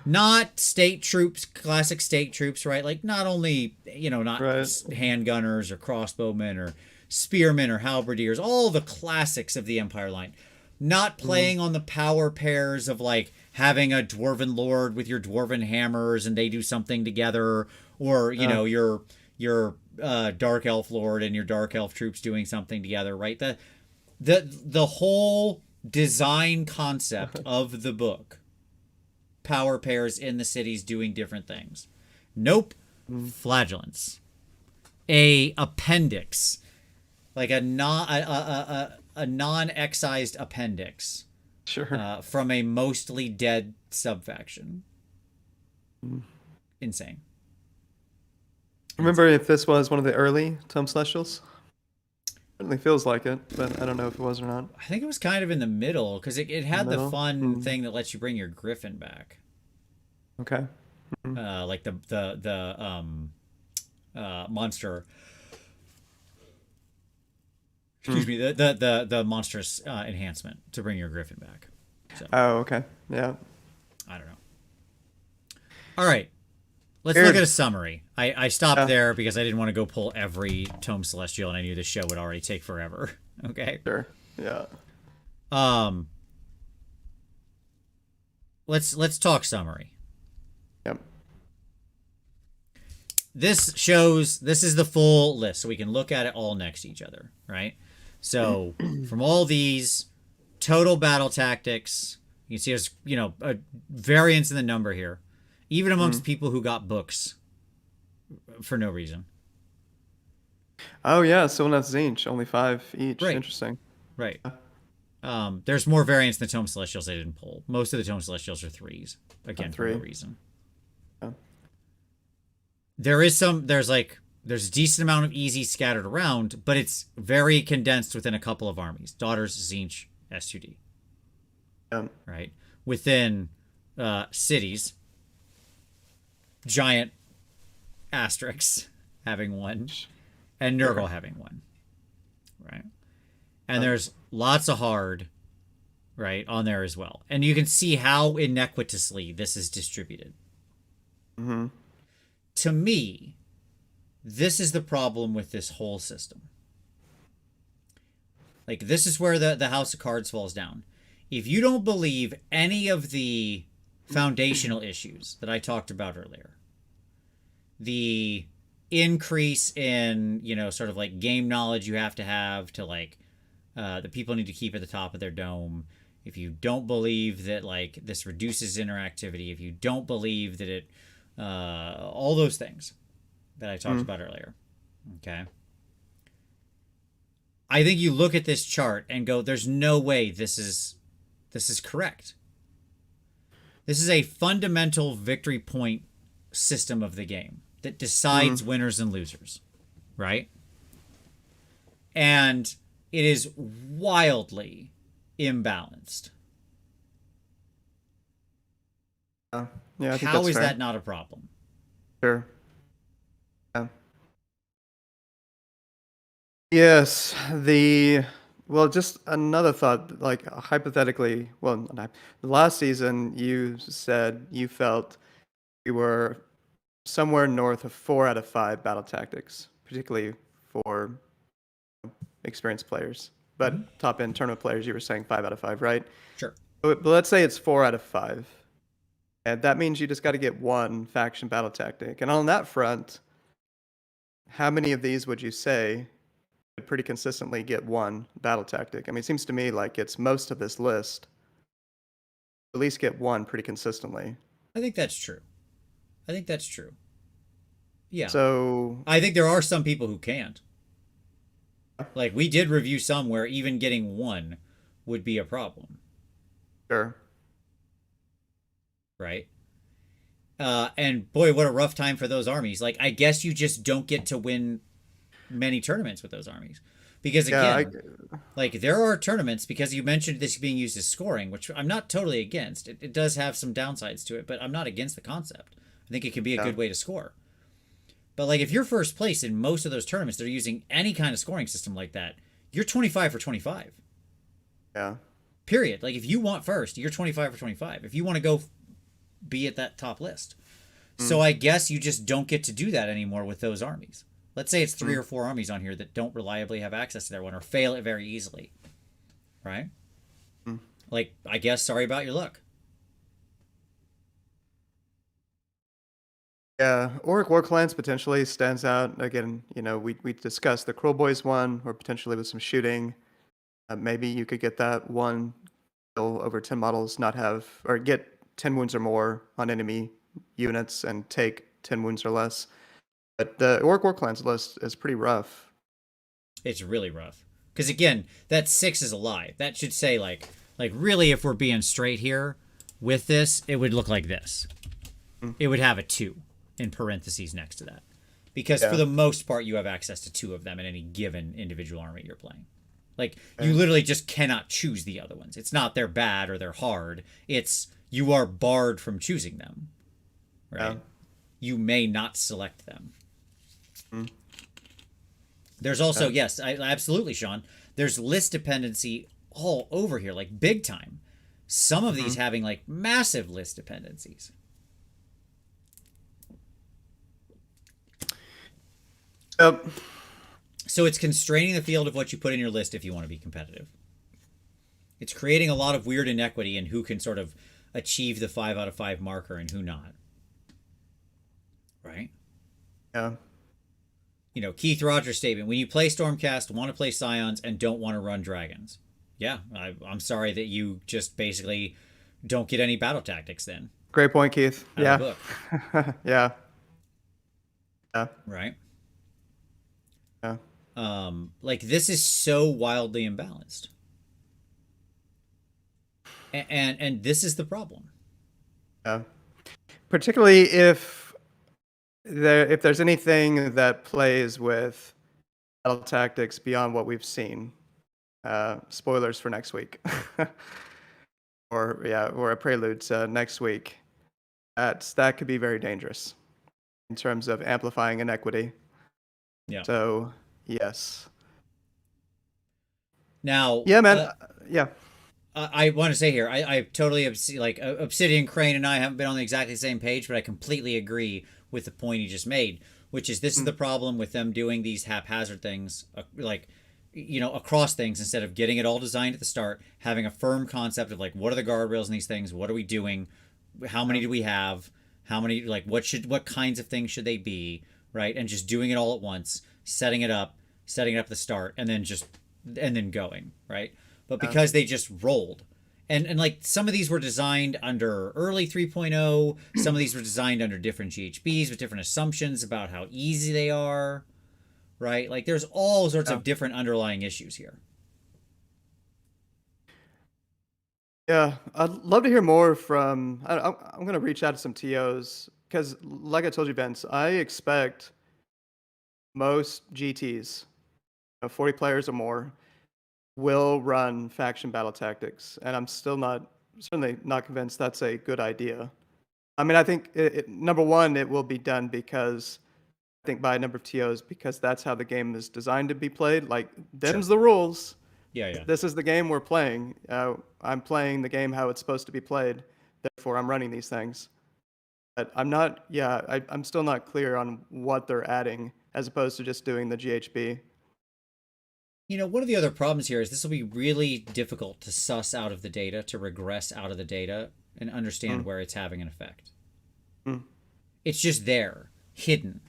Not state troops, classic state troops, right? Like, not only, not handgunners or crossbowmen or spearmen or halberdiers, all the classics of the Empire line. Not playing on the power pairs of, like, having a dwarven lord with your dwarven hammers and they do something together, or, your dark elf lord and your dark elf troops doing something together, right? The whole design concept of the book, power pairs in the cities doing different things. Nope. Flagellants. A appendix, like a non-excised appendix. Sure. From a mostly dead subfaction. Insane. Remember if this was one of the early Tome Celestials? Certainly feels like it, but I don't know if it was or not. I think it was kind of in the middle, because it had the fun thing that lets you bring your griffin back. Okay. Like the monster. Excuse me, the monstrous enhancement to bring your griffin back. So, oh, okay. Yeah. I don't know. All right. Let's look at a summary. I stopped there because I didn't want to go pull every Tome Celestial, and I knew this show would already take forever. Okay? Sure. Yeah. Let's talk summary. Yep. This is the full list, so we can look at it all next to each other, right? So, from all these total battle tactics, you can see there's, a variance in the number here. Even amongst people who got books, for no reason. Oh yeah, Sylvaneth Zinch, only 5 each. Right. Interesting. Right. There's more variants than the Tome Celestials they didn't pull. Most of the Tome Celestials are 3s. Again, for no 3. reason. Yeah. There's a decent amount of easy scattered around, but it's very condensed within a couple of armies. Daughters, Zinch, S2D. Yeah. Right? Within cities, giant asterisks having 1, and Nurgle having 1. Right? And there's lots of hard, right, on there as well. And you can see how inequitously this is distributed. Mm-hmm. To me, this is the problem with this whole system. Like, this is where the House of Cards falls down. If you don't believe any of the foundational issues that I talked about earlier, the increase in, sort of like game knowledge you have to like, the people need to keep at the top of their dome. If you don't believe that like this reduces interactivity, if you don't believe that it, all those things that I talked about earlier, okay. I think you look at this chart and go, "There's no way this is correct." This is a fundamental victory point system of the game that decides winners and losers, right? And it is wildly imbalanced. Yeah, I think How that's is fair. that not a problem? Sure. Yeah. Yes, well, just another thought, like hypothetically, well, last season you said you felt we were somewhere north of 4 out of 5 battle tactics, particularly for experienced players. But top end tournament players, you were saying 5 out of 5, right? Sure. But let's say it's 4 out of 5. And that means you just got to get 1 faction battle tactic. And on that front, how many of these would you say would pretty consistently get 1 battle tactic? I mean, it seems to me like it's most of this list. At least get 1 pretty consistently. I think that's true. Yeah. So I think there are some people who can't. Like, we did review some where even getting 1 would be a problem. sure. Right? And boy, what a rough time for those armies. Like, I guess you just don't get to win many tournaments with those armies. Because again, like, there are tournaments, because you mentioned this being used as scoring, which I'm not totally against. It does have some downsides to it, but I'm not against the concept. I think it can be a good way to score. But like, if you're first place in most of those tournaments, they're using any kind of scoring system like that, you're 25 for 25. Yeah. Period. Like, if you want first, you're 25 for 25. If you want to go be at that top list. So I guess you just don't get to do that anymore with those armies. Let's say it's 3 or 4 armies on here that don't reliably have access to their 1 or fail it very easily. Right? Like, I guess sorry about your luck. Yeah, Auric War Clans potentially stands out. Again, we discussed the Crow Boys one, or potentially with some shooting. Maybe you could get that 1 kill over 10 models, not have, or get 10 wounds or more on enemy units and take 10 wounds or less. But the Auric War Clans list is pretty rough. It's really rough. Because again, that 6 is a lie. That should say like really, if we're being straight here with this, it would look like this. It would have a 2 in parentheses next to that. Because for the most part, you have access to 2 of them in any given individual army you're playing. Like, you literally just cannot choose the other ones. It's not they're bad or they're hard. It's you are barred from choosing them. Right? Yeah. You may not select them. There's also, yes, absolutely, Sean. There's list dependency all over here, like big time. Some of these having like massive list dependencies. Yep. So it's constraining the field of what you put in your list if you want to be competitive. It's creating a lot of weird inequity in who can sort of achieve the 5 out of 5 marker and who not. Right? Yeah. Keith Rogers' statement, when you play Stormcast, want to play Scions, and don't want to run Dragons. Yeah, I'm sorry that you just basically don't get any battle tactics then. Great point, Keith. Out of the book. Yeah. Yeah. right? Yeah. Like this is so wildly imbalanced, and this is the problem. Yeah. Particularly if there's anything that plays with battle tactics beyond what we've seen. Spoilers for next week, or a prelude to next week. That could be very dangerous in terms of amplifying inequity. Yeah. So yes. Now, Yeah, man. Yeah. I want to say here, I totally like Obsidian Crane and I haven't been on exactly the same page, but I completely agree with the point he just made, which is this is the problem with them doing these haphazard things, like, you know, across things instead of getting it all designed at the start, having a firm concept of like, what are the guardrails in these things? What are we doing? How many do we have? How many, like, what kinds of things should they be? Right. And just doing it all at once, setting it up at the start, and then going, right? But because they just rolled. And like some of these were designed under early 3.0, some of these were designed under different GHBs with different assumptions about how easy they are, right? Like there's all sorts of different underlying issues here. Yeah, I'd love to hear more from. I'm going to reach out to some TOs because, like I told you, Vince, I expect most GTs, 40 players or more, will run faction battle tactics, and I'm certainly not convinced that's a good idea. I mean, I think number one, it will be done because I think by a number of TOs because that's how the game is designed to be played. Like, them's the rules. Yeah. This is the game we're playing. I'm playing the game how it's supposed to be played. Therefore, I'm running these things. But I'm not. Yeah, I'm still not clear on what they're adding as opposed to just doing the GHB. You know, one of the other problems here is this will be really difficult to suss out of the data, to regress out of the data and understand where it's having an effect. It's just there, hidden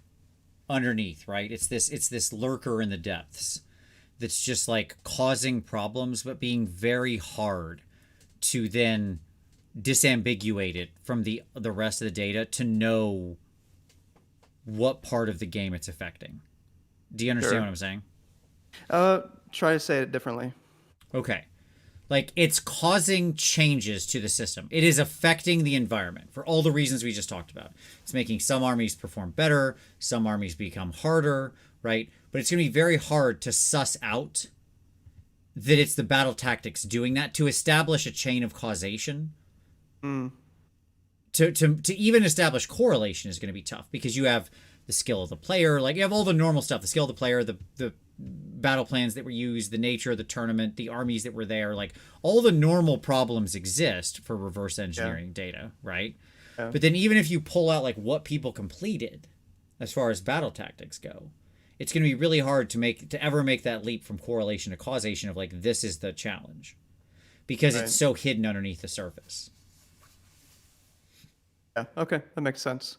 underneath, right? It's this lurker in the depths that's just like causing problems, but being very hard to then disambiguate it from the rest of the data to know what part of the game it's affecting. Do you understand what I'm saying? Try to say it differently. Okay. Like, it's causing changes to the system. It is affecting the environment for all the reasons we just talked about. It's making some armies perform better, some armies become harder, right? But it's going to be very hard to suss out that it's the battle tactics doing that, to establish a chain of causation. To even establish correlation is going to be tough because you have the skill of the player, like you have all the normal stuff, the skill of the player, the battle plans that were used, the nature of the tournament, the armies that were there, like all the normal problems exist for reverse engineering data, right? Yeah. But then even if you pull out like what people completed as far as battle tactics go, it's going to be really hard to ever make that leap from correlation to causation of like, this is the challenge because it's so hidden underneath the surface. Yeah. Okay. That makes sense.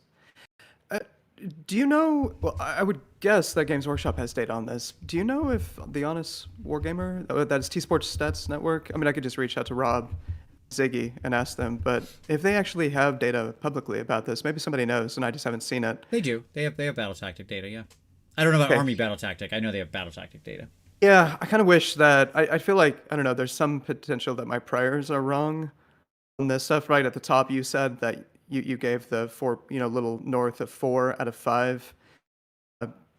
Do you know? Well, I would guess that Games Workshop has data on this. Do you know if the Honest Wargamer, that's T Sports Stats Network? I mean, I could just reach out to Rob, Ziggy, and ask them. But if they actually have data publicly about this, maybe somebody knows, and I just haven't seen it. They do. They have battle tactic data. Yeah. I don't know about Army battle tactic. I know they have battle tactic data. Yeah, I kind of wish that. I feel like I don't know. There's some potential that my priors are wrong on this stuff. Right at the top, you said that. You gave the 4, little north of 4 out of 5.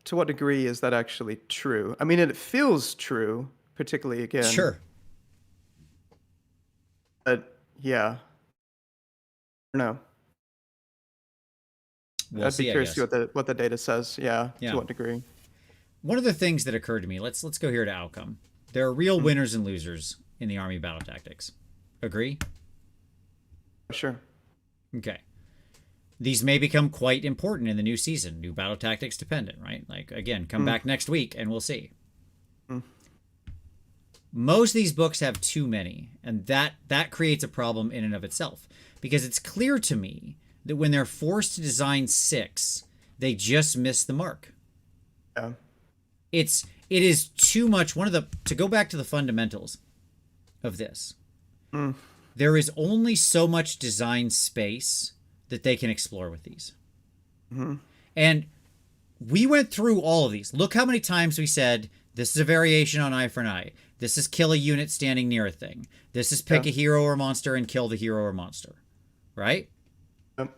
To what degree is that actually true? I mean, it feels true, particularly again. Sure. But yeah, I don't know. I'd be curious to see what the data says. Yeah, to what degree. One of the things that occurred to me. Let's go here to outcome. There are real winners and losers in the Army battle tactics. Agree? Sure. Okay. These may become quite important in the new season, new battle tactics dependent, right? Like, again, come back next week and we'll see. Most of these books have too many, and that creates a problem in and of itself, because it's clear to me that when they're forced to design 6, they just miss the mark. Yeah. It is too much. To go back to the fundamentals of this, there is only so much design space that they can explore with these. And we went through all of these. Look how many times we said, this is a variation on eye for an eye. This is kill a unit standing near a thing. This is pick a hero or monster and kill the hero or monster. Right? Yep.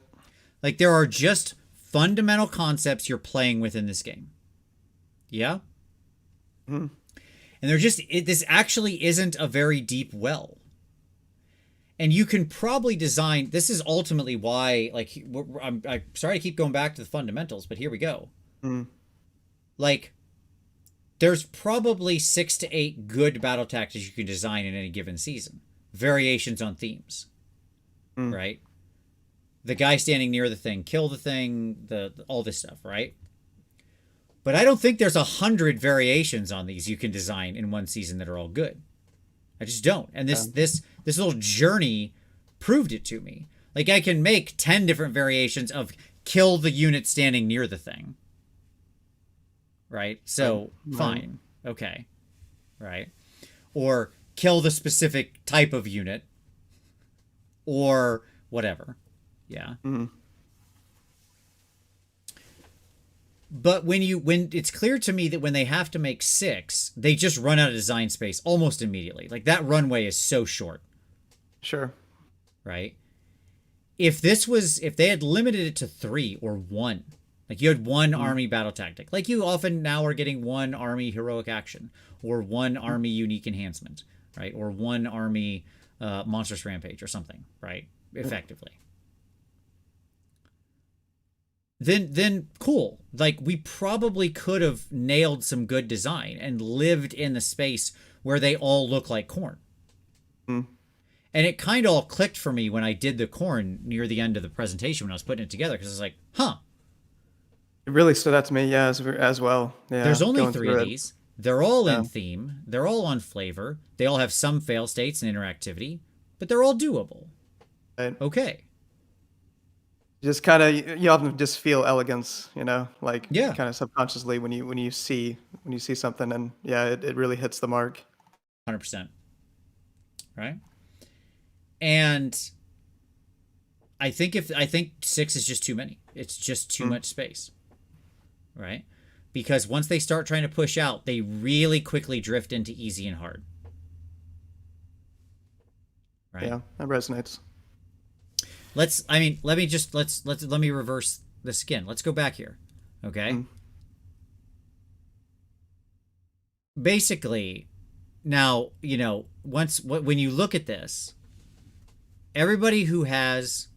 Like, there are just fundamental concepts you're playing with in this game. Yeah? Mm-hmm. And they're just, this actually isn't a very deep well. And you can probably design, this is ultimately why, like, I'm sorry to keep going back to the fundamentals, but here we go. Mm. Like, there's probably 6 to 8 good battle tactics you can design in any given season. Variations on themes. Right? The guy standing near the thing, kill the thing, all this stuff, right? But I don't think there's 100 variations on these you can design in one season that are all good. I just don't. And this little journey proved it to me. Like, I can make 10 different variations of kill the unit standing near the thing. Right? So, fine. Okay. Right? Or kill the specific type of unit. Or whatever. Yeah. Mm-hmm. But when it's clear to me that when they have to make 6, they just run out of design space almost immediately. Like, that runway is so short. Sure. Right? If they had limited it to 3 or 1, like you had one army battle tactic, like you often now are getting one army heroic action, or one army unique enhancement, right? Or one army monstrous rampage or something, right? Effectively. Then cool. Like, we probably could have nailed some good design and lived in the space where they all look like corn. Mm. And it kind of all clicked for me when I did the corn near the end of the presentation when I was putting it together, because I was like, huh. It really stood out to me, yeah, as well. Yeah, there's only going 3 through of it. these. They're all in theme. They're all on flavor. They all have some fail states and interactivity, but they're all doable. Right. Okay. Just kind of, you often just feel elegance, like Yeah. kind of subconsciously when you see something, and yeah, it really hits the mark. 100%. Right? And I think 6 is just too many. It's just too much space. Right? Because once they start trying to push out, they really quickly drift into easy and hard. Right? Yeah, that resonates. Let me reverse this again. Let's go back here. Okay? Basically, now, when you look at this, everybody who has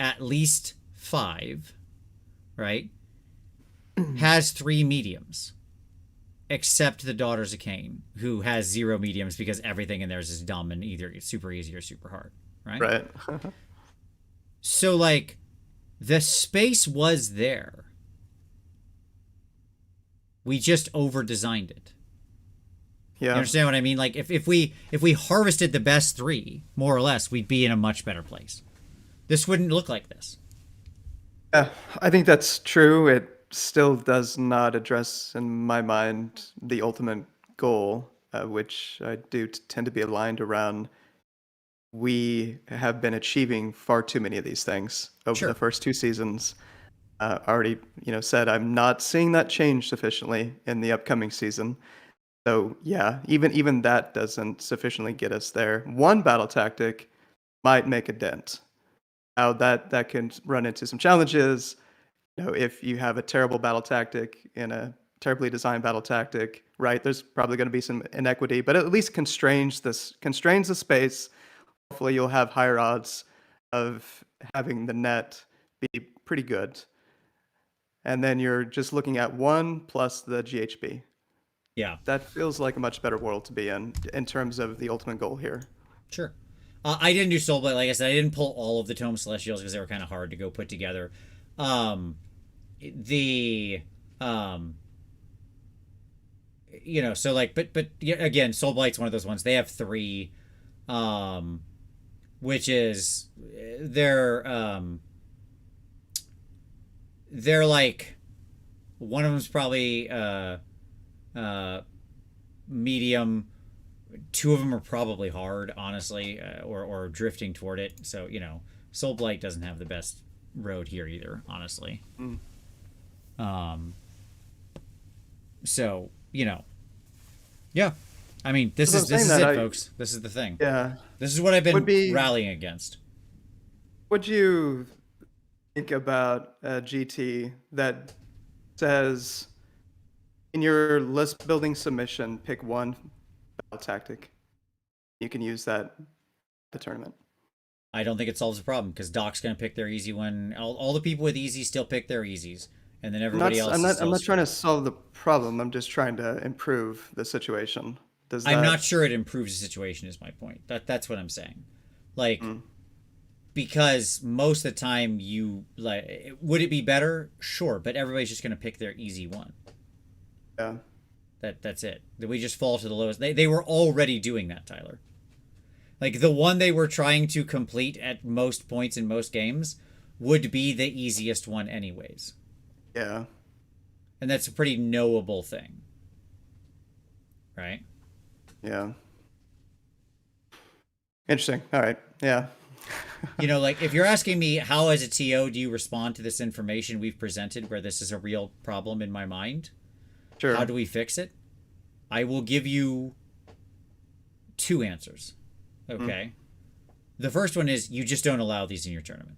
at least 5, right, has 3 mediums, except the Daughters of Cain, who has 0 mediums because everything in theirs is dumb and either super easy or super hard, right? Right. So, like, the space was there. We just over-designed it. Yeah. You understand what I mean? Like, if we harvested the best 3, more or less, we'd be in a much better place. This wouldn't look like this. Yeah, I think that's true. It still does not address, in my mind, the ultimate goal, which I do tend to be aligned around. We have been achieving far too many of these things over the first 2 seasons. Already, said I'm not seeing that change sufficiently in the upcoming season. So yeah, even that doesn't sufficiently get us there. One battle tactic might make a dent. Now that can run into some challenges. If you have a terrible battle tactic in a terribly designed battle tactic, right? There's probably going to be some inequity, but at least constrains the space. Hopefully you'll have higher odds of having the net be pretty good. And then you're just looking at 1 plus the GHB. Yeah. That feels like a much better world to be in terms of the ultimate goal here. Sure. I didn't do Soulblight, like I said. I didn't pull all of the Tome Celestials because they were kind of hard to go put together. So like, but again, Soulblight's one of those ones. They have 3, which is they're like, one of them's probably medium. 2 of them are probably hard, honestly, or drifting toward it. So, Soulblight doesn't have the best road here either, honestly. So, yeah. I mean, this As is I'm this saying is that, it, folks. This is the thing. yeah, This is what I've would been be. rallying against. Would you think about a GT that says in your list building submission, pick one battle tactic? You can use that at the tournament. I don't think it solves the problem because Doc's going to pick their easy one. All the people with easy still pick their easies, and then everybody else is I'm still not trying to screwed. solve the problem. I'm just trying to improve the situation. Does I'm not that? sure it improves the situation. Is my point. That's what I'm saying. Like, Mm, because most of the time you like, would it be better? Sure, but everybody's just going to pick their easy one. yeah. That's it. That we just fall to the lowest. They were already doing that, Tyler. Like the one they were trying to complete at most points in most games would be the easiest one anyways. Yeah. And that's a pretty knowable thing. Right? Yeah. Interesting. All right. Yeah. Like if you're asking me how as a TO do you respond to this information we've presented where this is a real problem in my mind? Sure. How do we fix it? I will give you two answers. Okay. The first one is you just don't allow these in your tournament.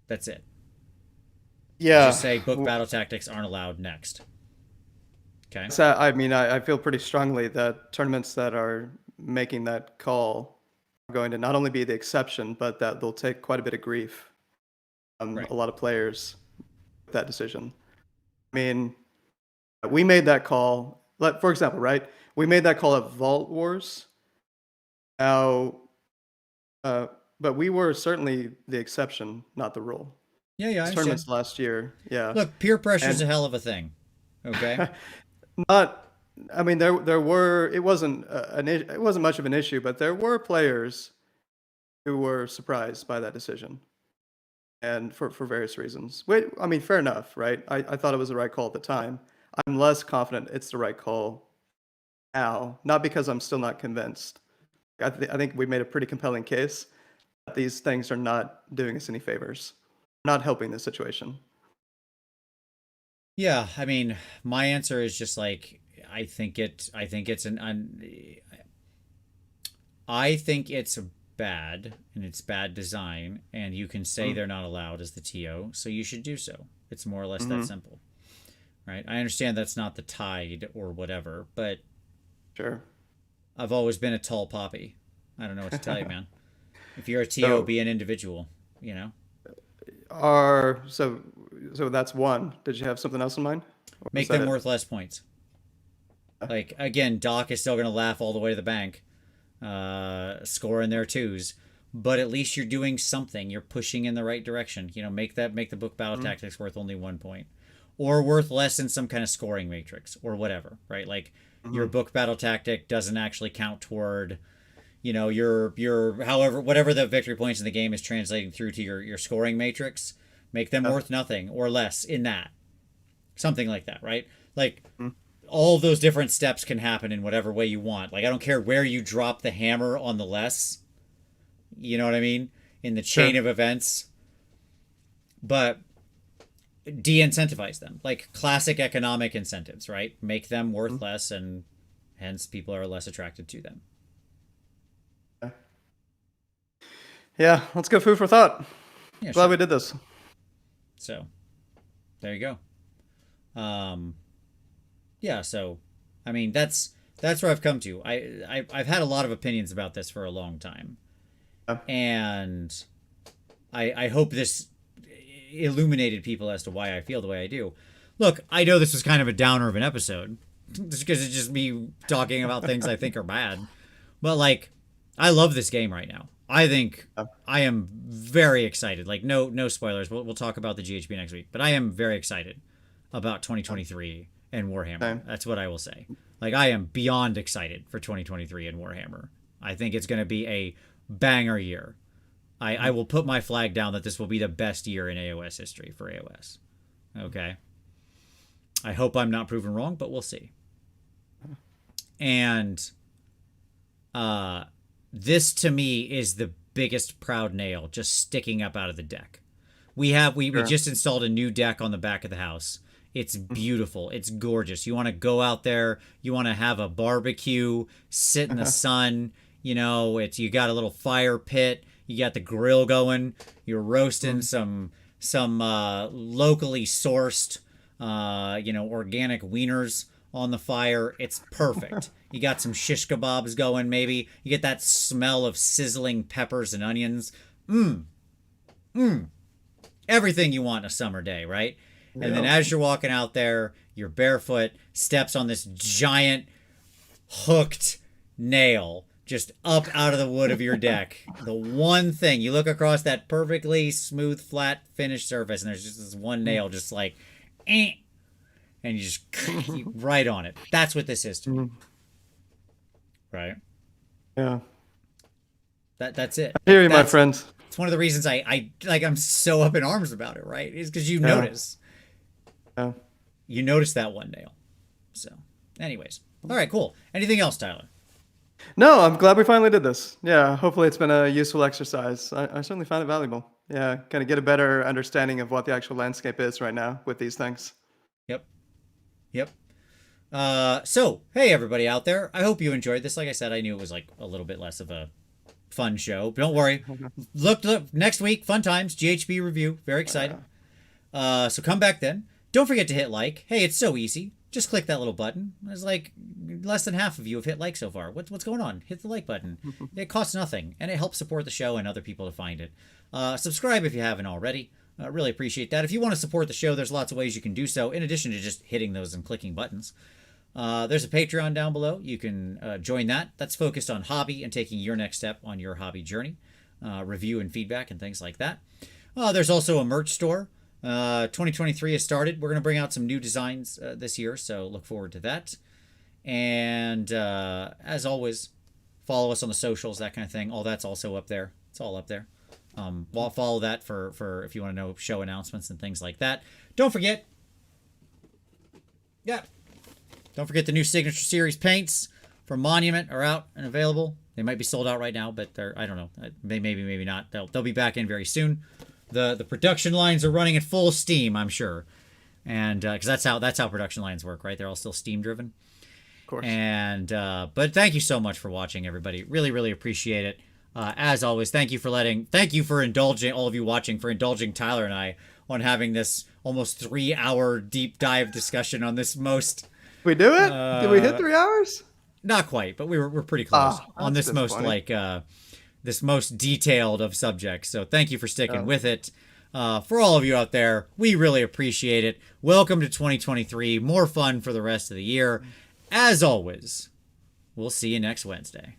That's it. Yeah. Just say book battle tactics aren't allowed next. Okay. So, I mean, I feel pretty strongly that tournaments that are making that call are going to not only be the exception, but that they'll take quite a bit of grief from Right. a lot of players with that decision. I mean, we made that call. For example, right? We made that call at Vault Wars. Now, but we were certainly the exception, not the rule. Yeah, I understand. Tournaments last year, yeah. Look, peer pressure is And- a hell of a thing. Okay. Not, I mean, there were. It wasn't it wasn't much of an issue, but there were players who were surprised by that decision, and for various reasons. Wait, I mean, fair enough, right? I thought it was the right call at the time. I'm less confident it's the right call now, not because I'm still not convinced. I think we made a pretty compelling case that these things are not doing us any favors, not helping the situation. Yeah, I mean, my answer is just like I think it's bad and it's bad design, and you can say they're not allowed as the TO, so you should do so. It's more or less that simple, right? I understand that's not the tide or whatever, but Sure. I've always been a tall poppy. I don't know what to tell you, man. If you're a TO, So, be an individual, so that's one. Did you have something else in mind? Or was Make that them it? worth less points. Like, again, Doc is still going to laugh all the way to the bank, scoring their twos. But at least you're doing something. You're pushing in the right direction. Make the book battle tactics worth only 1 point. Or worth less in some kind of scoring matrix or whatever, right? Like, your book battle tactic doesn't actually count toward, your however, whatever the victory points in the game is translating through to your scoring matrix. Make them worth nothing or less in that. Something like that, right? Like, all of those different steps can happen in whatever way you want. Like, I don't care where you drop the hammer on the less. You know what I mean? In the chain of events. But de-incentivize them. Like classic economic incentives, right? Make them worth less, and hence people are less attracted to them. Yeah, let's go food for thought. Yeah, Glad sure. we did this. So, there you go. Yeah, so I mean that's where I've come to. I've had a lot of opinions about this for a long time. And I hope this illuminated people as to why I feel the way I do. Look, I know this was kind of a downer of an episode, just because it's just me talking about things I think are bad. But like, I love this game right now. I think I am very excited. Like, no spoilers. We'll talk about the GHB next week. But I am very excited about 2023 and Warhammer. Same. That's what I will say. Like, I am beyond excited for 2023 and Warhammer. I think it's going to be a banger year. I will put my flag down that this will be the best year in AOS history for AOS. Okay. I hope I'm not proven wrong, but we'll see. And this to me is the biggest proud nail just sticking up out of the deck. We just installed a new deck on the back of the house. It's beautiful. It's gorgeous. You want to go out there. You want to have a barbecue, sit in the sun. You know, you got a little fire pit. You got the grill going. You're roasting some locally sourced, organic wieners on the fire. It's perfect. You got some shish kebabs going, maybe. You get that smell of sizzling peppers and onions. Everything you want in a summer day, right? Yeah. And then as you're walking out there, you're barefoot, steps on this giant hooked nail just up out of the wood of your deck. The one thing, you look across that perfectly smooth, flat, finished surface, and there's just this one nail just like, and you just right on it. That's what this is to me. Right? Yeah. That's it. I hear you, my friend. It's one of the reasons I'm so up in arms about it, right? Is because you notice. Yeah. You notice that one nail. So, anyways. All right, cool. Anything else, Tyler? No, I'm glad we finally did this. Yeah, hopefully it's been a useful exercise. I certainly found it valuable. Yeah, kind of get a better understanding of what the actual landscape is right now with these things. Yep. So, hey, everybody out there. I hope you enjoyed this. Like I said, I knew it was like a little bit less of a fun show. Don't worry. Look, next week, fun times, GHB review. Very excited. So come back then. Don't forget to hit like. Hey, it's so easy. Just click that little button. There's like less than half of you have hit like so far. What's going on? Hit the like button. It costs nothing, and it helps support the show and other people to find it. Subscribe if you haven't already. Really appreciate that. If you want to support the show, there's lots of ways you can do so, in addition to just hitting those and clicking buttons. There's a Patreon down below. You can join that. That's focused on hobby and taking your next step on your hobby journey. Review and feedback and things like that. There's also a merch store. 2023 has started. We're going to bring out some new designs this year, so look forward to that. And as always, follow us on the socials, that kind of thing. All that's also up there. It's all up there. Follow that for if you want to know show announcements and things like that. Don't forget the new Signature Series paints from Monument are out and available. They might be sold out right now, but I don't know. Maybe not. They'll be back in very soon. The production lines are running at full steam, I'm sure, and because that's how production lines work, right? They're all still steam driven. Of course. And but thank you so much for watching, everybody. Really, really appreciate it. As always, thank you for indulging all of you watching, for indulging Tyler and I on having this almost 3-hour deep dive discussion on this most. We do it? Did we hit 3 hours? Not quite, but we're pretty close on this most this most detailed of subjects. So thank you for sticking with it. For all of you out there, we really appreciate it. Welcome to 2023. More fun for the rest of the year. As always, we'll see you next Wednesday.